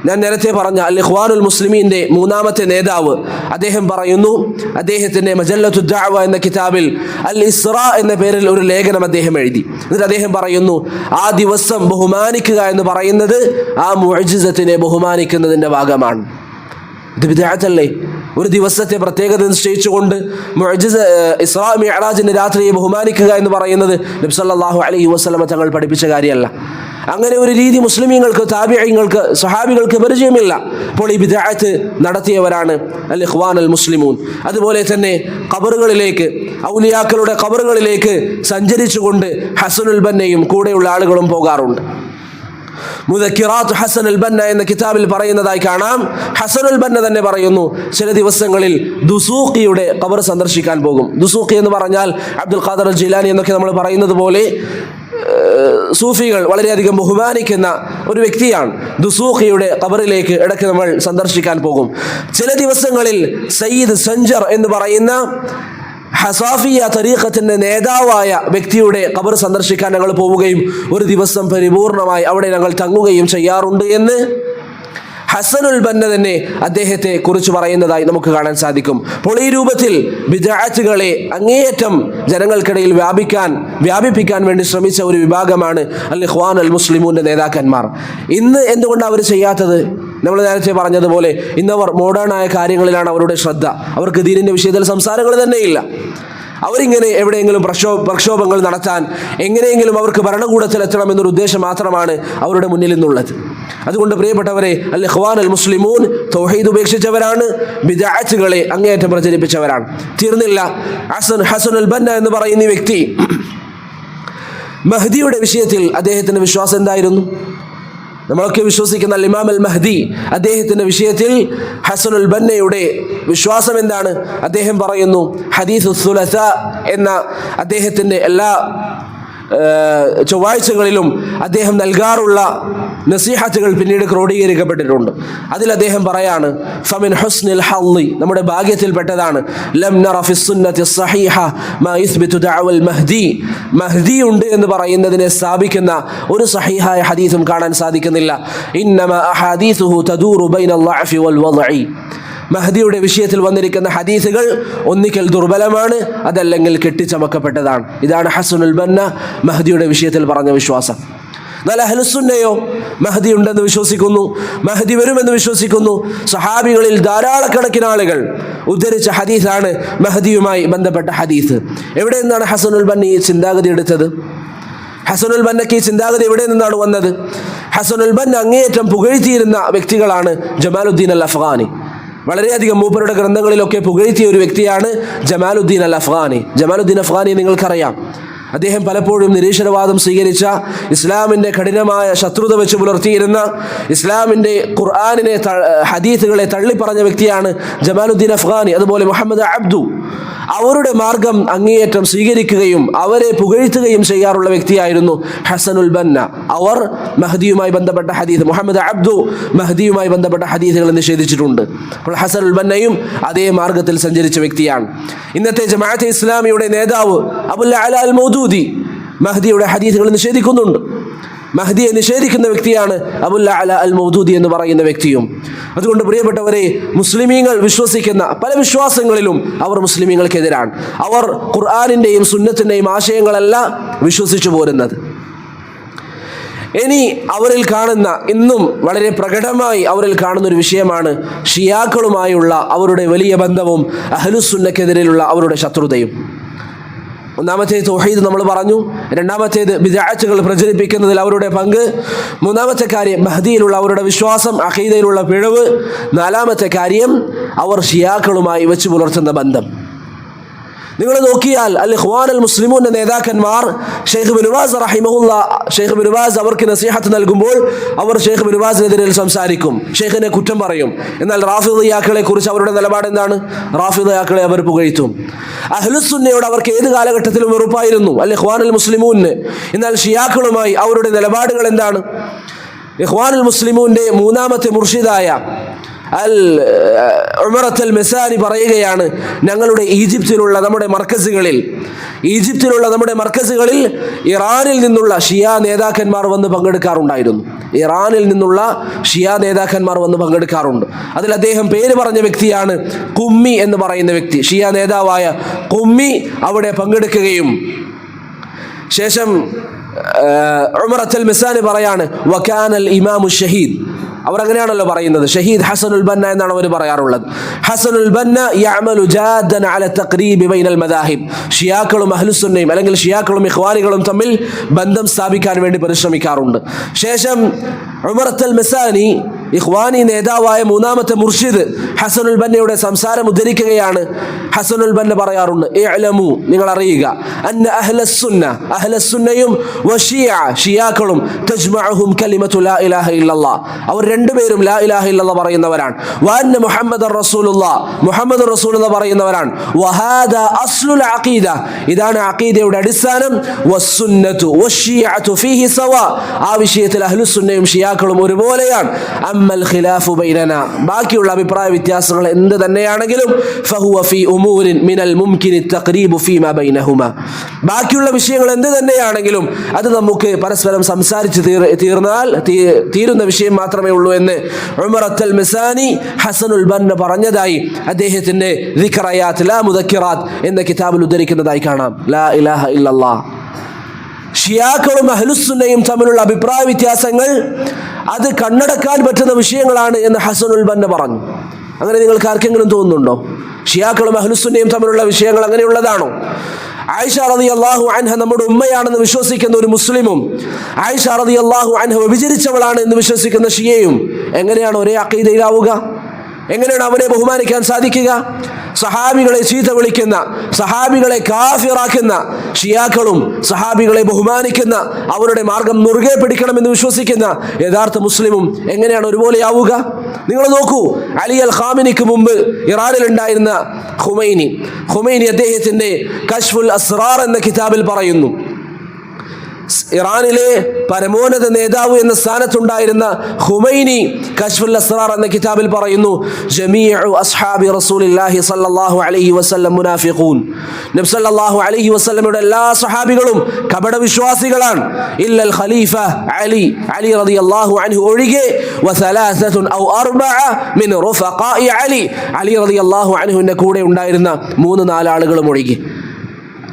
ഞാൻ നേരത്തെ പറഞ്ഞ അൽ ഇഖ്വാനുൽ മുസ്ലിമീന്റെ മൂന്നാമത്തെ നേതാവ്, അദ്ദേഹം പറയുന്നു, അദ്ദേഹത്തിന്റെ മജല്ലത്തു ദഅവ എന്ന കിതാബിൽ അൽ ഇസ്രാ എന്ന പേരിൽ ഒരു ലേഖനം അദ്ദേഹം എഴുതി. എന്നിട്ട് അദ്ദേഹം പറയുന്നു, ആ ദിവസം ബഹുമാനിക്കുക എന്ന് പറയുന്നത് ആ മുഅ്ജിസത്തിനെ ബഹുമാനിക്കുന്നതിന്റെ ഭാഗമാണ്. ഇത് ബിദ്അത്തല്ലേ? ഒരു ദിവസത്തെ പ്രത്യേകത നിശ്ചയിച്ചുകൊണ്ട് ഇസ്രാ മിഅ്റാജിന്റെ രാത്രിയെ ബഹുമാനിക്കുക എന്ന് പറയുന്നത് നബി സല്ലല്ലാഹു അലൈഹി വസല്ലമ തങ്ങൾ പഠിപ്പിച്ച കാര്യമല്ല. അങ്ങനെ ഒരു രീതി മുസ്ലിമീങ്ങൾക്ക്, താബിഈങ്ങൾക്ക്, സ്വഹാബികൾക്ക് പരിചയമില്ല. അപ്പോൾ ഈ ബിദ്അത്ത് നടത്തിയവരാണ് അൽ ഇഖ്വാൻ അൽ മുസ്ലിമൂൻ. അതുപോലെ തന്നെ ഖബറുകളിലേക്ക്, ഔലിയാക്കളുടെ ഖബറുകളിലേക്ക് സഞ്ചരിച്ചുകൊണ്ട് ഹസനുൽ ബന്നയും കൂടെയുള്ള ആളുകളും പോകാറുണ്ട്. മുദക്കിറാത്ത് ഹസനുൽ ബന്ന എന്ന കിതാബിൽ പറയുന്നതായി കാണാം. ഹസനുൽ ബന്ന തന്നെ പറയുന്നു, ചില ദിവസങ്ങളിൽ ദുസൂഖിയുടെ ഖബർ സന്ദർശിക്കാൻ പോകും. ദുസൂഖി എന്ന് പറഞ്ഞാൽ അബ്ദുൽ ഖാദർ ജിലാനി എന്നൊക്കെ നമ്മൾ പറയുന്നത് പോലെ സൂഫികൾ വളരെയധികം ബഹുമാനിക്കുന്ന ഒരു വ്യക്തിയാണ്. ദുസൂഖിയുടെ ഖബറിലേക്ക് ഇടയ്ക്ക് നമ്മൾ സന്ദർശിക്കാൻ പോകും. ചില ദിവസങ്ങളിൽ സയ്യിദ് സഞ്ചർ എന്ന് പറയുന്ന ഹസാഫിയ തരീഖത്തിന്റെ നേതാവായ വ്യക്തിയുടെ ഖബർ സന്ദർശിക്കാൻ ഞങ്ങൾ പോവുകയും ഒരു ദിവസം പരിപൂർണമായി അവിടെ ഞങ്ങൾ തങ്ങുകയും ചെയ്യാറുണ്ട് എന്ന് ഹസനുൽ ബന്ന തന്നെ അദ്ദേഹത്തെ കുറിച്ച് പറയുന്നതായി നമുക്ക് കാണാൻ സാധിക്കും. അപ്പോൾ ഈ രൂപത്തിൽ ബിദ്അത്തുകളെ അങ്ങേയറ്റം ജനങ്ങൾക്കിടയിൽ വ്യാപിപ്പിക്കാൻ വേണ്ടി ശ്രമിച്ച ഒരു വിഭാഗമാണ് അൽ ഇഖ്വാൻ അൽ മുസ്ലിമൂന്റെ നേതാക്കന്മാർ. ഇന്ന് എന്തുകൊണ്ടാണ് അവർ ചെയ്യാത്തത്? നമ്മൾ നേരത്തെ പറഞ്ഞതുപോലെ ഇന്നവർ മോഡേൺ ആയ കാര്യങ്ങളിലാണ് അവരുടെ ശ്രദ്ധ. അവർക്ക് ദീനിന്റെ വിഷയത്തിൽ സംസാരങ്ങൾ തന്നെയില്ല. അവരിങ്ങനെ എവിടെയെങ്കിലും പ്രക്ഷോഭങ്ങൾ നടത്താൻ, എങ്ങനെയെങ്കിലും അവർക്ക് ഭരണകൂടത്തിൽ എത്തണമെന്നൊരു ഉദ്ദേശം മാത്രമാണ് അവരുടെ മുന്നിൽ നിന്നുള്ളത്. അതുകൊണ്ട് പ്രിയപ്പെട്ടവരെ, അൽ ഇഖ്വാൻ അൽ മുസ്ലിമൂൻ തൗഹീദ് ഉപേക്ഷിച്ചവരാണ്, ബിദ്അത്തുകളെ അങ്ങേയറ്റം പ്രചരിപ്പിച്ചവരാണ്. തീർന്നില്ല, ഹസനുൽ ബന്ന എന്ന് പറയുന്ന ഈ വ്യക്തി മഹ്ദിയുടെ വിഷയത്തിൽ അദ്ദേഹത്തിന്റെ വിശ്വാസം എന്തായിരുന്നു? നമ്മളൊക്കെ വിശ്വസിക്കുന്ന ഇമാം അൽ മഹ്ദി, അദ്ദേഹത്തിന്റെ വിഷയത്തിൽ ഹസനുൽ ബന്നയുടെ വിശ്വാസം എന്താണ്? അദ്ദേഹം പറയുന്നു, ഹദീസ് സുലസ എന്ന അദ്ദേഹത്തിന്റെ എല്ലാ ചൊവ്വാഴ്ചകളിലും അദ്ദേഹം നൽകാറുള്ള നസീഹത്തുകൾ പിന്നീട് ക്രോഡീകരിക്കപ്പെട്ടിട്ടുണ്ട്. അതിൽ അദ്ദേഹം പറയാണ്, ഫമിൻ ഹുസ്നിൽ ഹള്ളി, നമ്മുടെ ഭാഗ്യത്തിൽപ്പെട്ടതാണ്, ലം നറ ഫിസ് സുന്നത്തി സഹീഹ മാ യുസ്ബിതു ദഅവൽ മഹ്ദി, മഹ്ദി ഉണ്ട് എന്ന് പറയുന്നതിനെ സ്ഥാപിക്കുന്ന ഒരു സഹീഹായ ഹദീസും കാണാൻ സാധിക്കുന്നില്ല. ഇന്നമ അഹാദീസുഹു തദൂറു ബൈനൽ ളഅഫി വൽ വദ്ഇ, മഹ്ദിയുടെ വിഷയത്തിൽ വന്നിരിക്കുന്ന ഹദീസുകൾ ഒന്നിക്കൽ ദുർബലമാണ്, അതല്ലെങ്കിൽ കെട്ടിച്ചമക്കപ്പെട്ടതാണ്. ഇതാണ് ഹസനുൽ ബന്ന മഹ്ദിയുടെ വിഷയത്തിൽ പറഞ്ഞ വിശ്വാസം. എന്നാൽ അഹ്ലുസുന്നയോ മഹ്ദി ഉണ്ടെന്ന് വിശ്വസിക്കുന്നു, മഹ്ദി വരുമെന്ന് വിശ്വസിക്കുന്നു. സഹാബികളിൽ ധാരാളക്കണക്കിന് ആളുകൾ ഉദ്ധരിച്ച ഹദീസാണ് മഹ്ദിയുമായി ബന്ധപ്പെട്ട ഹദീസ്. എവിടെ നിന്നാണ് ഹസനുൽ ബന്ന ഈ ചിന്താഗതി എടുത്തത്? ഹസനുൽ ബന്നയ്ക്ക് ഈ ചിന്താഗതി എവിടെ നിന്നാണ് വന്നത്? ഹസനുൽ ബന്ന അങ്ങേയറ്റം പുകഴ്ത്തിയിരുന്ന വ്യക്തികളാണ് ജമാലുദ്ദീൻ അൽ അഫ്ഗാനി. വളരെയധികം മൂപ്പരുടെ ഗ്രന്ഥങ്ങളിലൊക്കെ പുകഴ്ത്തിയ ഒരു വ്യക്തിയാണ് ജമാലുദ്ദീൻ അൽ അഫ്ഗാനി. ജമാലുദ്ദീൻ അഫ്ഗാനി നിങ്ങൾക്കറിയാം, അദ്ദേഹം പലപ്പോഴും നിരീശ്വരവാദം സ്വീകരിച്ച, ഇസ്ലാമിൻ്റെ കഠിനമായ ശത്രുത വെച്ച് പുലർത്തിയിരുന്ന, ഇസ്ലാമിൻ്റെ ഖുർആനിനെ ഹദീസുകളെ തള്ളിപ്പറഞ്ഞ വ്യക്തിയാണ് ജമാലുദ്ദീൻ അഫ്ഗാനി. അതുപോലെ മുഹമ്മദ് അബ്ദു, അവരുടെ മാർഗം അങ്ങേയറ്റം സ്വീകരിക്കുകയും അവരെ പുകഴ്ത്തുകയും ചെയ്യാറുള്ള വ്യക്തിയായിരുന്നു ഹസനുൽ ബന്ന. അവർ മഹ്ദിയുമായി ബന്ധപ്പെട്ട ഹദീസ്, മുഹമ്മദ് അബ്ദു മഹ്ദിയുമായി ബന്ധപ്പെട്ട ഹദീസുകൾ നിഷേധിച്ചിട്ടുണ്ട്. അപ്പോൾ ഹസനുൽ ബന്നയും അതേ മാർഗത്തിൽ സഞ്ചരിച്ച വ്യക്തിയാണ്. ഇന്നത്തെ ജമാഅത്തെ ഇസ്ലാമിയുടെ നേതാവ് അബുൽ അല അൽ മൗദൂദി മഹ്ദിയുടെ ഹദീസുകൾ നിഷേധിക്കുന്നുണ്ട്. മഹ്ദിയെ നിഷേധിക്കുന്ന വ്യക്തിയാണ് അബുൽ അല അൽ മൗദൂദി എന്ന് പറയുന്ന വ്യക്തിയും. അതുകൊണ്ട് പ്രിയപ്പെട്ടവരെ, മുസ്ലിമീങ്ങൾ വിശ്വസിക്കുന്ന പല വിശ്വാസങ്ങളിലും അവർ മുസ്ലിമീങ്ങൾക്കെതിരാണ്. അവർ ഖുർആനിൻ്റെയും സുന്നത്തിൻ്റെയും ആശയങ്ങളല്ല വിശ്വസിച്ചു പോരുന്നത്. ഇനി അവരിൽ കാണുന്ന, ഇന്നും വളരെ പ്രകടമായി അവരിൽ കാണുന്ന ഒരു വിഷയമാണ് ഷിയാക്കളുമായുള്ള അവരുടെ വലിയ ബന്ധവും അഹ്ലുസുന്നക്കെതിരെയുള്ള അവരുടെ ശത്രുതയും. ഒന്നാമത്തേത് തൗഹീദ് നമ്മൾ പറഞ്ഞു, രണ്ടാമത്തേത് ബിദ്അത്തുകൾ പ്രചരിപ്പിക്കുന്നതിൽ അവരുടെ പങ്ക്, മൂന്നാമത്തെ കാര്യം മഹ്ദിയിലുള്ള അവരുടെ വിശ്വാസം, അഖീദയിലുള്ള പിഴവ്, നാലാമത്തെ കാര്യം അവർ ഷിയാക്കളുമായി വെച്ച് പുലർത്തുന്ന ബന്ധം. നിങ്ങൾ നോക്കിയാൽ അൽ ഇഖ്വാൻ അൽ മുസ്ലിമൂന്റെ നേതാക്കന്മാർ ഷെയ്ഖ് ഇബ്നു ബാസ് റഹിമഹുല്ലാ, ഷെയ്ഖ് ഇബ്നു ബാസ് അവർക്ക് നസീഹത്ത് നൽകുമ്പോൾ അവർ ഷെയ്ഖ് ഇബ്നു ബാസിനെതിരെ സംസാരിക്കും, ഷെയ്ഖിനെ കുറ്റം പറയും. എന്നാൽ റാഫിദിയാക്കളെ കുറിച്ച് അവരുടെ നിലപാട് എന്താണ്? റാഫിദിയാക്കളെ അവർ പുകഴ്ത്തും. അഹ്ലുസുന്നയോട് അവർക്ക് ഏത് കാലഘട്ടത്തിലും വെറുപ്പായിരുന്നു അൽ ഇഖ്വാൻ അൽ മുസ്ലിമൂന്. എന്നാൽ ഷിയാക്കളുമായി അവരുടെ നിലപാടുകൾ എന്താണ്? ഇഖ്വാൻ അൽ മുസ്ലിമൂന്റെ മൂന്നാമത്തെ മുർഷിദായ അൽ ഉമറത്ത് അൽ മെസാനി പറയുകയാണ്, ഞങ്ങളുടെ ഈജിപ്തിലുള്ള നമ്മുടെ മർക്കസുകളിൽ ഇറാനിൽ നിന്നുള്ള ഷിയ നേതാക്കന്മാർ വന്ന് പങ്കെടുക്കാറുണ്ടായിരുന്നു. ഇറാനിൽ നിന്നുള്ള ഷിയ നേതാക്കന്മാർ വന്ന് പങ്കെടുക്കാറുണ്ട്. അതിൽ അദ്ദേഹം പേര് പറഞ്ഞ വ്യക്തിയാണ് ഖുമ്മി എന്ന് പറയുന്ന വ്യക്തി. ഷിയ നേതാവായ ഖുമ്മി അവിടെ പങ്കെടുക്കുകയും ശേഷം ഉമറത്ത് അൽ മെസാനി പറയാണ്, വകാനൽ ഇമാമു ഷഹീദ്, അവർ അങ്ങനെയാണല്ലോ പറയുന്നത്, ഷഹീദ് ഹസനുൽ ബന്ന എന്നാണ് അവർ പറയാറുള്ളത്. ഹസനുൽ ബന്ന യഅമലു ജാദൻ അല തഖരീബ് ബൈനൽ മദാഹിബ്, ഷിയാക്കളും അഹ്ലുസുന്നയും അല്ലെങ്കിൽ ഷിയാക്കളും ഇഖ്വാനികളും തമ്മിൽ ബന്ധം സ്ഥാപിക്കാൻ വേണ്ടി പരിശ്രമിക്കാറുണ്ട്. ശേഷം ഉമറത്ത് അൽ മെസാനി, ഇഖ്വാനി നേതാവായ മൂന്നാമത്തെ മുർഷിദ്, ഹസനുൽ ബന്നയുടെ സംസാരം ഉദ്ധരിക്കുകയാണ്. ഹസനുൽ ബന്ന പറയാറുണ്ട്, ഇഅ്ലമു, നിങ്ങൾ അറിയുക, അന്ന അഹ്ലസുന്നയും വശിയ, ഷിയാക്കളും തജ്മഉഹും കലിമതു ലാ ഇലാഹ ഇല്ലല്ലാഹ്, അവർ രണ്ടുപേരും ലാ ഇലാഹ ഇല്ലല്ലാഹ് പറയുന്നവരാണ്. വഅന്ന മുഹമ്മദർ റസൂലുള്ളാഹ്, മുഹമ്മദ് റസൂലുള്ളാഹ് പറയുന്നവരാണ്. വഹാദാ അസ്ലുൽ അഖീദ, ഇതാണ് അഖീദയുടെ അടിസ്ഥാനം. വസ്സുന്നതു വശിയഅതു ഫീഹി സവാ, ആ വിഷയത്തിൽ അഹ്ലുസുന്നയും ഷിയാക്കളും ഒരുപോലെയാണ്. അമ്മൽ ഖിലാഫു ബൈനന, ബാക്കിയുള്ള അഭിപ്രായ വ്യത്യാസങ്ങൾ എന്ത് തന്നെയാണെങ്കിലും ഫഹുവ ഫീ ഉമൂരിൻ മിനൽ മുംകിനി തഖ്രീബു ഫീമാ ബൈനഹുമാ, ബാക്കിയുള്ള വിഷയങ്ങൾ എന്ത് തന്നെയാണെങ്കിലും അത് നമുക്ക് പരസ്പരം സംസാരിച്ച് തീർന്നാൽ തീരുന്ന വിഷയം മാത്രമേ ഉള്ളൂ എന്ന് ഉമർ അൽ-മിസാനി ഹസനുൽ ബന്ന പറഞ്ഞതായി അദ്ദേഹത്തിന്റെ ദിക്റയാത്ത് ലാ മുദക്കിറാത്ത് എന്ന കിതാബിൽ ഉദ്ധരിക്കുന്നതായി കാണാം. ലാ ഇലാഹ ഇല്ലല്ലാഹ്. ഷിയാക്കളും അഹ്ലുസുന്നയും തമ്മിലുള്ള അഭിപ്രായ വ്യത്യാസങ്ങൾ അത് കണ്ണടക്കാൻ പറ്റുന്ന വിഷയങ്ങളാണ് എന്ന് ഹസനുൽ ബന്ന പറഞ്ഞു. അങ്ങനെ നിങ്ങൾക്ക് ആർക്കെങ്കിലും തോന്നുന്നുണ്ടോ ഷിയാക്കളും അഹ്ലുസുന്നയും തമ്മിലുള്ള വിഷയങ്ങൾ അങ്ങനെയുള്ളതാണോ? ആയിഷ റളിയല്ലാഹു അൻഹ നമ്മുടെ ഉമ്മയാണെന്ന് വിശ്വസിക്കുന്ന ഒരു മുസ്ലിമും ആയിഷ റളിയല്ലാഹു അൻഹ വ്യഭിചരിച്ചവളാണ് എന്ന് വിശ്വസിക്കുന്ന ഷിയയും എങ്ങനെയാണ് ഒരേ അഖീദയിലാവുക? എങ്ങനെയാണ് അവരെ ബഹുമാനിക്കാൻ സാധിക്കുക? സഹാബികളെ ചീത്ത വിളിക്കുന്ന, സഹാബികളെ കാഫിറാക്കുന്ന ഷിയാക്കളും സഹാബികളെ ബഹുമാനിക്കുന്ന, അവരുടെ മാർഗം മുറുകെ പിടിക്കണമെന്ന് വിശ്വസിക്കുന്ന യഥാർത്ഥ മുസ്ലിമും എങ്ങനെയാണ് ഒരുപോലെയാവുക? നിങ്ങൾ നോക്കൂ, അലി അൽ ഖാമിനിക്ക് മുമ്പ് ഇറാനിൽ ഉണ്ടായിരുന്ന ഖുമൈനി അദ്ദേഹത്തിന്റെ കശ്ഫുൽ അസ്റാർ എന്ന കിതാബിൽ പറയുന്നു, ഇറാനിലെ പരമോന്നത നേതാവ് എന്ന സ്ഥാനത്തുണ്ടായിരുന്ന ഖുമൈനി കശ്ഫുൽ അസ്റാർ എന്ന കിതാബിൽ പറയുന്നു, ജമീഉ അസ്ഹാബി റസൂലില്ലാഹി സ്വല്ലല്ലാഹു അലൈഹി വസല്ലം മുനാഫിഖൂൻ, നബി സല്ലല്ലാഹു അലൈഹി വസല്ലമയുടെ എല്ലാ സഹാബികളും കപട വിശ്വാസികളാണ്, ഇല്ലൽ ഖലീഫ അലി റളിയല്ലാഹു അൻഹു ഒഴികെ, വസലാസത്തുൻ ഔ അർബഅ മിൻ റുഫഖാഇ അലി റളിയല്ലാഹു അൻഹുവിന്റെ കൂടെ ഉണ്ടായിരുന്ന 3-4 ആളുകളും ഒഴികെ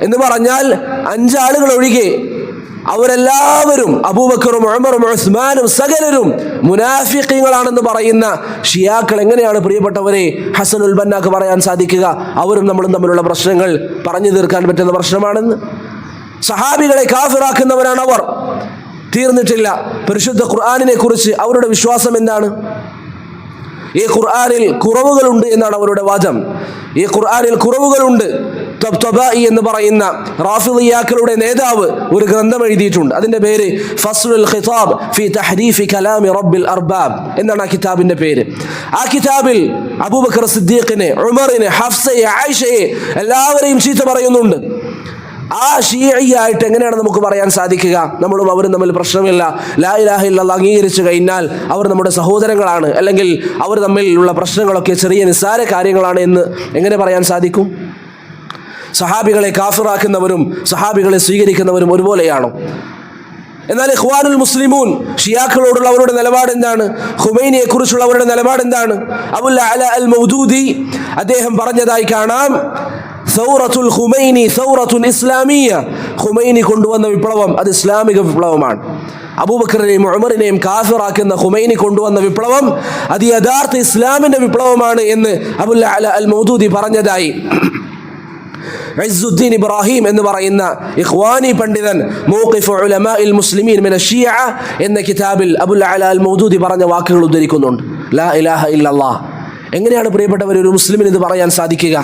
എന്ന് പറഞ്ഞാൽ 5 ആളുകൾ ഒഴികെ അവരെല്ലാവരും അബൂബക്കറും ഉമറും ഉസ്മാനും സകലരും മുനാഫിഖീങ്ങളാണെന്ന് പറയുന്ന ഷിയാക്കൾ എങ്ങനെയാണ് പ്രിയപ്പെട്ടവരെ ഹസനുൽ ബന്നാക്ക് പറയാൻ സാധിക്കുക അവരും നമ്മളും തമ്മിലുള്ള പ്രശ്നങ്ങൾ പറഞ്ഞു തീർക്കാൻ പറ്റുന്ന പ്രശ്നമാണെന്ന്? സഹാബികളെ കാഫിറാക്കുന്നവരാണ് അവർ. തീർന്നിട്ടില്ല, പരിശുദ്ധ ഖുർആനിനെ കുറിച്ച് അവരുടെ വിശ്വാസം എന്താണ്? ഈ ഖുർആനിൽ കുറവുകളുണ്ട് എന്നാണ് അവരുടെ വാദം. ഈ ഖുർആനിൽ കുറവുകളുണ്ട്. തബ്തബായി എന്ന് പറയുന്ന റാഫിദിയാക്കളുടെ നേതാവ് ഒരു ഗ്രന്ഥം എഴുതിയിട്ടുണ്ട്. അതിന്റെ പേര് ഫസ്ലുൽ ഖിതാബ് ഫി തഹരീഫി കലാമി റബ്ബിൽ അർബാബ് എന്നാണ് ആ കിതാബിന്റെ പേര്. ആ കിതാബിൽ അബൂബക്കർ സിദ്ദീഖിനെ, ഉമറിനെ, ഹഫ്സയെ, ആയിഷയെ എല്ലാവരെയും ചീത്ത പറയുന്നുണ്ട്. ആ ഷിയയായിട്ട് എങ്ങനെയാണ് നമുക്ക് പറയാൻ സാധിക്കുക? നമ്മളും അവരും തമ്മിൽ പ്രശ്നമില്ല, ലാ ഇലാഹ ഇല്ലല്ലാഹ് അംഗീകരിച്ചു കഴിഞ്ഞാൽ അവർ നമ്മുടെ സഹോദരങ്ങളാണ്, അല്ലെങ്കിൽ അവർ തമ്മിലുള്ള പ്രശ്നങ്ങളൊക്കെ ചെറിയ നിസ്സാര കാര്യങ്ങളാണ് എന്ന് എങ്ങനെ പറയാൻ സാധിക്കും? സഹാബികളെ കാഫിറാക്കുന്നവരും സഹാബികളെ സ്വീകരിക്കുന്നവരും ഒരുപോലെയാണോ? എന്നാൽ ഇഖ്വാനുൽ മുസ്ലിമൂൻ ഷിയാക്കളോടുള്ള അവരുടെ നിലപാട് എന്താണ്? ഖുമൈനിയെ കുറിച്ചുള്ള അവരുടെ നിലപാട് എന്താണ്? അബുൽ അല അൽ മൗദൂദി അദ്ദേഹം പറഞ്ഞതായി കാണാം, സൗറത്തുൽ ഖുമൈനി സൗറത്തുൻ ഇസ്ലാമിയ, ഖുമൈനി കൊണ്ടുവന്ന വിപ്ലവം അത് ഇസ്ലാമിക വിപ്ലവമാണ്. അബൂബക്കറിനെയും ഉമറിനെയും കാഫിറാക്കുന്ന ഖുമൈനി കൊണ്ടുവന്ന വിപ്ലവം അത് യഥാർത്ഥ ഇസ്ലാമിന്റെ വിപ്ലവമാണ് എന്ന് അബുൽ അല അൽ മൗദൂദി പറഞ്ഞതായി ഇസ്സുദ്ദീൻ ഇബ്രാഹിം എന്ന് പറയുന്ന ഇഖ്വാനി പണ്ഡിതൻ മൗഖിഫ് ഉലമാഇൽ മുസ്ലിമീൻ മിന ഷിയ എന്ന കിതാബിൽ അബുൽ അല അൽ മൗദൂദി പറഞ്ഞ വാക്കുകൾ ഉദ്ധരിക്കുന്നുണ്ട്. ലാ ഇലാഹ ഇല്ലല്ലാഹ്. എങ്ങനെയാണ് പ്രിയപ്പെട്ടവർ ഒരു മുസ്ലിമിന് ഇത് പറയാൻ സാധിക്കുക?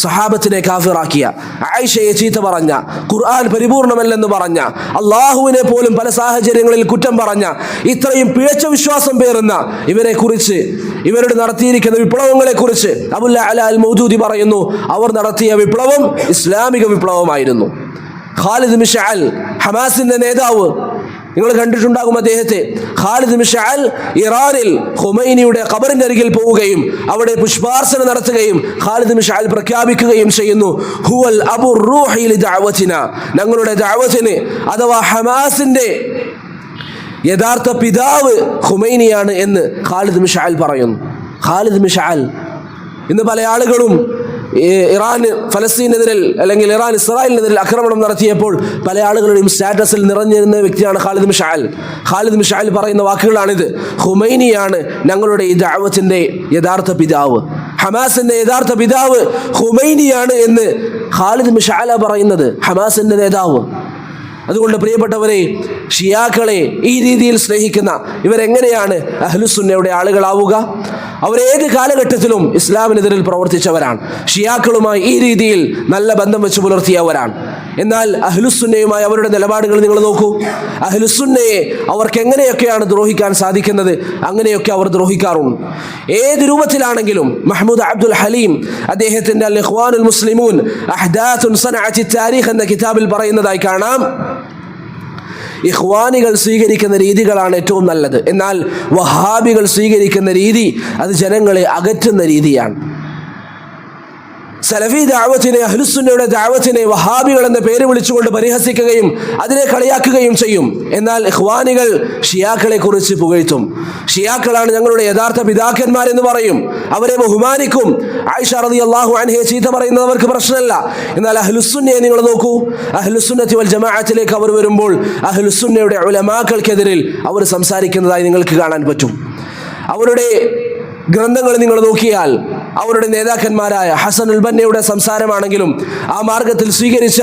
സഹാബത്തിനെ കാഫിറാക്കിയ, ആയിഷയെ ചീത്ത പറഞ്ഞ, ഖുർആൻ പരിപൂർണമല്ലെന്ന് പറഞ്ഞ, അള്ളാഹുവിനെ പോലും പല സാഹചര്യങ്ങളിൽ കുറ്റം പറഞ്ഞ, ഇത്രയും പിഴച്ച വിശ്വാസം പേറുന്ന ഇവരെ കുറിച്ച്, ഇവരുടെ നടത്തിയിരിക്കുന്ന വിപ്ലവങ്ങളെ കുറിച്ച് അബുൽ അല അൽ മൗദൂദി പറയുന്നു, അവർ നടത്തിയ വിപ്ലവം ഇസ്ലാമിക വിപ്ലവമായിരുന്നു. ഖാലിദ് മിശ്അൽ, ഹമാസിന്റെ നേതാവ്, നിങ്ങൾ കണ്ടിട്ടുണ്ടാകും അദ്ദേഹത്തെ. ഖാലിദ് മിശ്അൽ ഇറാനിൽ ഖുമൈനിയുടെ ഖബറിന്റെ അരികിൽ പോവുകയും അവിടെ പുഷ്പാർച്ചന നടത്തുകയും ഖാലിദ് മിശ്അൽ പ്രഖ്യാപിക്കുകയും ചെയ്യുന്നു, ഹുവൽ അബുർ റൂഹി ലിദഅവതിന, ഞങ്ങളുടെ ദഅവത്തിന് അഥവാ ഹമാസിന്റെ യഥാർത്ഥ പിതാവ് ഖുമൈനിയാണ് എന്ന് ഖാലിദ് മിശ്അൽ പറയുന്നു. ഖാലിദ് മിശ്അൽ ഇന്ന് പല ആളുകളും ഇറാൻ ഫലസ്തീനെതിരെ അല്ലെങ്കിൽ ഇറാൻ ഇസ്രായേലിനെതിരെ ആക്രമണം നടത്തിയപ്പോൾ പല ആളുകളുടെയും സ്റ്റാറ്റസിൽ നിറഞ്ഞിരുന്ന വ്യക്തിയാണ് ഖാലിദ് മിശ്അൽ. ഖാലിദ് മിശ്അൽ പറയുന്ന വാക്കുകളാണിത്, ഖുമൈനിയാണ് ഞങ്ങളുടെ ഈ ദഅവത്തിന്റെ യഥാർത്ഥ പിതാവ്, ഹമാസിന്റെ യഥാർത്ഥ പിതാവ് ഖുമൈനിയാണ് എന്ന് ഖാലിദ് മിശ്അൽ പറയുന്നത്, ഹമാസിന്റെ നേതാവ്. അതുകൊണ്ട് പ്രിയപ്പെട്ടവരെ, ഷിയാക്കളെ ഈ രീതിയിൽ സ്നേഹിക്കുന്ന ഇവരെങ്ങനെയാണ് അഹ്ലുസുന്നയുടെ ആളുകളാവുക? അവരേത് കാലഘട്ടത്തിലും ഇസ്ലാമിനെതിരിൽ പ്രവർത്തിച്ചവരാണ്, ഷിയാക്കളുമായി ഈ രീതിയിൽ നല്ല ബന്ധം വെച്ച് പുലർത്തിയവരാണ്. എന്നാൽ അഹ്ലുസുന്നയുമായി അവരുടെ നിലപാടുകൾ നിങ്ങൾ നോക്കൂ. അഹ്ലുസുന്നയെ അവർക്ക് എങ്ങനെയൊക്കെയാണ് ദ്രോഹിക്കാൻ സാധിക്കുന്നത്, അങ്ങനെയൊക്കെ അവർ ദ്രോഹിക്കാറുണ്ട്. ഏത് രൂപത്തിലാണെങ്കിലും മഹ്മൂദ് അബ്ദുൽ ഹലീം അദ്ദേഹത്തിന്റെ അൽ ഇഖ്വാനുൽ മുസ്ലിമൂൻ അഹ്ദാസുൻ സനഅത്തി താരീഖ് എന്ന കിതാബിൽ പറയുന്നതായി കാണാം, ഇഖ്വാനികൾ സ്വീകരിക്കുന്ന രീതികളാണ് ഏറ്റവും നല്ലത്. എന്നാൽ വഹാബികൾ സ്വീകരിക്കുന്ന രീതി അത് ജനങ്ങളെ അകറ്റുന്ന രീതിയാണ്. സലഫി ദഅവത്തിനെ, അഹ്ലുസുന്നയുടെ ദഅവത്തിനെ വഹാബികൾ എന്ന പേര് വിളിച്ചുകൊണ്ട് പരിഹസിക്കുകയും അതിനെ കളിയാക്കുകയും ചെയ്യും. എന്നാൽ ഇഖ്വാനികൾ ഷിയാക്കളെ കുറിച്ച് പുകഴ്ത്തും. ഷിയാക്കളാണ് ഞങ്ങളുടെ യഥാർത്ഥ പിതാക്കന്മാരെന്ന് പറയും, അവരെ ബഹുമാനിക്കും. ആയിഷ റളിയല്ലാഹു അൻഹയെ ചീത്ത പറയുന്നത് അവർക്ക് പ്രശ്നമല്ല. എന്നാൽ അഹ്ലുസുന്നയെ നിങ്ങൾ നോക്കൂ, അഹ്ലുസുന്നത്തി വൽ ജമാഅത്തിലേക്ക് അവർ വരുമ്പോൾ അഹ്ലുസുന്നയുടെ ഉലമാക്കൾക്കെതിരിൽ അവർ സംസാരിക്കുന്നതായി നിങ്ങൾക്ക് കാണാൻ പറ്റും. അവരുടെ ഗ്രന്ഥങ്ങൾ നിങ്ങൾ നോക്കിയാൽ അവരുടെ നേതാക്കന്മാരായ ഹസനുൽ ബന്നയുടെ സംസാരമാണെങ്കിലും ആ മാർഗത്തിൽ സ്വീകരിച്ച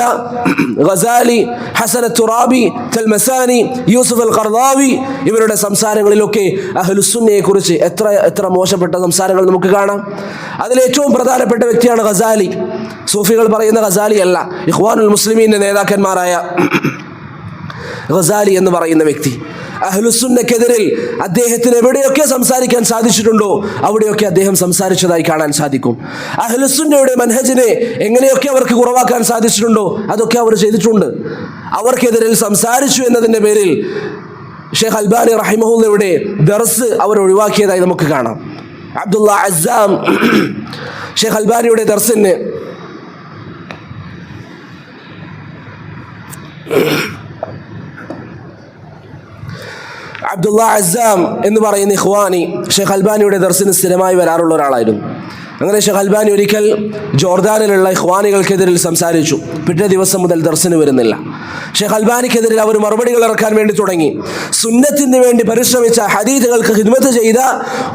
ഗസാലി, ഹസൻ തുറാബി, തൽമസാനി, യൂസുഫ് അൽ ഖർദാവി ഇവരുടെ സംസാരങ്ങളിലൊക്കെ അഹ്ലുസുന്നയെ കുറിച്ച് എത്ര മോശപ്പെട്ട സംസാരങ്ങൾ നമുക്ക് കാണാം. അതിലേറ്റവും പ്രധാനപ്പെട്ട വ്യക്തിയാണ് ഗസാലി. സൂഫികൾ പറയുന്ന ഗസാലി അല്ല, ഇഖ്വാനുൽ മുസ്ലിമീന്റെ നേതാക്കന്മാരായ ഗസാലി എന്ന് പറയുന്ന വ്യക്തി. അഹ്ലുസുന്നക്കെതിരിൽ അദ്ദേഹത്തിന് എവിടെയൊക്കെ സംസാരിക്കാൻ സാധിച്ചിട്ടുണ്ടോ അവിടെയൊക്കെ അദ്ദേഹം സംസാരിച്ചതായി കാണാൻ സാധിക്കും. അഹ്ലുസുന്നയുടെ മനഹജിനെ എങ്ങനെയൊക്കെ അവർക്ക് കുറവാക്കാൻ സാധിച്ചിട്ടുണ്ടോ അതൊക്കെ അവർ ചെയ്തിട്ടുണ്ട്. അവർക്കെതിരിൽ സംസാരിച്ചു എന്നതിൻ്റെ പേരിൽ ഷെയ്ഖ് അൽബാനി റഹിമഹുല്ലയുടെ ദർസ് അവർ ഒഴിവാക്കിയതായി നമുക്ക് കാണാം. അബ്ദുള്ള അസ്സാം ഷെയ്ഖ് അൽബാനിയുടെ ദർസിന് അബ്ദുള്ള അസ്സാം എന്ന് പറയുന്ന ഇഖ്വാനി ഷെയ്ഖ് അൽബാനിയുടെ ദർസിന് സ്ഥിരമായി വരാറുള്ള ഒരാളായിരുന്നു. അങ്ങനെ ഷെയ്ഖ് അൽബാനി ഒരിക്കൽ ജോർദാനിലുള്ള ഇഖ്വാനികൾക്കെതിരിൽ സംസാരിച്ചു. പിറ്റേ ദിവസം മുതൽ ദർസിന് വരുന്നില്ല. ഷെയ്ഖ് അൽബാനിക്കെതിരിൽ അവർ മറുപടികൾ ഇറക്കാൻ വേണ്ടി തുടങ്ങി. സുന്നത്തിന് വേണ്ടി പരിശ്രമിച്ച, ഹദീസുകൾക്ക് ഖിദ്മത്ത് ചെയ്ത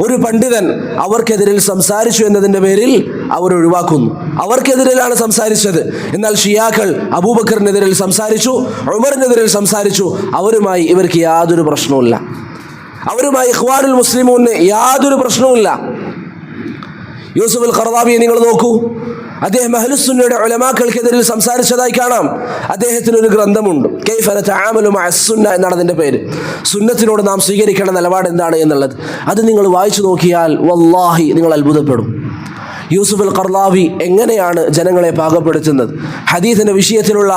ഒരു പണ്ഡിതൻ അവർക്കെതിരിൽ സംസാരിച്ചു എന്നതിൻ്റെ പേരിൽ അവർ ഒഴിവാക്കുന്നു. അവർക്കെതിരിലാണ് സംസാരിച്ചത്. എന്നാൽ ഷിയാക്കൾ അബൂബക്കറിനെതിരിൽ സംസാരിച്ചു, ഉമറിനെതിരിൽ സംസാരിച്ചു. അവരുമായി ഇവർക്ക് യാതൊരു പ്രശ്നവുമില്ല. അവരുമായി ഇഖ്വാനുൽ മുസ്ലിമൂന് യാതൊരു പ്രശ്നവുമില്ല. യൂസുഫ് അൽ ഖർദാവിയെ നിങ്ങൾ നോക്കൂ, അദ്ദേഹം അഹ്ലുസുന്നയുടെ ഉലമാക്കൾക്കെതിരിൽ സംസാരിച്ചതായി കാണാം. അദ്ദേഹത്തിന് ഒരു ഗ്രന്ഥമുണ്ട്, കൈഫ നതആമലു മഅ സുന്ന എന്നാണ് അതിൻ്റെ പേര്. സുന്നത്തിനോട് നാം സ്വീകരിക്കേണ്ട നിലപാട് എന്താണ് എന്നുള്ളത്. അത് നിങ്ങൾ വായിച്ചു നോക്കിയാൽ വല്ലാഹി നിങ്ങൾ അത്ഭുതപ്പെടും. യൂസുഫ് അൽ ഖർദാവി എങ്ങനെയാണ് ജനങ്ങളെ പാകപ്പെടുത്തുന്നത്. ഹദീസിൻ്റെ വിഷയത്തിലുള്ള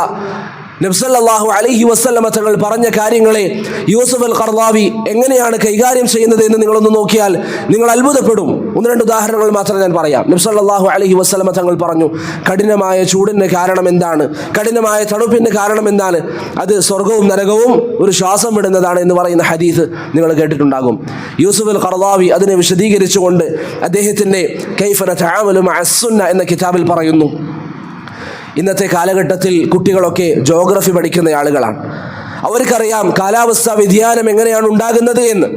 നബി സല്ലല്ലാഹു അലൈഹി വസല്ലമ തങ്ങൾ പറഞ്ഞ കാര്യങ്ങളെ യൂസുഫ് അൽ ഖർദാവി എങ്ങനെയാണ് കൈകാര്യം ചെയ്യുന്നത് എന്ന് നിങ്ങളൊന്ന് നോക്കിയാൽ നിങ്ങൾ അത്ഭുതപ്പെടും. ഒന്ന് രണ്ട് ഉദാഹരണങ്ങൾ മാത്രം ഞാൻ പറയാം. നബി സല്ലല്ലാഹു അലൈഹി വസല്ലമ തങ്ങൾ പറഞ്ഞു, കഠിനമായ ചൂടിന് കാരണം എന്താണ്, കഠിനമായ തണുപ്പിന് കാരണം എന്താണ്, അത് സ്വർഗവും നരകവും ഒരു ശ്വാസം വിടുന്നതാണ് എന്ന് പറയുന്ന ഹദീസ് നിങ്ങൾ കേട്ടിട്ടുണ്ടാകും. യൂസുഫ് അൽ ഖർദാവി അതിനെ വിശദീകരിച്ചുകൊണ്ട് അദ്ദേഹത്തിൻ്റെ കൈഫ നതആമലു മഅ സുന്ന എന്ന കിതാബിൽ പറയുന്നു, ഇന്നത്തെ കാലഘട്ടത്തിൽ കുട്ടികളൊക്കെ ജോഗ്രഫി പഠിക്കുന്ന ആളുകളാണ്. അവർക്കറിയാം കാലാവസ്ഥാ വ്യതിയാനം എങ്ങനെയാണ് ഉണ്ടാകുന്നത് എന്ന്.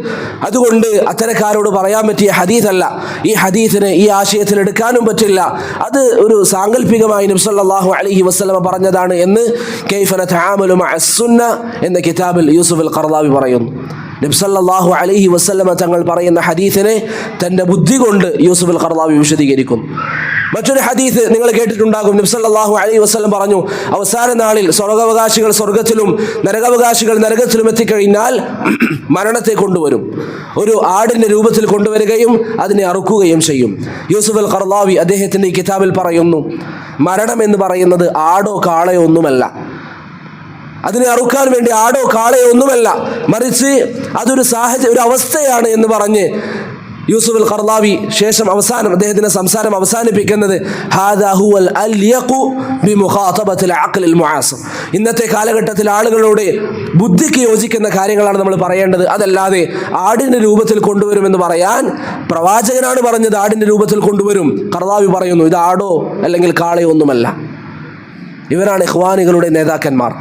അതുകൊണ്ട് അത്തരക്കാരോട് പറയാൻ പറ്റിയ ഹദീസല്ല ഈ ഹദീസിനെ ഈ ആശയത്തിൽ എടുക്കാനും പറ്റില്ല. അത് ഒരു സാങ്കല്പികമായി നബി സല്ലല്ലാഹു അലൈഹി വസല്ലമ പറഞ്ഞതാണ് എന്ന് കൈഫ നതആമലു മഅ സുന്ന എന്ന കിതാബിൽ യൂസുഫ് അൽ ഖർദാവി പറയുന്നു. നബി സല്ലല്ലാഹു അലൈഹി വസല്ലമ തങ്ങൾ പറയുന്ന ഹദീസിനെ തൻ്റെ ബുദ്ധി കൊണ്ട് യൂസുഫ് അൽ ഖർദാവി വിശദീകരിക്കുന്നു. മറ്റൊരു ഹദീസ് നിങ്ങൾ കേട്ടിട്ടുണ്ടാകും. നബി സല്ലല്ലാഹു അലൈഹി വസല്ലം പറഞ്ഞു, അവസാന നാളിൽ സ്വർഗാവകാശികൾ സ്വർഗത്തിലും നരകാവകാശികൾ നരകത്തിലും എത്തിക്കഴിഞ്ഞാൽ മരണത്തെ കൊണ്ടുവരും. ഒരു ആടിൻ്റെ രൂപത്തിൽ കൊണ്ടുവരികയും അതിനെ അറുക്കുകയും ചെയ്യും. യൂസുഫ് അൽ ഖർദാവി അദ്ദേഹത്തിൻ്റെ ഈ കിതാബിൽ പറയുന്നു, മരണം എന്ന് പറയുന്നത് ആടോ കാളയോ ഒന്നുമല്ല, അതിനെ അറുക്കാൻ വേണ്ടി ആടോ കാളയോ ഒന്നുമല്ല, മറിച്ച് അതൊരു ഒരു അവസ്ഥയാണ് എന്ന് പറഞ്ഞ് യൂസുഫ് അൽ ഖർദാവി ശേഷം അവസാനം അദ്ദേഹത്തിൻ്റെ സംസാരം അവസാനിപ്പിക്കുന്നത് ഹാദാ ഹുവൽ അൽയഖു ബിമുഖാതബത്തിൽ അഖ്ലിൽ മുആസിർ. ഇന്നത്തെ കാലഘട്ടത്തിൽ ആളുകളോട് ബുദ്ധിക്ക് യോജിക്കുന്ന കാര്യങ്ങളാണ് നമ്മൾ പറയേണ്ടത്. അതല്ലാതെ ആടിൻ്റെ രൂപത്തിൽ കൊണ്ടുവരുമെന്ന് പറയാൻ പ്രവാചകനാണ് പറഞ്ഞത്, ആടിൻ്റെ രൂപത്തിൽ കൊണ്ടുവരും. ഖർദാവി പറയുന്നു ഇത് ആടോ അല്ലെങ്കിൽ കാളയോ ഒന്നുമല്ല. ഇവരാണ് ഇഖ്വാനികളുടെ നേതാക്കന്മാർ.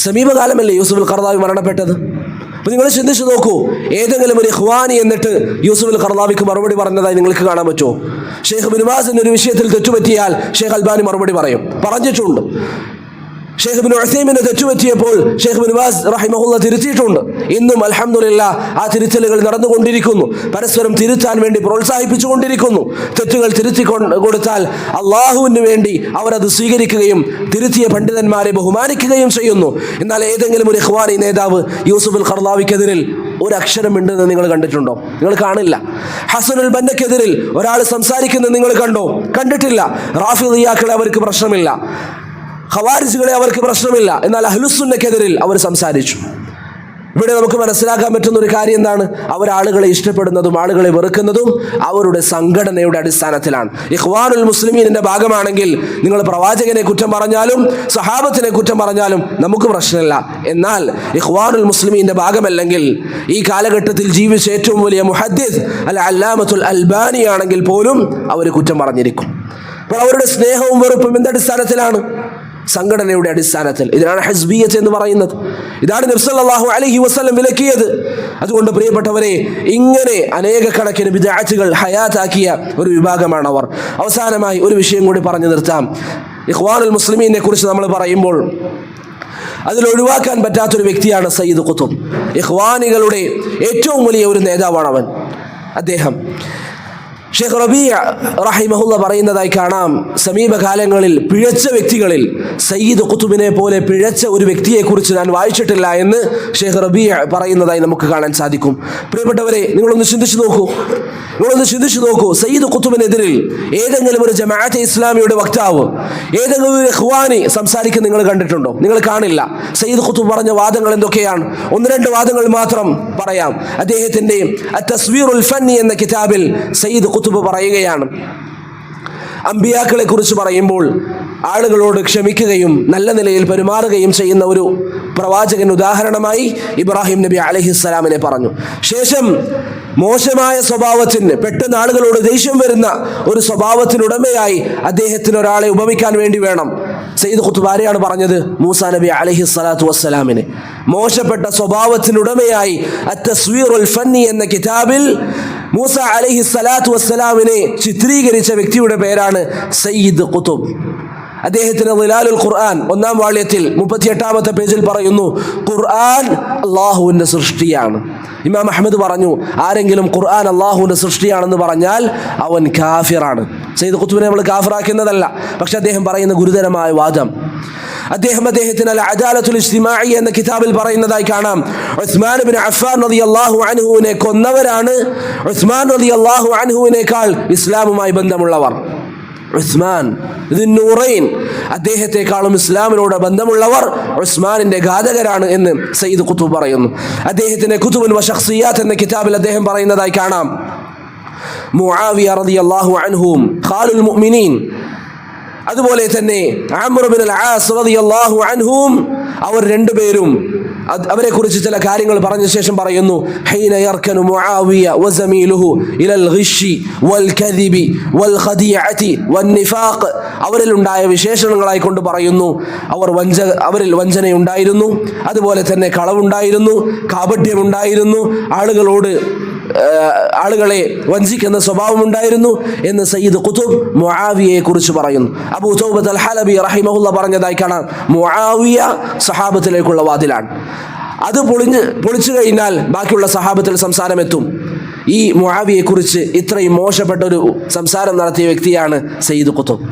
സമീപകാലമല്ലേ യൂസുഫ് അൽ ഖർദാവി മരണപ്പെട്ടത്. അപ്പോൾ നിങ്ങൾ ചിന്തിച്ചു നോക്കൂ, ഏതെങ്കിലും ഒരു ഇഖ്വാനി എന്നിട്ട് യൂസുഫ് അൽ ഖർദാവിക്ക് മറുപടി പറഞ്ഞതായി നിങ്ങൾക്ക് കാണാൻ പറ്റുമോ? ഷെയ്ഖ് ബിൻ ബാസിന് ഒരു വിഷയത്തിൽ തെറ്റുപറ്റിയാൽ ഷെയ്ഖ് അൽബാനി മറുപടി പറഞ്ഞിട്ടുണ്ട്. ഷെയ്ഖ് ഇബ്നു ഉസൈമിന് തെറ്റുപറ്റിയപ്പോൾ ഷെയ്ഖ് ബിൻ ബാസ് റഹിമഹുല്ല തിരുത്തിയിട്ടുണ്ട്. ഇന്നും അൽഹംദുലില്ലാ ആ തിരുത്തലുകൾ നടന്നുകൊണ്ടിരിക്കുന്നു. പരസ്പരം തിരുത്താൻ വേണ്ടി പ്രോത്സാഹിപ്പിച്ചുകൊണ്ടിരിക്കുന്നു. തെറ്റുകൾ തിരുത്തി കൊടുത്താൽ അള്ളാഹുവിന് വേണ്ടി അവരത് സ്വീകരിക്കുകയും തിരുത്തിയ പണ്ഡിതന്മാരെ ബഹുമാനിക്കുകയും ചെയ്യുന്നു. എന്നാൽ ഏതെങ്കിലും ഒരു ഇഖ്വാനി നേതാവ് യൂസുഫ് അൽ ഖർദാവിക്കെതിരിൽ ഒരു അക്ഷരം ഉണ്ടെന്ന് നിങ്ങൾ കണ്ടിട്ടുണ്ടോ? നിങ്ങൾ കാണില്ല. ഹസനുൽ ബന്നക്കെതിരിൽ ഒരാൾ സംസാരിക്കുന്നത് നിങ്ങൾ കണ്ടോ? കണ്ടിട്ടില്ല. റാഫിദിയാക്കളെ അവർക്ക് പ്രശ്നമില്ല. ഖവാരിജുകളെ അവർക്ക് പ്രശ്നമില്ല, എന്നാൽ അഹ്ലുസുന്നക്കെതിരിൽ അവർ സംസാരിച്ചു. ഇവിടെ നമുക്ക് മനസ്സിലാക്കാൻ പറ്റുന്ന ഒരു കാര്യം എന്താണ്? അവരാളുകളെ ഇഷ്ടപ്പെടുന്നതും ആളുകളെ വെറുക്കുന്നതും അവരുടെ സംഘടനയുടെ അടിസ്ഥാനത്തിലാണ്. ഇഖ്വാനുൽ മുസ്ലിമീനിന്റെ ഭാഗമാണെങ്കിൽ നിങ്ങൾ പ്രവാചകനെ കുറ്റം പറഞ്ഞാലും സഹാബത്തിനെ കുറ്റം പറഞ്ഞാലും നമുക്ക് പ്രശ്നമില്ല. എന്നാൽ ഇഖ്വാനുൽ മുസ്ലിമീന്റെ ഭാഗമല്ലെങ്കിൽ ഈ കാലഘട്ടത്തിൽ ജീവിച്ച ഏറ്റവും വലിയ മുഹദ്ദിസ് അൽ-അല്ലാമത്തുൽ അൽബാനി ആണെങ്കിൽ പോലും അവർ കുറ്റം പറഞ്ഞിരിക്കും. അപ്പോൾ അവരുടെ സ്നേഹവും വെറുപ്പും എന്തടിസ്ഥാനത്തിലാണ്? സംഘടനയുടെ അടിസ്ഥാനത്തിൽ. ഇതിനാണ് ഹിസ്ബിയ്യത്ത് എന്ന് പറയുന്നത്. ഇതാണ് നബി സല്ലല്ലാഹു അലൈഹി വസല്ലം വിലക്കിയത്. അതുകൊണ്ട് പ്രിയപ്പെട്ടവരെ, ഇങ്ങനെ അനേക കണക്കിന് ബിദ്അത്തുകൾ ഹയാത്താക്കിയ ഒരു വിഭാഗമാണ് അവർ. അവസാനമായി ഒരു വിഷയം കൂടി പറഞ്ഞു നിർത്താം. ഇഖ്വാനുൽ മുസ്ലിമീനെ കുറിച്ച് നമ്മൾ പറയുമ്പോൾ അതിൽ ഒഴിവാക്കാൻ പറ്റാത്തൊരു വ്യക്തിയാണ് സയ്യിദ് ഖുത്ബ്. ഇഖ്വാനികളുടെ ഏറ്റവും വലിയ ഒരു നേതാവാണ് അവൻ. അദ്ദേഹം ഷെയ്ഖ് റബീഅ റഹിമഹുല്ല പറയുന്നതായി കാണാം, സമീപകാലങ്ങളിൽ പിഴച്ച വ്യക്തികളിൽ സയ്യിദ് ഖുത്ബിനെ പോലെ പിഴച്ച ഒരു വ്യക്തിയെക്കുറിച്ച് ഞാൻ വായിച്ചിട്ടില്ല എന്ന് ഷെയ്ഖ് റബീഅ പറയുന്നതായി നമുക്ക് കാണാൻ സാധിക്കും. പ്രിയപ്പെട്ടവരെ, നിങ്ങളൊന്ന് ചിന്തിച്ചു നോക്കൂ. സയ്യിദ് ഖുത്ബിനെതിരിൽ ഏതെങ്കിലും ഒരു ജമാഅത്തെ ഇസ്ലാമിയുടെ വക്താവ്, ഏതെങ്കിലും ഒരു ഇഖ്വാനി സംസാരിക്കുന്ന നിങ്ങൾ കണ്ടിട്ടുണ്ടോ? നിങ്ങൾ കാണില്ല. സയ്യിദ് ഖുത്ബ് പറഞ്ഞ വാദങ്ങൾ എന്തൊക്കെയാണ്? ഒന്ന് രണ്ട് വാദങ്ങൾ മാത്രം പറയാം. അദ്ദേഹത്തിന്റെ അത്തസ്വീറുൽ ഫന്നി എന്ന കിതാബിൽ സയ്യിദ് ഖുത്ബ് പറയുകയാണ്, അമ്പിയാക്കളെ കുറിച്ച് പറയുമ്പോൾ ആളുകളോട് ക്ഷമിക്കുകയും നല്ല നിലയിൽ പെരുമാറുകയും ചെയ്യുന്ന ഒരു പ്രവാചകൻ ഉദാഹരണമായി ഇബ്രാഹിം നബി അലൈഹിസ്സലാമിനെ പറഞ്ഞു. ശേഷം മോശമായ സ്വഭാവത്തിന്, പെട്ടെന്ന് ആളുകളോട് ദേഷ്യം വരുന്ന ഒരു സ്വഭാവത്തിനുടമയായി അദ്ദേഹത്തിന് ഒരാളെ ഉപമിക്കാൻ വേണ്ടി വേണം. സയ്യിദ് ഖുത്ബ് ആരെയാണ് പറഞ്ഞത്? മൂസാ നബി അലൈഹിസ്സലാത്തു വസ്സലാമിനെ. മോശപ്പെട്ട സ്വഭാവത്തിനുടമയായി അത്തസ്വീറുൽ ഫന്നി എന്ന കിതാബിൽ മൂസ അലൈഹിസ്സലാത്തു വസ്സലാമിനെ ചിത്രീകരിച്ച വ്യക്തിയുടെ പേരാണ് സയ്യിദ് ഖുത്ബ്. അദ്ദേഹത്തിന് ളിലാലുൽ ഖുർആൻ 1-ാം വാള്യത്തിൽ 38-ാമത്തെ പേജിൽ പറയുന്നു, ഖുർആൻ അള്ളാഹുവിൻ്റെ സൃഷ്ടിയാണ്. ഇമാം അഹ്മദ് പറഞ്ഞു, ആരെങ്കിലും ഖുർആൻ അള്ളാഹുവിൻ്റെ സൃഷ്ടിയാണെന്ന് പറഞ്ഞാൽ അവൻ കാഫിറാണ്. സയ്യിദ് ഖുത്ബിനെ നമ്മൾ കാഫിറാക്കുന്നതല്ല, പക്ഷെ അദ്ദേഹം പറയുന്ന ഗുരുതരമായ വാദം. അദ്ദേഹത്തിന് അൽ അദാലത്തുൽ ഇജ്തിമാഇ എന്ന കിതാബിൽ പറയുന്നതായി കാണാം, ഉസ്മാൻ ഇബ്നു അഫ്ഫാൻ റളിയല്ലാഹു അൻഹുവിനെ കൊന്നവരാണ് ഉസ്മാൻ റളിയല്ലാഹു അൻഹുവിനേക്കാൾ ഇസ്ലാമുമായി ബന്ധമുള്ളവർ. ഉസ്മാൻ ദുന്നൂറൈൻ, അദ്ദേഹത്തെക്കാളും ഇസ്ലാമിനോട് ബന്ധമുള്ളവർ ഉസ്മാനിന്റെ ഘാതകരാണ് എന്ന് സയ്യിദ് ഖുത്ബ് പറയുന്നു. അദ്ദേഹത്തിന്റെ കുതുബുൻ വ ശഖ്സിയാത്ത് എന്ന കിതാബിൽ അദ്ദേഹം പറയുന്നതായി കാണാം, മുആവിയ റളിയല്ലാഹു അൻഹും ഖാലുൽ മുഅ്മിനീൻ, അതുപോലെ തന്നെ അംർ ഇബ്നു അൽ ആസ് റളിയല്ലാഹു അൻഹും, അവർ രണ്ടുപേരും അവരെ കുറിച്ച് ചില കാര്യങ്ങൾ പറഞ്ഞ ശേഷം പറയുന്നു, ഹൈന യർകനു മുആവിയ വസമീലുഹു ഇലൽ ഗിശ്ശി വൽ കദിബി വൽ ഖദിഅതി വൻ നിഫാഖ്, അവരിൽ ഉണ്ടായ വിശേഷണങ്ങളായി കൊണ്ട് പറയുന്നു, അവരിൽ വഞ്ചനയുണ്ടായിരുന്നു, അതുപോലെ തന്നെ കളവുണ്ടായിരുന്നു, കാപട്യമുണ്ടായിരുന്നു, ആളുകളെ വഞ്ചിക്കുന്ന സ്വഭാവമുണ്ടായിരുന്നു എന്ന് സയ്യിദ് ഖുത്ബ് മുആവിയയെ കുറിച്ച് പറയുന്നു. അബൂ തൗബത്ത് അൽ ഹലബി റഹിമഹുല്ല പറഞ്ഞതായി കാണാം, മുആവിയ സഹാബത്തിലേക്കുള്ള വാതിലാണ്. അത് പൊളിച്ചു കഴിഞ്ഞാൽ ബാക്കിയുള്ള സഹാബത്തിൽ സംസാരം എത്തും. ഈ മുആവിയയെ കുറിച്ച് ഇത്രയും മോശപ്പെട്ട ഒരു സംസാരം നടത്തിയ വ്യക്തിയാണ് സയ്യിദ് ഖുത്ബ്.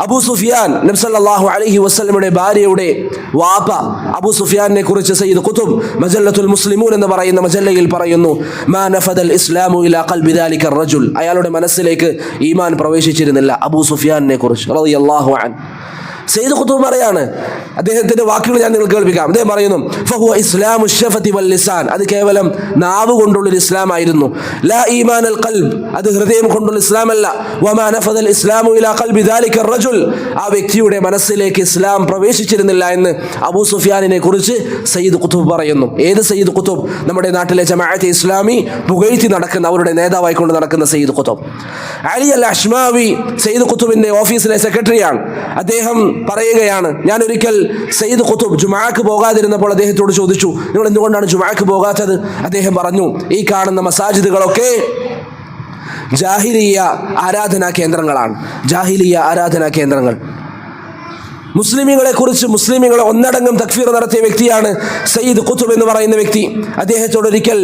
അബൂ സുഫിയാൻ, നബി സല്ലല്ലാഹു അലൈഹി വസല്ലമയുടെ ഭാര്യയുടെ വാപ്പ അബൂ സുഫിയാനെ കുറിച്ച് സയ്യിദ് ഖുത്ബ് മജല്ലത്തുൽ മുസ്ലിമൂൻ എന്ന് പറയുന്ന മജല്ലയിൽ പറയുന്നു, മാ നഫദൽ ഇസ്ലാമു ഇലാ ഖൽബി ദാലിക റജുൽ, അയാളുടെ മനസ്സിലേക്ക് ഈമാൻ പ്രവേശിച്ചിരുന്നില്ല. അബൂ സുഫിയാനെ കുറിച്ച് റളിയല്ലാഹു അൻഹു സയ്യിദ് ഖുത്ബ് പറയാണ്, അദ്ദേഹത്തിന്റെ വാക്കുകൾ ഞാൻ നിങ്ങൾക്ക് കേൾപ്പിക്കാം. അദ്ദേഹം പറയുന്നു, ഫഹുവ ഇസ്ലാമു ശഫതി വൽ ലിസാൻ, അത് കേവലം നാവ് കൊണ്ടുള്ള ഇസ്ലാം ആയിരുന്നു. ലാ ഈമാൻ അൽ ഖൽബ്, അത് ഹൃദയം കൊണ്ടുള്ള ഇസ്ലാമല്ല. വമാ നഫദൽ ഇസ്ലാമു ഇലാ ഖൽബി ദാലിക റജുൽ, ആ വ്യക്തിയുടെ മനസ്സിലേക്ക് ഇസ്ലാം പ്രവേശിച്ചിരുന്നില്ല എന്ന് അബൂ സുഫിയാനിനെ കുറിച്ച് സയ്യിദ് ഖുത്ബ് പറയുന്നു. ഏത് സയ്യിദ് ഖുത്ബ്? നമ്മുടെ നാട്ടിലെ ജമാഅത്തെ ഇസ്ലാമി പുകഴ്ത്തി നടക്കുന്ന, അവരുടെ നേതാവായി കൊണ്ട് നടക്കുന്ന സയ്യിദ് ഖുത്ബ്. അലി അൽ അഷ്മാവി സയ്യിദ് ഖുത്ബിന്റെ ഓഫീസിലെ സെക്രട്ടറിയാണ്. അദ്ദേഹം പറയുകയാണ്, ഞാൻ ഒരിക്കൽ സയ്യിദ് ഖുത്ബ് ജുമാക്ക് പോകാതിരുന്നപ്പോൾ അദ്ദേഹത്തോട് ചോദിച്ചു, നിങ്ങൾ എന്തുകൊണ്ടാണ് ജുമാക്ക് പോകാത്തത്? അദ്ദേഹം പറഞ്ഞു, ഈ കാണുന്ന മസാജിദുകളൊക്കെ ജാഹിലിയ ആരാധനാ കേന്ദ്രങ്ങളാണ്. ജാഹിലിയ ആരാധനാ കേന്ദ്രങ്ങൾ. മുസ്ലിമീങ്ങളെ കുറിച്ച് മുസ്ലിമീങ്ങളെ ഒന്നടങ്കം തക്ഫീർ നടത്തിയ വ്യക്തിയാണ് സയ്യിദ് ഖുത്ബ് എന്ന് പറയുന്ന വ്യക്തി. അദ്ദേഹത്തോട് ഒരിക്കൽ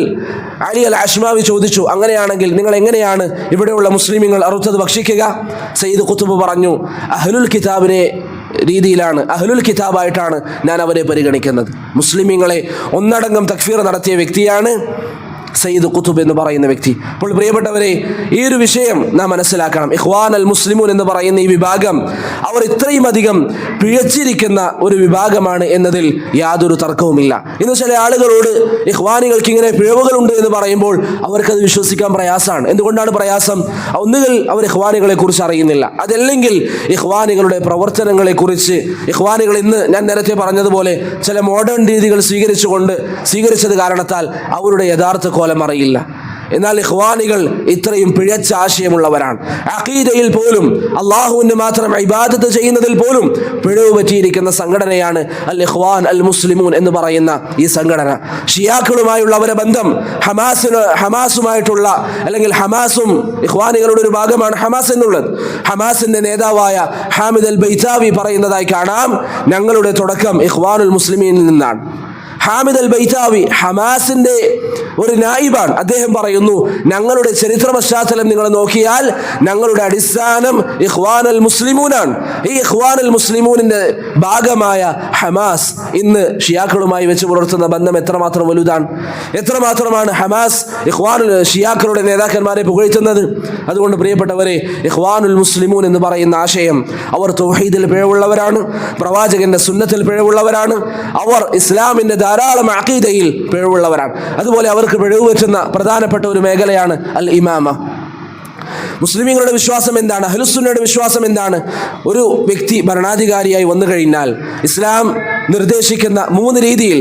അലി അൽ അഷ്മാവി ചോദിച്ചു, അങ്ങനെയാണെങ്കിൽ നിങ്ങൾ എങ്ങനെയാണ് ഇവിടെയുള്ള മുസ്ലിമീങ്ങൾ അറുത്തത് ഭക്ഷിക്കുക? സയ്യിദ് ഖുത്ബ് പറഞ്ഞു, അഹ്ലുൽ കിതാബിനെ രീതിയിലാണ്, അഹ്ലുൽ കിതാബായിട്ടാണ് ഞാൻ അവരെ പരിഗണിക്കുന്നത്. മുസ്ലിമീങ്ങളെ ഒന്നടങ്കം തക്ഫീർ നടത്തിയ വ്യക്തിയാണ് സയ്യിദ് ഖുതുബ് എന്ന് പറയുന്ന വ്യക്തി. അപ്പോൾ പ്രിയപ്പെട്ടവരെ, ഈ ഒരു വിഷയം നാം മനസ്സിലാക്കണം. ഇഖ്വാൻ അൽ മുസ്ലിമൂൻ എന്ന് പറയുന്ന ഈ വിഭാഗം അവർ ഇത്രയും അധികം പിഴച്ചിരിക്കുന്ന ഒരു വിഭാഗമാണ് എന്നതിൽ യാതൊരു തർക്കവുമില്ല. ഇന്ന് ചില ആളുകളോട് ഇഖ്വാനികൾക്ക് ഇങ്ങനെ പിഴവുകളുണ്ട് എന്ന് പറയുമ്പോൾ അവർക്കത് വിശ്വസിക്കാൻ പ്രയാസമാണ്. എന്തുകൊണ്ടാണ് പ്രയാസം? ഒന്നുകിൽ അവർ ഇഖ്വാനികളെ കുറിച്ച് അറിയുന്നില്ല, അതല്ലെങ്കിൽ ഇഖ്വാനികളുടെ പ്രവർത്തനങ്ങളെ കുറിച്ച് ഇഖ്വാനികൾ ഇന്ന് ഞാൻ നേരത്തെ പറഞ്ഞതുപോലെ ചില മോഡേൺ രീതികൾ സ്വീകരിച്ചത് കാരണത്താൽ അവരുടെ യഥാർത്ഥ കോലം അറിയില്ല. എന്നാൽ ഇഖ്വാനികൾ ഇത്രയും പിഴച്ച ആശയമുള്ളവരാണ്. അഖീദയിൽ പോലും അള്ളാഹുവിന് മാത്രം ഇബാദത്ത് ചെയ്യുന്നതിൽ പോലും പിഴവ് പറ്റിയിരിക്കുന്ന സംഘടനയാണ് അൽ ഇഖ്വാൻ അൽ മുസ്ലിമൂൻ എന്ന് പറയുന്ന ഈ സംഘടന. ഷിയാക്കളുമായുള്ള അവരുടെ ബന്ധം ഹമാസുമായിട്ടുള്ള, അല്ലെങ്കിൽ ഹമാസും ഇഖ്വാനികളുടെ ഒരു ഭാഗമാണ് ഹമാസ് എന്നുള്ളത്. ഹമാസിന്റെ നേതാവായ ഹാമിദ് അൽ ബൈതാവി പറയുന്നതായി കാണാം, ഞങ്ങളുടെ തുടക്കം ഇഖ്വാനുൽ മുസ്ലിമീനിൽ നിന്നാണ്. ഹാമിദ് അൽ ബൈതാവി ഹമാസിന്റെ ഒരു നായിബാണ്. അദ്ദേഹം പറയുന്നു, ഞങ്ങളുടെ ചരിത്ര പശ്ചാത്തലം നിങ്ങൾ നോക്കിയാൽ ഞങ്ങളുടെ അടിസ്ഥാനം ഇഖ്വാൻ അൽ മുസ്ലിമൂനാണ്. ഈ ഇഖ്വാൻ അൽ മുസ്ലിമൂനിന്റെ ഭാഗമായ ഹമാസ് ഇന്ന് ഷിയാക്കളുമായി വെച്ച് പുലർത്തുന്ന ബന്ധം എത്രമാത്രം വലുതാണ്! എത്രമാത്രമാണ് ഹമാസ് ഷിയാക്കളുടെ നേതാക്കന്മാരെ പുകഴ്ത്തുന്നത്! അതുകൊണ്ട് പ്രിയപ്പെട്ടവരെ, ഇഖ്വാനുൽ മുസ്ലിമൂൻ എന്ന് പറയുന്ന ആശയം, അവർ തൗഹീദിൽ പിഴവുള്ളവരാണ്, പ്രവാചകന്റെ സുന്നത്തിൽ പിഴവുള്ളവരാണ്, അവർ ഇസ്ലാമിന്റെ ധാരാളം അഖീദയിൽ പിഴവുള്ളവരാണ്. അതുപോലെ അവർക്ക് പിഴവ് പറ്റുന്ന പ്രധാനപ്പെട്ട ഒരു മേഖലയാണ് അൽ ഇമാമ. മുസ്ലിമീങ്ങളുടെ വിശ്വാസം എന്താണ്? അഹ്ലുസുന്നയുടെ വിശ്വാസം എന്താണ്? ഒരു വ്യക്തി ഭരണാധികാരിയായി വന്നു കഴിഞ്ഞാൽ ഇസ്ലാം നിർദ്ദേശിക്കുന്ന 3 രീതിയിൽ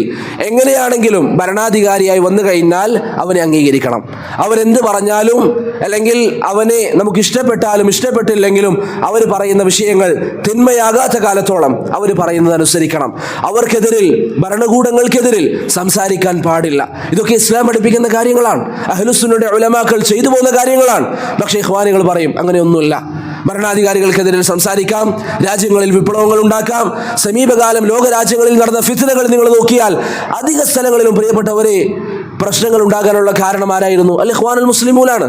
എങ്ങനെയാണെങ്കിലും ഭരണാധികാരിയായി വന്നു കഴിഞ്ഞാൽ അവനെ അംഗീകരിക്കണം. അവരെന്ത് പറഞ്ഞാലും, അല്ലെങ്കിൽ അവനെ നമുക്ക് ഇഷ്ടപ്പെട്ടാലും ഇഷ്ടപ്പെട്ടില്ലെങ്കിലും അവർ പറയുന്ന വിഷയങ്ങൾ തിന്മയാകാത്ത കാലത്തോളം അവർ പറയുന്നത് അനുസരിക്കണം. അവർക്കെതിരിൽ, ഭരണകൂടങ്ങൾക്കെതിരിൽ സംസാരിക്കാൻ പാടില്ല. ഇതൊക്കെ ഇസ്ലാം പഠിപ്പിക്കുന്ന കാര്യങ്ങളാണ്, അഹ്ലുസുന്നയുടെ ഉലമാക്കൾ ചെയ്തു പോകുന്ന കാര്യങ്ങളാണ്. പക്ഷേ ഇഖ്വാനികൾ പറയും അങ്ങനെയൊന്നുമില്ല. ഭരണാധികാരികൾക്കെതിരെ സംസാരിക്കാം, രാജ്യങ്ങളിൽ വിപ്ലവങ്ങൾ ഉണ്ടാക്കാം. സമീപകാലം ലോക രാജ്യങ്ങളിൽ നടന്ന ഫിത്നകൾ നിങ്ങൾ നോക്കിയാൽ അധിക സ്ഥലങ്ങളിലും പ്രിയപ്പെട്ടവരെ പ്രശ്നങ്ങൾ ഉണ്ടാകാനുള്ള കാരണം ആരായിരുന്നു? അൽ ഇഖ്വാനുൽ മുസ്ലിമൂനാണ്.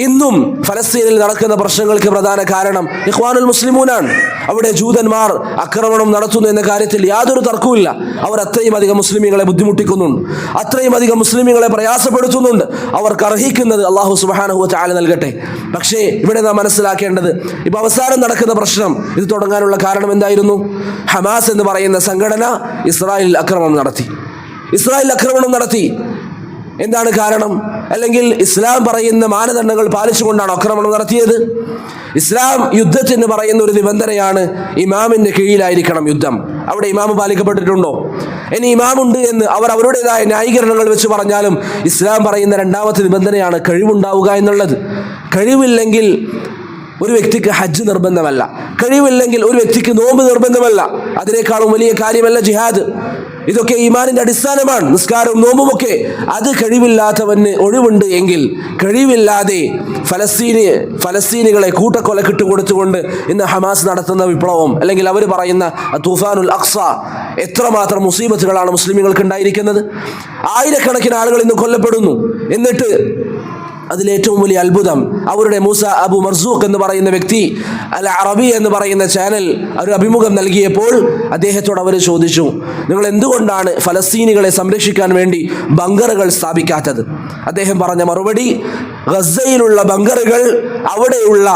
ഇന്നും ഫലസ്തീനിൽ നടക്കുന്ന പ്രശ്നങ്ങൾക്ക് പ്രധാന കാരണം ഇഖ്വാനുൽ മുസ്ലിമൂനാണ്. അവിടെ ജൂതന്മാർ ആക്രമണം നടത്തുന്നു എന്ന കാര്യത്തിൽ യാതൊരു തർക്കവുമില്ല. അവർ അത്രയും അധികം മുസ്ലിമീങ്ങളെ ബുദ്ധിമുട്ടിക്കുന്നുണ്ട്, അത്രയും അധികം മുസ്ലിമീങ്ങളെ പ്രയാസപ്പെടുത്തുന്നുണ്ട്. അവർക്ക് അർഹിക്കുന്നത് അല്ലാഹു സുബ്ഹാനഹു വ തആല നൽകട്ടെ. പക്ഷേ ഇവിടെ നാം മനസ്സിലാക്കേണ്ടത്, ഇപ്പൊ അവസാനം നടക്കുന്ന പ്രശ്നം, ഇത് തുടങ്ങാനുള്ള കാരണം എന്തായിരുന്നു? ഹമാസ് എന്ന് പറയുന്ന സംഘടന ഇസ്രായേലിൽ ആക്രമണം നടത്തി. എന്താണ് കാരണം? അല്ലെങ്കിൽ ഇസ്ലാം പറയുന്ന മാനദണ്ഡങ്ങൾ പാലിച്ചുകൊണ്ടാണ് ആക്രമണം നടത്തിയത്? ഇസ്ലാം യുദ്ധത്തിന് പറയുന്ന ഒരു നിബന്ധനയാണ്, ഇമാമിന്റെ കീഴിലായിരിക്കണം യുദ്ധം. അവിടെ ഇമാം പാലിക്കപ്പെട്ടിട്ടുണ്ടോ? ഇനി ഇമാമുണ്ട് എന്ന് അവർ അവരുടേതായ ന്യായീകരണങ്ങൾ വെച്ച് പറഞ്ഞാലും ഇസ്ലാം പറയുന്ന 2ാമത്തെ നിബന്ധനയാണ് കഴിവുണ്ടാവുക എന്നുള്ളത്. കഴിവില്ലെങ്കിൽ ഒരു വ്യക്തിക്ക് ഹജ്ജ് നിർബന്ധമല്ല, കഴിവില്ലെങ്കിൽ ഒരു വ്യക്തിക്ക് നോമ്പ് നിർബന്ധമല്ല. അതിനേക്കാളും വലിയ കാര്യമല്ല ജിഹാദ്. ഇതൊക്കെ ഈമാനിന്റെ അടിസ്ഥാനമാണ്. നിസ്കാരവും നോമ്പുമൊക്കെ. അത് കഴിവില്ലാത്തവന് ഒഴിവുണ്ട് എങ്കിൽ, കഴിവില്ലാതെ ഫലസ്തീനികളെ കൂട്ടക്കൊലക്കിട്ട് കൊടുത്തുകൊണ്ട് ഇന്ന് ഹമാസ് നടത്തുന്ന വിപ്ലവം, അല്ലെങ്കിൽ അവർ പറയുന്ന തൂഫാനുൽ അഖ്സ, എത്രമാത്രം മുസീബത്തുകളാണ് മുസ്ലിമുകൾക്ക് ഉണ്ടായിരിക്കുന്നത്! ആയിരക്കണക്കിന് ആളുകൾ ഇന്ന് കൊല്ലപ്പെടുന്നു. എന്നിട്ട് അതിലേറ്റവും വലിയ അത്ഭുതം, അവരുടെ മൂസ അബു മർസൂഖ് എന്ന് പറയുന്ന വ്യക്തി അൽ അറബി എന്ന് പറയുന്ന ചാനൽ ഒരു അഭിമുഖം നൽകിയപ്പോൾ അദ്ദേഹത്തോട് അവർ ചോദിച്ചു, നിങ്ങൾ എന്തുകൊണ്ടാണ് ഫലസ്തീനികളെ സംരക്ഷിക്കാൻ വേണ്ടി ബങ്കറുകൾ സ്ഥാപിക്കാത്തത്? അദ്ദേഹം പറഞ്ഞ മറുപടി, ഗസയിലുള്ള ബങ്കറുകൾ അവിടെയുള്ള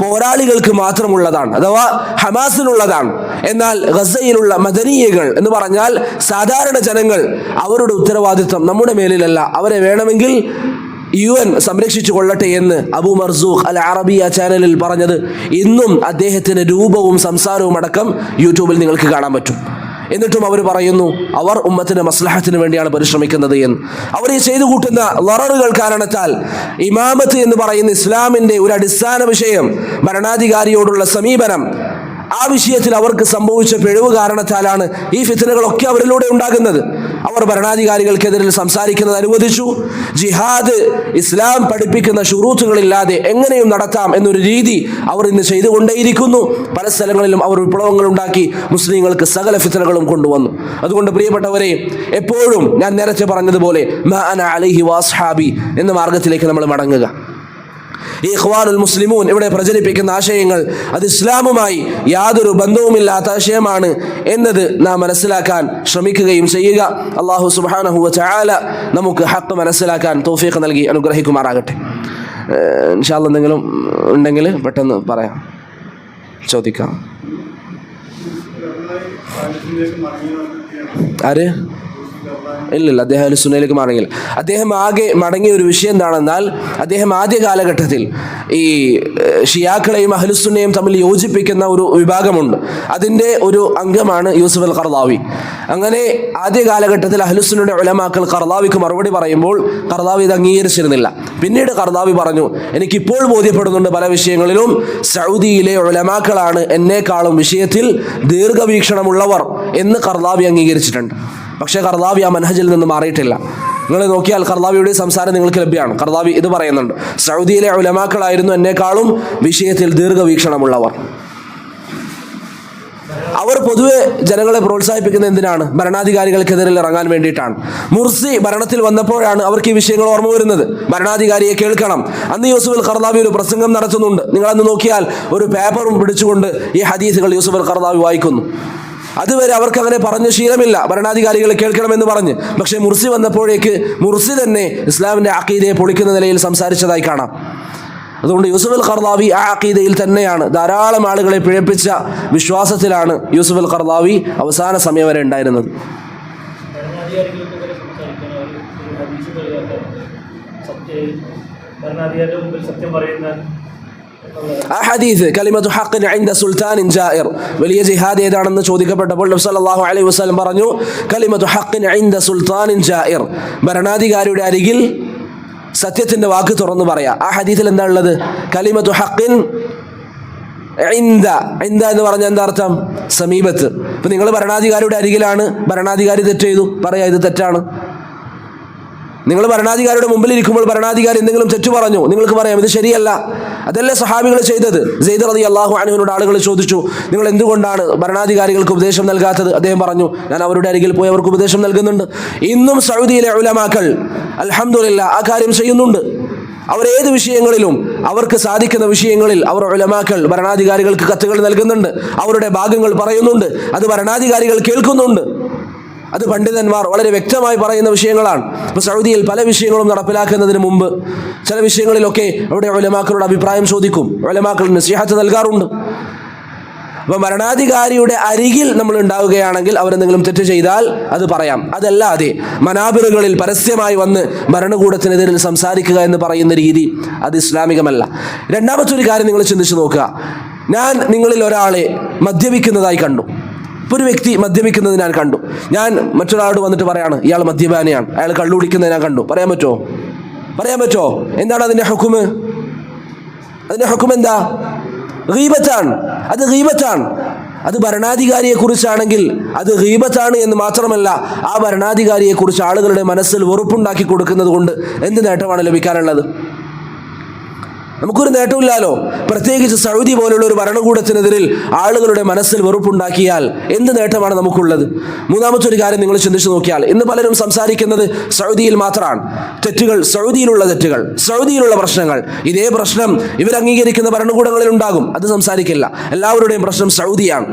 പോരാളികൾക്ക് മാത്രമുള്ളതാണ്, അഥവാ ഹമാസിനുള്ളതാണ്. എന്നാൽ ഗസയിലുള്ള മദനീയകൾ എന്ന് പറഞ്ഞാൽ സാധാരണ ജനങ്ങൾ, അവരുടെ ഉത്തരവാദിത്വം നമ്മുടെ മേലിലല്ല. അവരെ വേണമെങ്കിൽ UN സംരക്ഷിച്ചു കൊള്ളട്ടെ എന്ന് അബു മർസൂഖ് അൽ അറബിയ ചാനലിൽ പറഞ്ഞത് ഇന്നും അദ്ദേഹത്തിന്റെ രൂപവും സംസാരവും അടക്കം യൂട്യൂബിൽ നിങ്ങൾക്ക് കാണാൻ പറ്റും. എന്നിട്ടും അവർ പറയുന്നു അവർ ഉമ്മത്തിന്റെ മസ്ലഹത്തിന് വേണ്ടിയാണ് പരിശ്രമിക്കുന്നത് എന്ന്. അവർ ഈ ചെയ്തു കൂട്ടുന്ന ലററുകൾ കാരണത്താൽ ഇമാമത്ത് എന്ന് പറയുന്ന ഇസ്ലാമിന്റെ ഒരു അടിസ്ഥാന വിഷയം, ഭരണാധികാരിയോടുള്ള സമീപനം, ആ വിഷയത്തിൽ അവർക്ക് സംഭവിച്ച പിഴവ് കാരണത്താലാണ് ഈ ഫിത്നകളൊക്കെ അവരിലൂടെ ഉണ്ടാകുന്നത്. അവർ ഭരണാധികാരികൾക്കെതിരെ സംസാരിക്കുന്നത് അനുവദിച്ചു. ജിഹാദ് ഇസ്ലാം പഠിപ്പിക്കുന്ന ശുറൂത്തുകളില്ലാതെ എങ്ങനെയും നടത്താം എന്നൊരു രീതി അവർ ഇന്ന് ചെയ്തുകൊണ്ടേയിരിക്കുന്നു. പല സ്ഥലങ്ങളിലും അവർ വിപ്ലവങ്ങൾ ഉണ്ടാക്കി മുസ്ലിങ്ങൾക്ക് സകല ഫിത്നകളും കൊണ്ടുവന്നു. അതുകൊണ്ട് പ്രിയപ്പെട്ടവരെ, എപ്പോഴും ഞാൻ നേരത്തെ പറഞ്ഞതുപോലെ മാ അന അലൈഹി വഅസ്ഹാബി എന്ന മാർഗത്തിലേക്ക് നമ്മൾ മടങ്ങുക. ഈ ഇഖ്വാനുൽ മുസ്ലിമൂൻ ഇവിടെ പ്രചരിപ്പിക്കുന്ന ആശയങ്ങൾ അത് ഇസ്ലാമുമായി യാതൊരു ബന്ധവുമില്ലാത്ത ആശയമാണ് എന്നത് നാം മനസ്സിലാക്കാൻ ശ്രമിക്കുകയും ചെയ്യുക. അല്ലാഹു സുബ്ഹാനഹു വ തആല നമുക്ക് ഹഖ് മനസ്സിലാക്കാൻ തൗഫീഖ് നൽകി അനുഗ്രഹിക്കുമാറാകട്ടെ. ഇൻഷാ അല്ലാഹ് എന്തെങ്കിലും ഉണ്ടെങ്കിൽ പെട്ടെന്ന് പറയാം, ചോദിക്കാം. ആര്? ഇല്ലില്ല, അദ്ദേഹം അഹ്ലു സുന്നയിലേക്ക് മടങ്ങിയില്ല. അദ്ദേഹം ആകെ മടങ്ങിയ ഒരു വിഷയം എന്താണെന്നാൽ, അദ്ദേഹം ആദ്യ കാലഘട്ടത്തിൽ ഈ ഷിയാക്കളെയും അഹ്ലുസുന്നയും തമ്മിൽ യോജിപ്പിക്കുന്ന ഒരു വിഭാഗമുണ്ട്. അതിൻ്റെ ഒരു അംഗമാണ് യൂസുഫ് അൽ ഖർദാവി. അങ്ങനെ ആദ്യ കാലഘട്ടത്തിൽ അഹ്ലുസുന്നയുടെ ഉലമാക്കൾ ഖർദാവിക്ക് മറുപടി പറയുമ്പോൾ ഖർദാവി ഇത് അംഗീകരിച്ചിരുന്നില്ല. പിന്നീട് ഖർദാവി പറഞ്ഞു, എനിക്കിപ്പോൾ ബോധ്യപ്പെടുന്നുണ്ട് പല വിഷയങ്ങളിലും സൗദിയിലെ ഉലമാക്കളാണ് എന്നെക്കാളും വിഷയത്തിൽ ദീർഘവീക്ഷണമുള്ളവർ എന്ന് ഖർദാവി അംഗീകരിച്ചിട്ടുണ്ട്. പക്ഷേ ഖർദാവി ആ മനഹജിൽ നിന്ന് മാറിയിട്ടില്ല. നിങ്ങൾ നോക്കിയാൽ ഖർദാവിയുടെ സംസാരം നിങ്ങൾക്ക് ലഭ്യമാണ്. ഖർദാവി ഇത് പറയുന്നുണ്ട്, സൗദിയിലെ ഉലമാക്കളായിരുന്നു എന്നെക്കാളും വിഷയത്തിൽ ദീർഘവീക്ഷണമുള്ളവർ. അവർ പൊതുവെ ജനങ്ങളെ പ്രോത്സാഹിപ്പിക്കുന്നത് എന്തിനാണ്? ഭരണാധികാരികൾക്കെതിരെ ഇറങ്ങാൻ വേണ്ടിയിട്ടാണ്. മുർസി ഭരണത്തിൽ വന്നപ്പോഴാണ് അവർക്ക് ഈ വിഷയങ്ങൾ ഓർമ്മ വരുന്നത്. ഭരണാധികാരിയെ കേൾക്കണം. അന്ന് യൂസുഫ് അൽ ഖർദാവി ഒരു പ്രസംഗം നടത്തുന്നുണ്ട്. നിങ്ങളന്ന് നോക്കിയാൽ ഒരു പേപ്പറും പിടിച്ചുകൊണ്ട് ഈ ഹദീസുകൾ യൂസുഫ് അൽ ഖർദാവി വായിക്കുന്നു. അതുവരെ അവർക്ക് അങ്ങനെ പറഞ്ഞ ശീലമില്ല, ഭരണാധികാരികളെ കേൾക്കണമെന്ന് പറഞ്ഞ്. പക്ഷേ മുർസി വന്നപ്പോഴേക്ക് മുർസി തന്നെ ഇസ്ലാമിൻ്റെ അഖീദയെ പൊളിക്കുന്ന നിലയിൽ സംസാരിച്ചതായി കാണാം. അതുകൊണ്ട് യൂസുഫ് അൽ ഖർദാവി ആ അഖീദയിൽ തന്നെയാണ്. ധാരാളം ആളുകളെ പിഴപ്പിച്ച വിശ്വാസത്തിലാണ് യൂസുഫ് അൽ ഖർദാവി അവസാന സമയം വരെ ഉണ്ടായിരുന്നത്. ആ ഹദീസ് കലിമത്തു ഹഖ്ൻ ഇൻദ സുൽത്താനിൻ ജാഇർ, വലിയ ജിഹാദ് ഏതാണെന്ന് ചോദിക്കപ്പെട്ടപ്പോൾ നബി സല്ലല്ലാഹു അലൈഹി വസല്ലം പറഞ്ഞു, കലിമത്തു ഹഖ്ൻ ഇൻദ സുൽത്താനിൻ ജാഇർ, ഭരണാധികാരിയുടെ അരികിൽ സത്യത്തിന്റെ വാക്ക് തുറന്നു പറയാ. ആ ഹദീസിൽ എന്താ ഉള്ളത്? കലിമത്തു ഹഖ്ൻ ഇൻദ. ഇൻദ എന്ന് പറഞ്ഞാൽ എന്താ അർത്ഥം? സമീപത്ത്. ഇപ്പൊ നിങ്ങൾ ഭരണാധികാരിയുടെ അരികിലാണ്, ഭരണാധികാരി തെറ്റ് ചെയ്തു, പറയാ ഇത് തെറ്റാണ്. നിങ്ങൾ ഭരണാധികാരിയുടെ മുമ്പിൽ ഇരിക്കുമ്പോൾ ഭരണാധികാരി എന്തെങ്കിലും തെറ്റു പറഞ്ഞു, നിങ്ങൾക്ക് പറയാം ഇത് ശരിയല്ല. അതല്ലേ സഹാബികൾ ചെയ്തത്. സെയ്ദ് റളിയല്ലാഹു അൻഹുവിനോട് ആളുകൾ ചോദിച്ചു, നിങ്ങൾ എന്തുകൊണ്ടാണ് ഭരണാധികാരികൾക്ക് ഉപദേശം നൽകാത്തത്? അദ്ദേഹം പറഞ്ഞു, ഞാൻ അവരുടെ അരികിൽ പോയി അവർക്ക് ഉപദേശം നൽകുന്നുണ്ട്. ഇന്നും സൗദിയിലെ ഉലമാക്കൾ അൽഹംദുലില്ലാഹ് ആ കാര്യം ചെയ്യുന്നുണ്ട്. അവർ ഏത് വിഷയങ്ങളിലും അവർക്ക് സാധിക്കുന്ന വിഷയങ്ങളിൽ അവർ ഉലമാക്കൾ ഭരണാധികാരികൾക്ക് കത്തുകൾ നൽകുന്നുണ്ട്, അവരുടെ ഭാഗങ്ങൾ പറയുന്നുണ്ട്, അത് ഭരണാധികാരികൾ കേൾക്കുന്നുണ്ട്. അത് പണ്ഡിതന്മാർ വളരെ വ്യക്തമായി പറയുന്ന വിഷയങ്ങളാണ്. ഇപ്പോൾ സൗദിയിൽ പല വിഷയങ്ങളും നടപ്പിലാക്കുന്നതിന് മുമ്പ് ചില വിഷയങ്ങളിലൊക്കെ അവിടെ ഉലമാക്കളുടെ അഭിപ്രായം ചോദിക്കും, ഉലമാക്കൾ നസീഹത്ത് നൽകാറുണ്ട്. അപ്പം ഭരണാധികാരിയുടെ അരികിൽ നമ്മൾ ഉണ്ടാവുകയാണെങ്കിൽ അവരെന്തെങ്കിലും തെറ്റ് ചെയ്താൽ അത് പറയാം. അതല്ലാതെ മനാബിറുകളിൽ പരസ്യമായി വന്ന് ഭരണകൂടത്തിനെതിരിൽ സംസാരിക്കുക എന്ന് പറയുന്ന രീതി അത് ഇസ്ലാമികമല്ല. രണ്ടാമത്തെ ഒരു കാര്യം നിങ്ങൾ ചിന്തിച്ച് നോക്കുക. ഞാൻ നിങ്ങളിൽ ഒരാളെ മദ്യപിക്കുന്നതായി കണ്ടു. ഇപ്പോൾ ഒരു വ്യക്തി മദ്യപിക്കുന്നത് ഞാൻ കണ്ടു. ഞാൻ മറ്റൊരാളോട് വന്നിട്ട് പറയാണ് ഇയാൾ മദ്യപാനിയാണ്, അയാൾ കള്ളുകുടിക്കുന്നത് ഞാൻ കണ്ടു. പറയാൻ പറ്റുമോ? പറയാൻ പറ്റുമോ? എന്താണ് അതിൻ്റെ ഹുക്മ്? അതിൻ്റെ ഹുക്മ് എന്താ? ഗീബത്താണ്. അത് ഗീബത്താണ്. അത് ഭരണാധികാരിയെക്കുറിച്ചാണെങ്കിൽ അത് ഗീബത്താണ് എന്ന് മാത്രമല്ല, ആ ഭരണാധികാരിയെക്കുറിച്ച് ആളുകളുടെ മനസ്സിൽ വെറുപ്പുണ്ടാക്കി കൊടുക്കുന്നത് കൊണ്ട് എന്ത് നേട്ടമാണ് ലഭിക്കാനുള്ളത്? നമുക്കൊരു നേട്ടമില്ലല്ലോ. പ്രത്യേകിച്ച് സൗദി പോലുള്ള ഒരു ഭരണകൂടത്തിനെതിരിൽ ആളുകളുടെ മനസ്സിൽ വെറുപ്പുണ്ടാക്കിയാൽ എന്ത് നേട്ടമാണ് നമുക്കുള്ളത്? മൂന്നാമത്തെ ഒരു കാര്യം നിങ്ങൾ ചിന്തിച്ചു നോക്കിയാൽ, ഇന്ന് പലരും സംസാരിക്കുന്നത് സൗദിയിൽ മാത്രമാണ്. തെറ്റുകൾ, സൗദിയിലുള്ള തെറ്റുകൾ, സൗദിയിലുള്ള പ്രശ്നങ്ങൾ. ഇതേ പ്രശ്നം ഇവർ അംഗീകരിക്കുന്ന ഭരണകൂടങ്ങളിൽ ഉണ്ടാകും, അത് സംസാരിക്കില്ല. എല്ലാവരുടെയും പ്രശ്നം സൗദിയാണ്.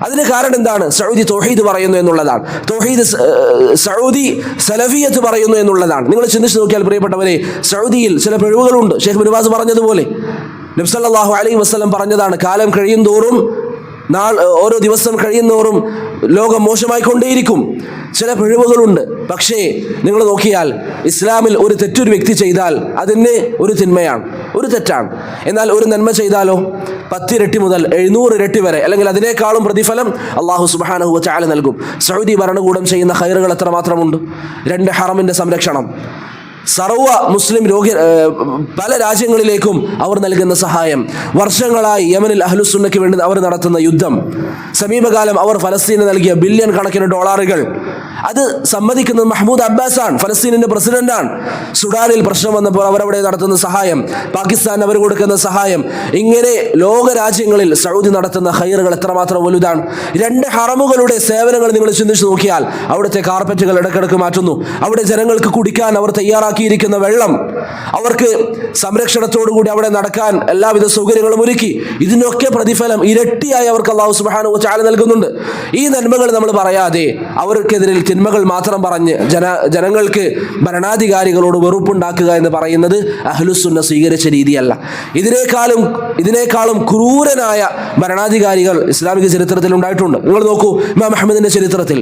അതിന് കാരണം എന്താണ്? സൗദി തൗഹീദ് പറയുന്നു എന്നുള്ളതാണ്. തൗഹീദ് സൗദി സലഫിയത്ത് പറയുന്നു എന്നുള്ളതാണ്. നിങ്ങൾ ചിന്തിച്ചു നോക്കിയാൽ പ്രിയപ്പെട്ടവരെ, സൗദിയിൽ ചില പിഴവുകളുണ്ട്. ഷെയ്ഖ് ബിൻ ബാസ് പറഞ്ഞതുപോലെ നബി സല്ലല്ലാഹു അലൈഹി വസല്ലം പറഞ്ഞതാണ്, കാലം കഴിയുന്തോറും ഓരോ ദിവസം കഴിയുന്നോറും ലോകം മോശമായിക്കൊണ്ടേയിരിക്കും. ചില പിഴവുകളുണ്ട്. പക്ഷേ നിങ്ങൾ നോക്കിയാൽ ഇസ്ലാമിൽ ഒരു തെറ്റൊരു വ്യക്തി ചെയ്താൽ അതിന് ഒരു തിന്മയാണ്, ഒരു തെറ്റാണ്. എന്നാൽ ഒരു നന്മ ചെയ്താലോ 10 ഇരട്ടി മുതൽ 700 ഇരട്ടി വരെ, അല്ലെങ്കിൽ അതിനേക്കാളും പ്രതിഫലം അല്ലാഹു സുബ്ഹാനഹു വ തആല നൽകും. സൗദി ഭരണകൂടം ചെയ്യുന്ന ഖൈറുകൾ എത്രമാത്രമുണ്ട്. 2 ഹറമിൻ്റെ സംരക്ഷണം, സർവ്വ മുസ്ലിം പല രാജ്യങ്ങളിലേക്കും അവർ നൽകുന്ന സഹായം, വർഷങ്ങളായി യമനിൽ അഹ്ലുസുന്നയ്ക്ക് വേണ്ടി അവർ നടത്തുന്ന യുദ്ധം, സമീപകാലം അവർ ഫലസ്തീന് നൽകിയ ബില്യൺ കണക്കിന് ഡോളറുകൾ, അത് സമ്മതിക്കുന്നത് മഹ്മൂദ് അബ്ബാസാണ്, ഫലസ്തീനിന്റെ പ്രസിഡന്റാണ്. സുഡാനിൽ പ്രശ്നം വന്നപ്പോൾ അവരവിടെ നടത്തുന്ന സഹായം, പാകിസ്ഥാൻ അവർ കൊടുക്കുന്ന സഹായം, ഇങ്ങനെ ലോക രാജ്യങ്ങളിൽ സൗദി നടത്തുന്ന ഖൈറുകൾ എത്രമാത്രം വലുതാണ്. 2 ഹറമുകളുടെ സേവനങ്ങൾ നിങ്ങൾ ചിന്തിച്ചു നോക്കിയാൽ, അവിടുത്തെ കാർപ്പറ്റുകൾ ഇടക്കിടക്ക് മാറ്റുന്നു, അവിടെ ജനങ്ങൾക്ക് കുടിക്കാൻ അവർ തയ്യാറാക്കിയിരിക്കുന്ന വെള്ളം, അവർക്ക് സംരക്ഷണത്തോടുകൂടി അവിടെ നടക്കാൻ എല്ലാവിധ സൗകര്യങ്ങളും ഒരുക്കി. ഇതിനൊക്കെ പ്രതിഫലം ഇരട്ടിയായി അവർക്ക് അല്ലാഹു സുബ്ഹാനഹു വ തആല നൽകുന്നുണ്ട്. ഈ നന്മകൾ നമ്മൾ പറയാതെ അവർക്കെതിരിൽ തിന്മകൾ മാത്രം പറഞ്ഞ് ജനങ്ങൾക്ക് ഭരണാധികാരികളോട് വെറുപ്പുണ്ടാക്കുക എന്ന് പറയുന്നത് അഹ്ലുസുന്ന സ്വീകരിച്ച രീതിയല്ല. ഇതിനേക്കാളും ക്രൂരനായ ഭരണാധികാരികൾ ഇസ്ലാമിക ചരിത്രത്തിൽ ഉണ്ടായിട്ടുണ്ട്. നിങ്ങൾ നോക്കൂ, ഇമാം അഹ്മദിന്റെ ചരിത്രത്തിൽ,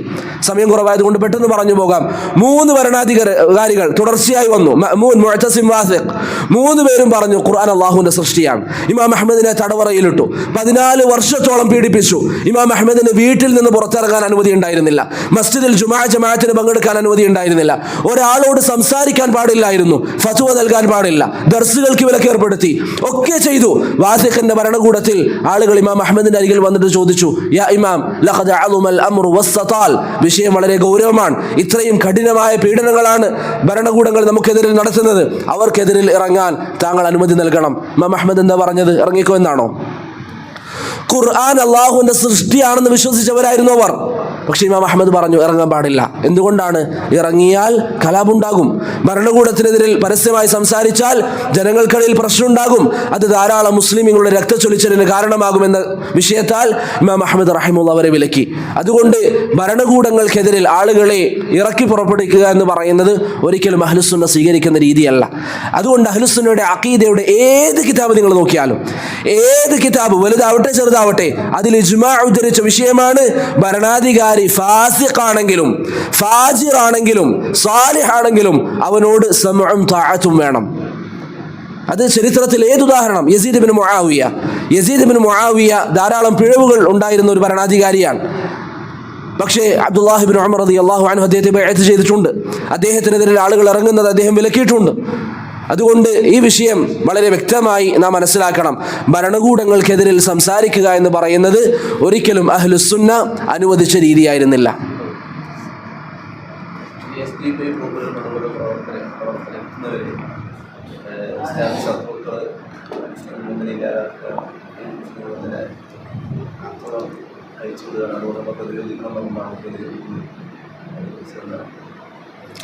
സമയം കുറവായതുകൊണ്ട് പെട്ടെന്ന് പറഞ്ഞു പോകാം. 3 ഭരണാധികാരികൾ തുടർച്ചയായി വന്നു. മഅ്മൂൻ, മുഅ്തസിം, വാസിഖ്. 3 പേരും പറഞ്ഞു ഖുർആൻ അല്ലാഹുവിന്റെ സൃഷ്ടിയാണ്. ഇമാം അഹ്മദിനെ തടവറയിലിട്ടു. 14 വർഷത്തോളം പീഡിപ്പിച്ചു. ഇമാം അഹ്മദിന് വീട്ടിൽ നിന്ന് പുറത്തിറങ്ങാൻ അനുമതി ഉണ്ടായിരുന്നില്ല. മസ്ജിദിൽ ജമാഅത്തിന് പങ്കെടുക്കാൻ അനുമതി ഉണ്ടായിരുന്നില്ല. ഒരാളോട് സംസാരിക്കാൻ പാടില്ലായിരുന്നു. ഫത്വ നൽകാൻ പാടില്ല. ദർസുകൾക്ക് വിലക്ക് ഏർപ്പെടുത്തി. ഒക്കെ ചെയ്തു. വാസിഖിന്റെ ഭരണകൂടത്തിൽ ആളുകൾ ഇമാം അഹ്മദിന്റെ അരികിൽ വന്നിട്ട് ചോദിച്ചു, യാ ഇമാം ലഖദ് അളുമൽ അംറു വസ്സതാൽ, വിഷയം വളരെ ഗൗരവമാണ്. ഇത്രയും കഠിനമായ പീഡനങ്ങളാണ് ഭരണകൂടങ്ങൾ നമുക്കെതിരിൽ നടത്തുന്നത്. അവർക്കെതിരിൽ ഇറങ്ങാൻ താങ്കൾ അനുമതി നൽകണം. ഇമാം അഹ്മദ് എന്താ പറഞ്ഞത്? ഇറങ്ങിക്കോ എന്നാണോ? ഖുർആൻ അല്ലാഹുവിന്റെ സൃഷ്ടിയാണെന്ന് വിശ്വസിച്ചവരായിരുന്നു അവർ. പക്ഷേ ഇമാം അഹ്മദ് പറഞ്ഞു ഇറങ്ങാൻ പാടില്ല. എന്തുകൊണ്ടാണ്? ഇറങ്ങിയാൽ കലാപുണ്ടാകും. ഭരണകൂടത്തിനെതിരിൽ പരസ്യമായി സംസാരിച്ചാൽ ജനങ്ങൾക്കിടയിൽ പ്രശ്നമുണ്ടാകും. അത് ധാരാളം മുസ്ലിമീങ്ങളുടെ രക്തച്ചൊലിച്ചലിന് കാരണമാകുമെന്ന വിഷയത്താൽ ഇമാം അഹ്മദ് റഹിമഹുല്ലാഹ് അവരെ വിലക്കി. അതുകൊണ്ട് ഭരണകൂടങ്ങൾക്കെതിരിൽ ആളുകളെ ഇറക്കി പുറപ്പെടുവിക്കുക എന്ന് പറയുന്നത് ഒരിക്കലും അഹ്ലുസുന്ന സ്വീകരിക്കുന്ന രീതിയല്ല. അതുകൊണ്ട് അഹ്ലുസുന്നയുടെ അഖീദയുടെ ഏത് കിതാബ് നിങ്ങൾ നോക്കിയാലും, ഏത് കിതാബ് വലുതാവട്ടെ ചെറുതാവട്ടെ, അതിൽ ഇജ്മാ ഉദ്ധരിച്ച വിഷയമാണ് ഭരണാധികാരി ഫാസിഖാണെങ്കിലും ഫാജിറാണെങ്കിലും സാലിഹാണെങ്കിലും അവനോട് സമഉം തഅത്തും വേണം. അത് ചരിത്രത്തിൽ ഏതുദാഹരണം? യസീദ് ഇബ്നു മുആവിയ ധാരാളം പിഴവുകൾ ഉണ്ടായിരുന്ന ഒരു ഭരണാധികാരിയാണ്. പക്ഷേ അബ്ദുല്ലാഹി ഇബ്നു ഉമർ റളിയല്ലാഹു അൻഹു അദ്ദേഹത്തെ ബൈഅത്ത് ചെയ്തിട്ടുണ്ട്. അദ്ദേഹത്തിനെതിരെ ആളുകൾ ഇറങ്ങുന്നത് അദ്ദേഹം വിലക്കിയിട്ടുണ്ട്. അതുകൊണ്ട് ഈ വിഷയം വളരെ വ്യക്തമായി നാം മനസ്സിലാക്കണം. ഭരണകൂടങ്ങൾക്കെതിരിൽ സംസാരിക്കുക എന്ന് പറയുന്നത് ഒരിക്കലും അഹ്ലുസുന്ന അനുവദിച്ച രീതിയായിരുന്നില്ല.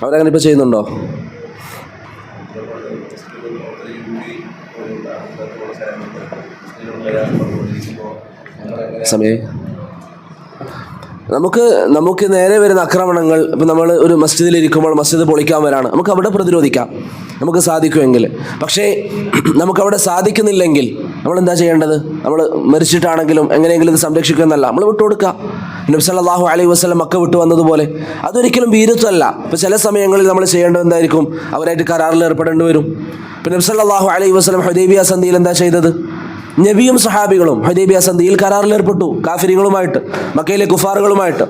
അവരങ്ങനെ ഇപ്പോൾ ചെയ്യുന്നുണ്ടോ? നമുക്ക് നേരെ വരുന്ന ആക്രമണങ്ങൾ, ഇപ്പം നമ്മൾ ഒരു മസ്ജിദിലിരിക്കുമ്പോൾ മസ്ജിദ് പൊളിക്കാൻ വരാണ്, നമുക്ക് അവിടെ പ്രതിരോധിക്കാം, നമുക്ക് സാധിക്കുമെങ്കിൽ. പക്ഷേ നമുക്കവിടെ സാധിക്കുന്നില്ലെങ്കിൽ നമ്മൾ എന്താ ചെയ്യേണ്ടത്? നമ്മൾ മരിച്ചിട്ടാണെങ്കിലും എങ്ങനെയെങ്കിലും ഇത് സംരക്ഷിക്കുമെന്നല്ല, നമ്മൾ വിട്ടുകൊടുക്കുക. നബി സല്ലല്ലാഹു അലൈഹി വസല്ലം മക്ക വിട്ടു വന്നതുപോലെ അതൊരിക്കലും ഭീരുത്വമല്ല. ഇപ്പോൾ ചില സമയങ്ങളിൽ നമ്മൾ ചെയ്യേണ്ടത് എന്തായിരിക്കും? അവരായിട്ട് കരാറിൽ ഏർപ്പെടേണ്ടി വരും. ഇപ്പോൾ നബി സല്ലല്ലാഹു അലൈഹി വസല്ലം ഹുദൈബിയ സന്ധിയിൽ എന്താ ചെയ്തത്? നബിയും സഹാബികളും ഹുദൈബിയ സന്ധിയിൽ കരാറിൽ ഏർപ്പെട്ടു, കാഫിറുകളുമായിട്ട്, മക്കയിലെ കുഫാറുകളുമായിട്ട്.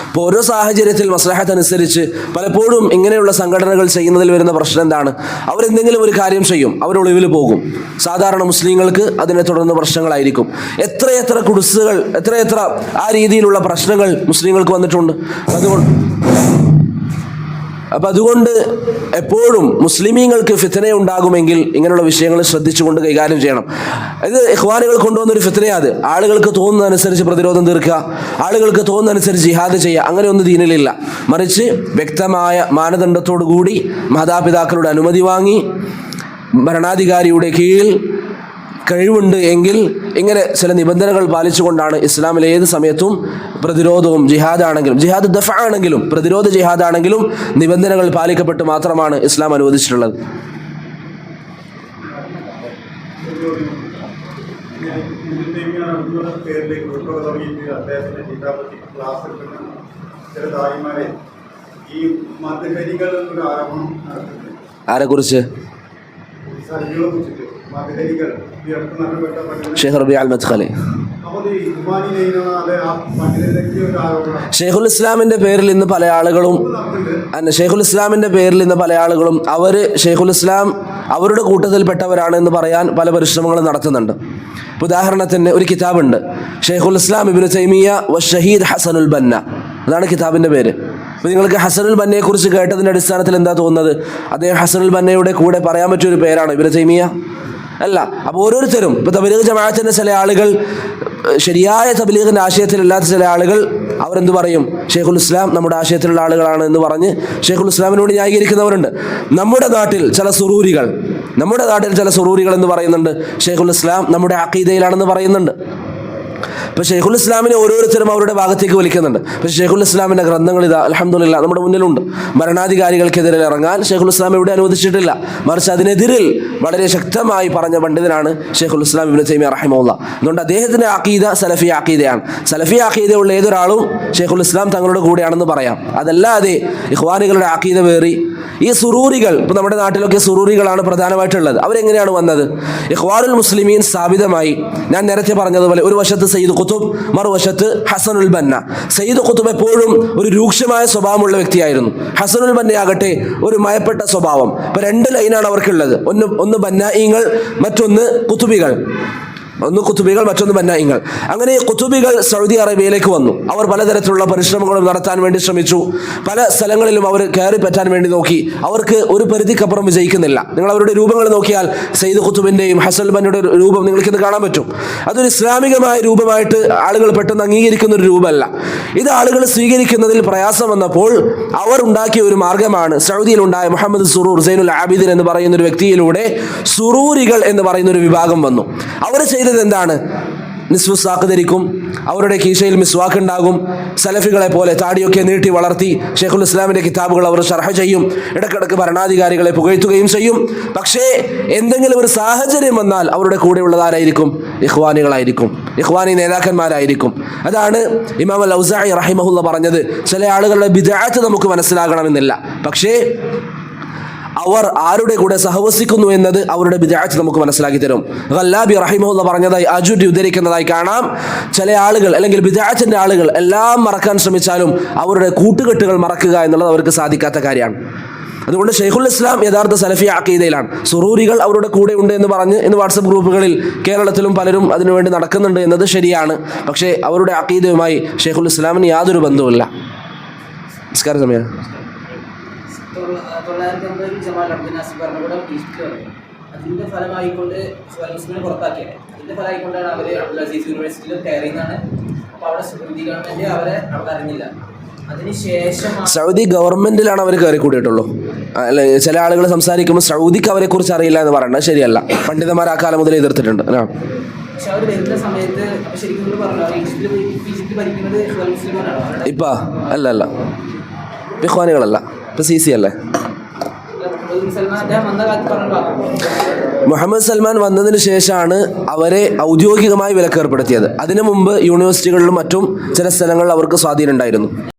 അപ്പോൾ ഓരോ സാഹചര്യത്തിൽ മസ്ലഹത്ത് അനുസരിച്ച് പലപ്പോഴും ഇങ്ങനെയുള്ള സംഘടനകൾ ചെയ്യുന്നതിൽ വരുന്ന പ്രശ്നം എന്താണ്? അവരെന്തെങ്കിലും ഒരു കാര്യം ചെയ്യും, അവരൊളിവിൽ പോകും. സാധാരണ മുസ്ലിങ്ങൾക്ക് അതിനെ തുടർന്ന് പ്രശ്നങ്ങളായിരിക്കും. എത്രയെത്ര കുടുസുകൾ, എത്രയെത്ര ആ രീതിയിലുള്ള പ്രശ്നങ്ങൾ മുസ്ലിങ്ങൾക്ക് വന്നിട്ടുണ്ട്. അതുകൊണ്ട് എപ്പോഴും മുസ്ലിമീങ്ങൾക്ക് ഫിത്ന ഉണ്ടാകുമെങ്കിൽ ഇങ്ങനെയുള്ള വിഷയങ്ങൾ ശ്രദ്ധിച്ചുകൊണ്ട് കൈകാര്യം ചെയ്യണം. ഇത് ഇഖ്വാനുകൾ കൊണ്ടുവന്നൊരു ഫിത്നയാണ്. ആളുകൾക്ക് തോന്നുന്നതനുസരിച്ച് പ്രതിരോധം തീർക്കുക, ആളുകൾക്ക് തോന്നുന്നതനുസരിച്ച് ജിഹാദ് ചെയ്യുക, അങ്ങനെയൊന്നും ദീനിലില്ല. മറിച്ച് വ്യക്തമായ മാനദണ്ഡത്തോടു കൂടി മാതാപിതാക്കളുടെ അനുമതി വാങ്ങി ഭരണാധികാരിയുടെ കീഴിൽ കഴിവുണ്ട് എങ്കിൽ ഇങ്ങനെ ചില നിബന്ധനകൾ പാലിച്ചുകൊണ്ടാണ് ഇസ്ലാമിലെ ഏത് സമയത്തും പ്രതിരോധവും ജിഹാദാണെങ്കിലും, ജിഹാദ് ദഫ ആണെങ്കിലും പ്രതിരോധ ജിഹാദാണെങ്കിലും നിബന്ധനകൾ പാലിക്കപ്പെട്ട് മാത്രമാണ് ഇസ്ലാം അനുവദിച്ചിട്ടുള്ളത്. ആരെക്കുറിച്ച്? ഷെയ്ഖ് റബീഅ അൽ മദ്ഖലി. ഷെയ്ഖുൽ ഇസ്ലാമിന്റെ പേരിൽ ഇന്ന് പല ആളുകളും അവർ ഷെയ്ഖുൽ ഇസ്ലാം അവരുടെ കൂട്ടത്തിൽപ്പെട്ടവരാണെന്ന് പറയാൻ പല പരിശ്രമങ്ങളും നടത്തുന്നുണ്ട്. ഉദാഹരണത്തിന് ഒരു കിതാബുണ്ട്, ഷെയ്ഖുൽ ഇസ്ലാം ഇബ്നു തൈമിയ്യ വശഹീദ് ഹസനുൽ ബന്ന, അതാണ് കിതാബിൻ്റെ പേര്. അപ്പോൾ നിങ്ങൾക്ക് ഹസനുൽ ബന്നയെ കുറിച്ച് കേട്ടതിൻ്റെ അടിസ്ഥാനത്തിൽ എന്താ തോന്നുന്നത്? അദ്ദേഹം ഹസനുൽ ബന്നയുടെ കൂടെ പറയാൻ പറ്റിയൊരു പേരാണ് ഇബ്നു തൈമിയ്യ. അല്ല. അപ്പോൾ ഓരോരുത്തരും ഇപ്പോൾ തബ്ലീഗ് ജമാഅത്തിൻ്റെ ചില ആളുകൾ, ശരിയായ തബ്ലീഗിൻ്റെ ആശയത്തിലില്ലാത്ത ചില ആളുകൾ അവരെന്ത് പറയും, ഷെയ്ഖുൽ ഇസ്ലാം നമ്മുടെ ആശയത്തിലുള്ള ആളുകളാണ് എന്ന് പറഞ്ഞ് ഷെയ്ഖുൽ ഇസ്ലാമിനോട് ന്യായീകരിക്കുന്നവരുണ്ട്. നമ്മുടെ നാട്ടിൽ ചില സുറൂരികൾ എന്ന് പറയുന്നുണ്ട് ഷെയ്ഖുൽ ഇസ്ലാം നമ്മുടെ അഖീദയിലാണെന്ന് പറയുന്നുണ്ട്. ഇപ്പോൾ ഷെയ്ഖുൽ ഇസ്ലാമിനെ ഓരോരുത്തരും അവരുടെ ഭാഗത്തേക്ക് വലിക്കുന്നുണ്ട്. പക്ഷേ ഷെയ്ഖുൽ ഇസ്ലാമിൻ്റെ ഗ്രന്ഥങ്ങൾ ഇതാ അൽഹംദുലില്ലാ നമ്മുടെ മുന്നിലുണ്ട്. ഭരണാധികാരികൾക്കെതിരെ ഇറങ്ങാൻ ഷെയ്ഖുൽ ഇസ്ലാം ഇവിടെ അനുവദിച്ചിട്ടില്ല. മറിച്ച് അതിനെതിരിൽ വളരെ ശക്തമായി പറഞ്ഞ പണ്ഡിതനാണ് ഷെയ്ഖുൽ ഇസ്ലാം ഇബ്നു തൈമിയ്യ റഹിമഹുല്ലാഹ്. അതുകൊണ്ട് അദ്ദേഹത്തിൻ്റെ അഖീദ സലഫി അഖീദയാണ്. സലഫി അഖീദയുള്ള ഏതൊരാളും ഷെയ്ഖുൽ ഇസ്ലാം തങ്ങളുടെ കൂടെയാണെന്ന് പറയാം. അതല്ലാതെ ഇഖ്വാനികളുടെ അഖീദ വേറി ഈ സുറൂരികൾ, ഇപ്പോൾ നമ്മുടെ നാട്ടിലൊക്കെ സുറൂരികളാണ് പ്രധാനമായിട്ടുള്ളത്. അവരെങ്ങനെയാണ് വന്നത്? ഇഖ്വാനുൽ മുസ്ലിമീൻ സ്ഥാപിതമായി, ഞാൻ നേരത്തെ പറഞ്ഞതുപോലെ, ഒരു വശത്ത് സയ്യിദ് ഖുതുബ്, മറുവശത്ത് ഹസനുൽ ബന്ന. സയ്യിദ് ഖുതുബ് എപ്പോഴും ഒരു രൂക്ഷമായ സ്വഭാവമുള്ള വ്യക്തിയായിരുന്നു. ഹസനുൽ ബന്നയാകട്ടെ ഒരു മയപ്പെട്ട സ്വഭാവം. ഇപ്പോൾ 2 ലൈനാണ് അവർക്കുള്ളത്. ഒന്ന് ബന്നായിങ്ങൾ, മറ്റൊന്ന് ഖുതുബികൾ. മറ്റൊന്ന് ബന്നായിങ്ങൾ. അങ്ങനെ ഖുതുബികൾ സൗദി അറേബ്യയിലേക്ക് വന്നു. അവർ പലതരത്തിലുള്ള പരിശ്രമങ്ങളും നടത്താൻ വേണ്ടി ശ്രമിച്ചു. പല സ്ഥലങ്ങളിലും അവർ കയറി പറ്റാൻ വേണ്ടി നോക്കി. അവർക്ക് ഒരു പരിധിക്കപ്പുറം വിജയിക്കുന്നില്ല. നിങ്ങൾ അവരുടെ രൂപങ്ങൾ നോക്കിയാൽ സയ്യിദ് ഖുതുബിൻ്റെയും ഹസൻ ബന്നയുടെ രൂപം നിങ്ങൾക്കിന്ന് കാണാൻ പറ്റും. അതൊരു ഇസ്ലാമികമായ രൂപമായിട്ട് ആളുകൾ പെട്ടെന്ന് അംഗീകരിക്കുന്ന ഒരു രൂപമല്ല. ഇത് ആളുകൾ സ്വീകരിക്കുന്നതിൽ പ്രയാസം വന്നപ്പോൾ അവർ ഉണ്ടാക്കിയ ഒരു മാർഗമാണ് സൗദിയിലുണ്ടായ മുഹമ്മദ് സുറൂർ സൈനുൽ ആബിദിൻ എന്ന് പറയുന്ന ഒരു വ്യക്തിയിലൂടെ സുറൂരികൾ എന്ന് പറയുന്ന ഒരു വിഭാഗം വന്നു. അവർ എന്താണ്? നിസ്ഫു സാക്ക് ധരിക്കും, അവരുടെ കീശയിൽ മിസ്വാക്ക് ഉണ്ടാകും, സലഫികളെ പോലെ താടിയൊക്കെ നീട്ടി വളർത്തി ഷെയ്ഖുൽ ഇസ്ലാമിൻ്റെ കിതാബുകൾ അവർ ഷർഹ ചെയ്യും, ഇടക്കിടക്ക് ഭരണാധികാരികളെ പുകഴ്ത്തുകയും ചെയ്യും. പക്ഷേ എന്തെങ്കിലും ഒരു സാഹചര്യം വന്നാൽ അവരുടെ കൂടെയുള്ളതാരായിരിക്കും? ഇഖ്വാനികളായിരിക്കും, ഇഖ്വാനി നേതാക്കന്മാരായിരിക്കും. അതാണ് ഇമാം അൽ ഔസാഇ റഹിമഹുല്ല പറഞ്ഞത്, ചില ആളുകളുടെ ബിദ്അത്ത് നമുക്ക് മനസ്സിലാകണമെന്നില്ല, പക്ഷേ അവർ ആരുടെ കൂടെ സഹവസിക്കുന്നു എന്നത് അവരുടെ ബിദ്അത്ത് നമുക്ക് മനസ്സിലാക്കി തരും. ഗല്ലാബി റഹിമഹുല്ലാഹ് പറഞ്ഞതായി അജുരി ഉദ്ധരിക്കുന്നതായി കാണാം, ചില ആളുകൾ അല്ലെങ്കിൽ ബിദ്അത്തിന്റെ ആളുകൾ എല്ലാം മറക്കാൻ ശ്രമിച്ചാലും അവരുടെ കൂട്ടുകെട്ടുകൾ മറക്കുക എന്നുള്ളത് അവർക്ക് സാധിക്കാത്ത കാര്യമാണ്. അതുകൊണ്ട് ഷെയ്ഖുൽ ഇസ്ലാം യഥാർത്ഥ സലഫി അഖീദയിലാണ്. സുറൂരികൾ അവരുടെ കൂടെ ഉണ്ട് എന്ന് പറഞ്ഞ് ഇന്ന് വാട്സപ്പ് ഗ്രൂപ്പുകളിൽ കേരളത്തിലും പലരും അതിനുവേണ്ടി നടക്കുന്നുണ്ട് എന്നത് ശരിയാണ്. പക്ഷേ അവരുടെ അഖീദയുമായി ഷെയ്ഖുൽ ഇസ്ലാമിന് യാതൊരു ബന്ധവുമില്ല. നമസ്കാരം സമയം. 950 ജമാൽ അബ്ദുൽ നാസിർ ഭരണകൂടം അതിന്റെ ഫലമായിക്കൊണ്ട് മുസ്ലിമിനെ പുറത്താക്കിയത്. അതിന്റെ ഫലമായിക്കൊണ്ടാണ് അവർ അബ്ദുൽ അസീസ് യൂണിവേഴ്സിറ്റിയിൽ കയറിയെന്നാണ്. അപ്പോൾ അവിടെ സൗദി ഗവൺമെന്റ് അവരെ അവിടെ അറിഞ്ഞില്ല. അതിനുശേഷം സൗദി ഗവൺമെന്റിലാണ് അവർ കയറി കൂടിയിട്ടുള്ളൂ. അല്ല, ചില ആളുകൾ സംസാരിക്കുമ്പോൾ സൗദിക്ക് അവരെ കുറിച്ച് അറിയില്ല എന്ന് പറയുന്നത് ശരിയല്ല. പണ്ഡിതന്മാർ ആ കാലം മുതൽ എതിർത്തിട്ടുണ്ട്. പക്ഷെ അവർ വരുന്ന സമയത്ത് ശരിക്കും പറഞ്ഞു ഈജിപ്തിൽ ഭരിക്കുന്നത് മുസ്ലിമാനാണ്. ഇപ്പൊ അല്ല ഇഖ്വാനികളല്ല, ഇപ്പൊ CC അല്ലേ. മുഹമ്മദ് സൽമാൻ വന്നതിന് ശേഷമാണ് അവരെ ഔദ്യോഗികമായി വിലക്കേർപ്പെടുത്തിയത്. അതിനു മുമ്പ് യൂണിവേഴ്സിറ്റികളിലും മറ്റും ചില സ്ഥലങ്ങളിൽ അവർക്ക് സ്വാധീനം ഉണ്ടായിരുന്നു.